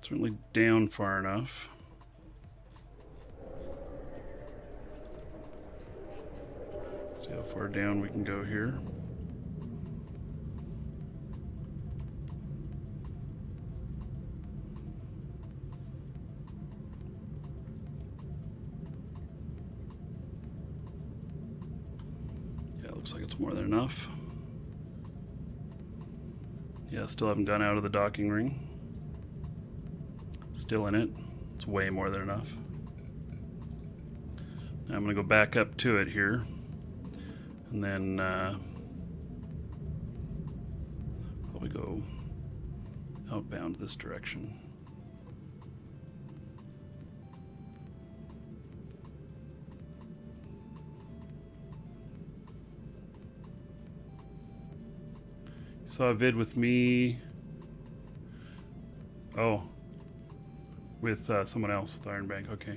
Certainly down far enough. See how far down we can go here. Yeah, it looks like it's more than enough. Yeah, still haven't gone out of the docking ring. Still in it. It's way more than enough. Now I'm going to go back up to it here. And then probably go outbound this direction. Saw a vid with me. Oh, with someone else with Iron Bank. Okay.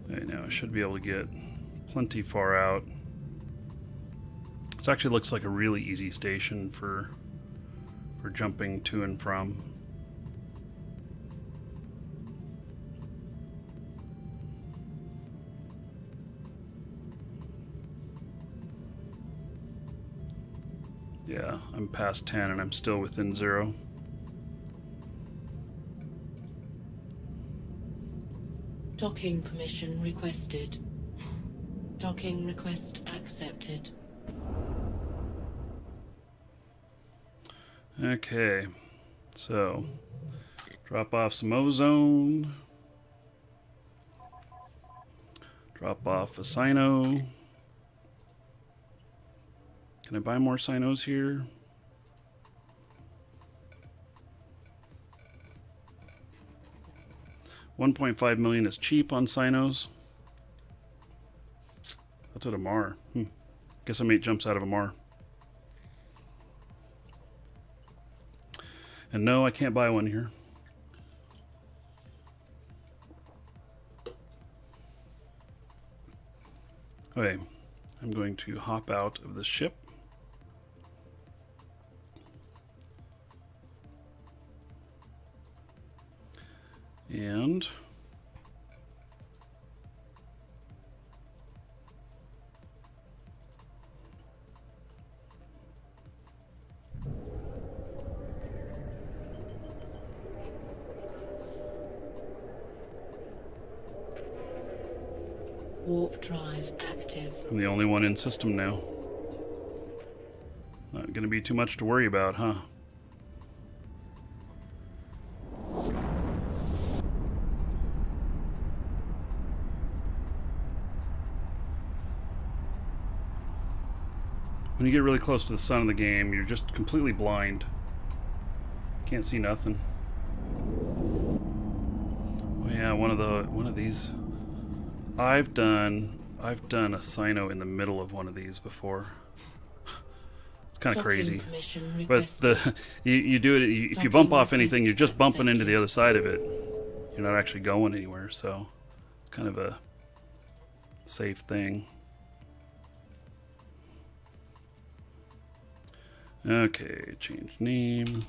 Alright, now I should be able to get plenty far out. This actually looks like a really easy station for jumping to and from. Yeah, I'm past 10 and I'm still within 0. Docking permission requested. Docking request accepted. Okay, so drop off some ozone. Drop off a Sino. Can I buy more Sinos here? $1.5 million is cheap on Sinos. That's at a Mar. Guess I'm 8 jumps out of a Mar. And no, I can't buy one here. Okay, I'm going to hop out of the ship. And Warp drive active. I'm the only one in system now. Not going to be too much to worry about, huh? When you get really close to the sun of the game, you're just completely blind. Can't see nothing. Oh yeah, one of these. I've done a Sino in the middle of one of these before. It's kind of crazy. But you do it if you bump off anything, you're just bumping into the other side of it. You're not actually going anywhere, so it's kind of a safe thing. Okay, change name.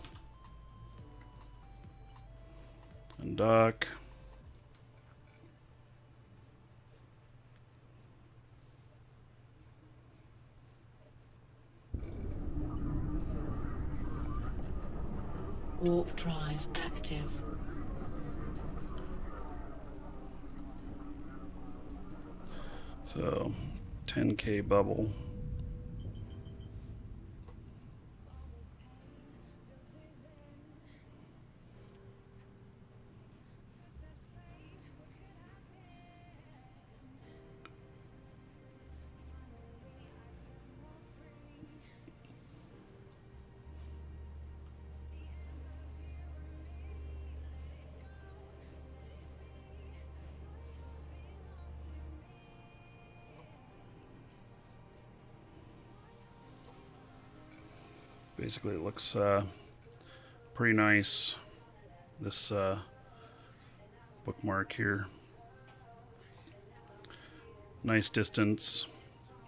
Undock. Warp drive active. So 10K bubble. Basically, it looks pretty nice, this bookmark here. Nice distance.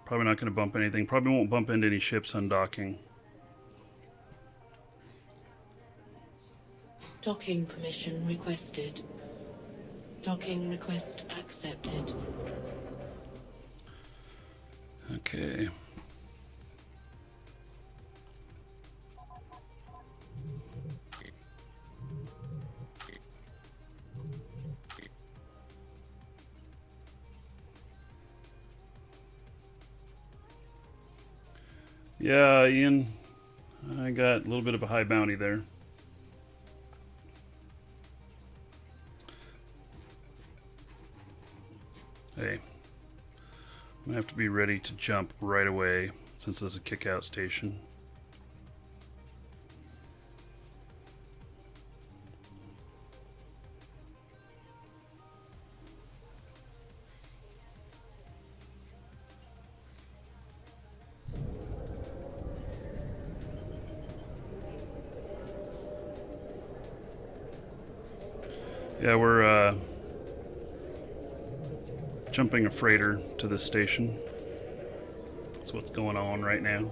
Probably not going to bump anything. Probably won't bump into any ships undocking. Docking permission requested. Docking request accepted. Okay. Yeah, Ian, I got a little bit of a high bounty there. Hey, I'm gonna have to be ready to jump right away since this is a kick-out station. Yeah, we're jumping a freighter to this station. That's what's going on right now.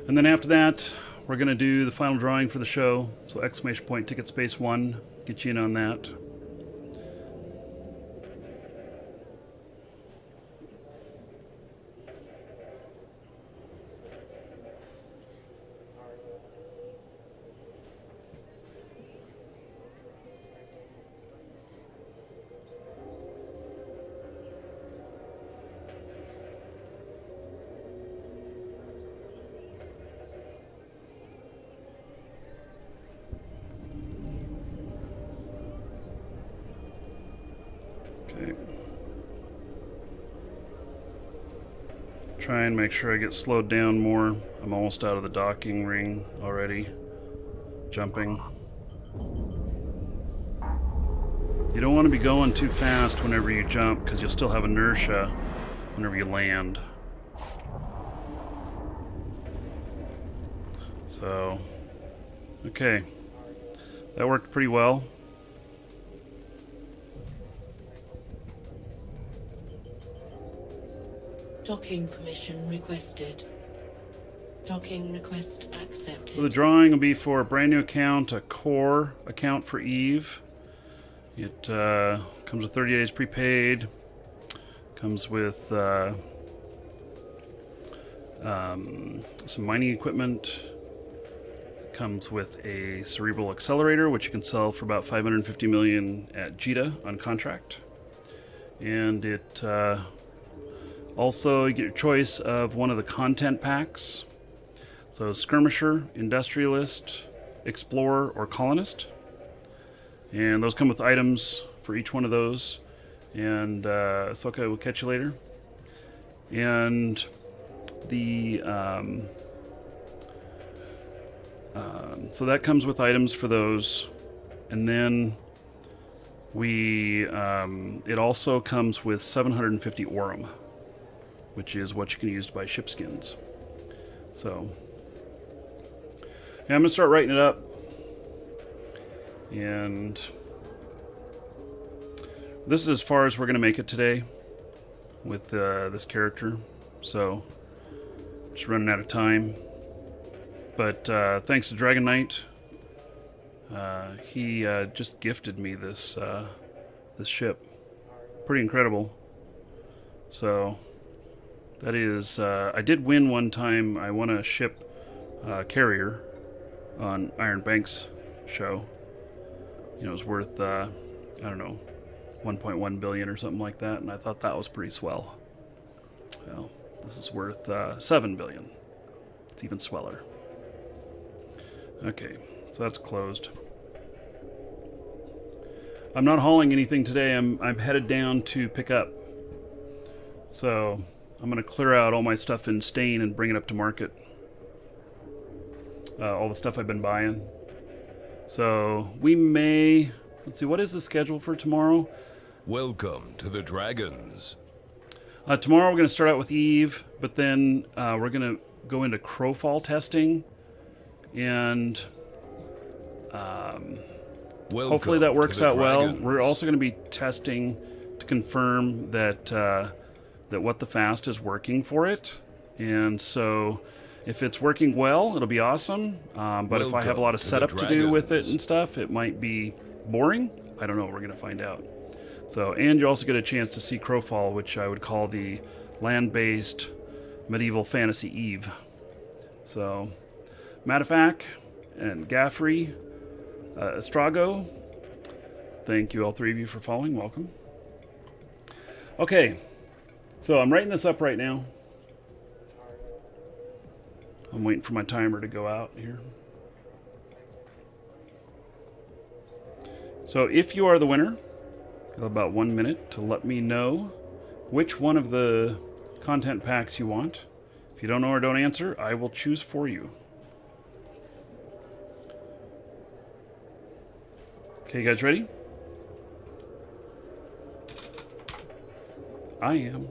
And then after that, we're going to do the final drawing for the show. So exclamation point ticket space 1, get you in on that. Okay. Try and make sure I get slowed down more. I'm almost out of the docking ring already. Jumping. You don't want to be going too fast whenever you jump because you'll still have inertia whenever you land. So, okay. That worked pretty well. Docking permission requested. Docking request accepted. So the drawing will be for a brand new account, a core account for Eve. It comes with 30 days prepaid. Comes with some mining equipment. Comes with a cerebral accelerator, which you can sell for about 550 million at JITA on contract. And it also, you get your choice of one of the content packs. So Skirmisher, Industrialist, Explorer, or Colonist. And those come with items for each one of those. And so okay, we'll catch you later. And the so that comes with items for those. And then we it also comes with 750 Aurum, which is what you can use to buy ship skins. So yeah, I'm gonna start writing it up. And this is as far as we're going to make it today with this character. So, just running out of time. But thanks to Dragon Knight, he just gifted me this this ship. Pretty incredible. So, that is... I did win one time. I won a ship carrier on Iron Bank's show. You know, it was worth, I don't know, 1.1 billion or something like that, and I thought that was pretty swell. Well, this is worth 7 billion. It's even sweller. Okay, so that's closed. I'm not hauling anything today. I'm headed down to pick up. So I'm going to clear out all my stuff in Stain and bring it up to market. All the stuff I've been buying. So we may... Let's see, what is the schedule for tomorrow? Welcome to the Dragons. Tomorrow we're going to start out with Eve, but then we're going to go into Crowfall testing. And hopefully that works out well. We're also going to be testing to confirm that that What the Fast is working for it. And so if it's working well, it'll be awesome. But if I have a lot of setup to do with it and stuff, it might be boring. I don't know. We're going to find out. So, and you also get a chance to see Crowfall, which I would call the land-based medieval fantasy Eve. So, Matafak and Gaffrey, Estrago, thank you all three of you for following. Welcome. Okay, so I'm writing this up right now. I'm waiting for my timer to go out here. So if you are the winner, you have about 1 minute to let me know which one of the content packs you want. If you don't know or don't answer, I will choose for you. Okay, you guys ready? I am.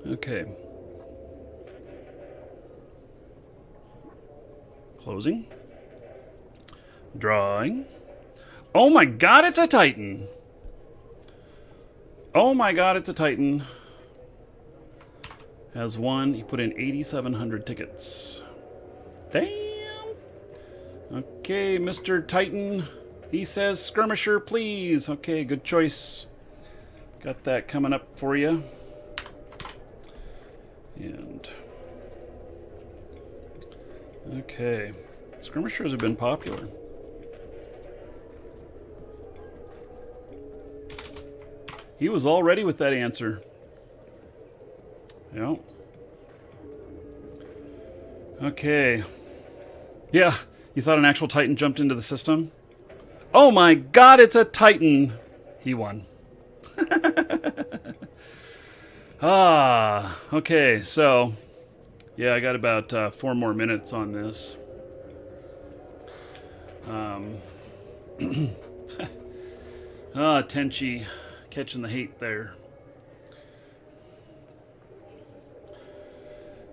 Okay. Closing. Drawing. Oh my god, it's a Titan! Oh my god, it's a Titan. Has won. He put in 8,700 tickets. Damn! Okay, Mr. Titan. He says, Skirmisher, please. Okay, good choice. Got that coming up for you. And... okay. Skirmishers have been popular. He was all ready with that answer. Yeah. Okay. Yeah, you thought an actual Titan jumped into the system? Oh my god, it's a Titan! He won. Okay, so... yeah, I got about 4 more minutes on this. Tenchi catching the hate there.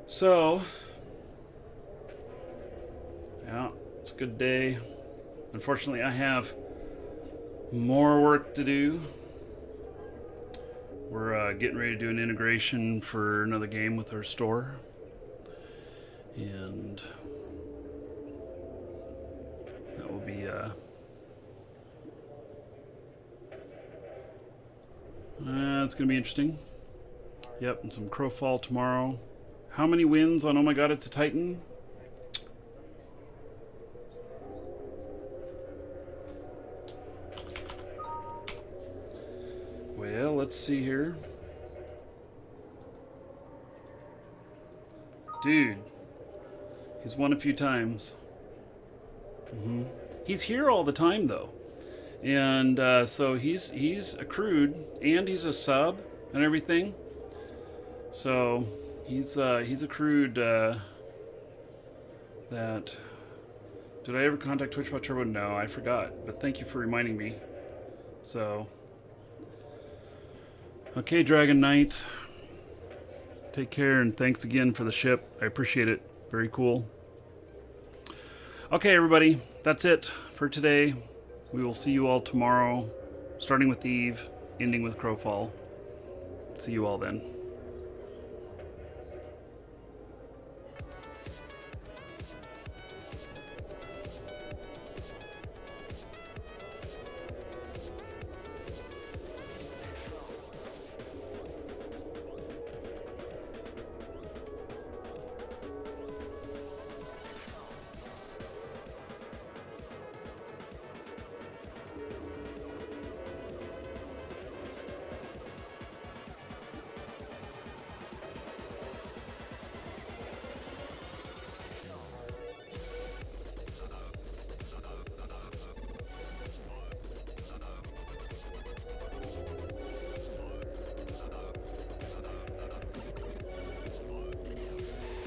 So, yeah, it's a good day. Unfortunately, I have more work to do. We're getting ready to do an integration for another game with our store. And that will be it's going to be interesting. Yep, and some Crowfall tomorrow. How many wins on Oh My God, It's a Titan? Well, let's see here. Dude, he's won a few times. He's here all the time, though. And so he's accrued, and he's a sub and everything. So he's accrued that. Did I ever contact TwitchBot Turbo? No, I forgot. But thank you for reminding me. So, okay, Dragon Knight. Take care, and thanks again for the ship. I appreciate it. Very cool. Okay, everybody, that's it for today. We will see you all tomorrow, starting with Eve, ending with Crowfall. See you all then.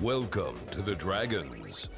Welcome to the Dragons.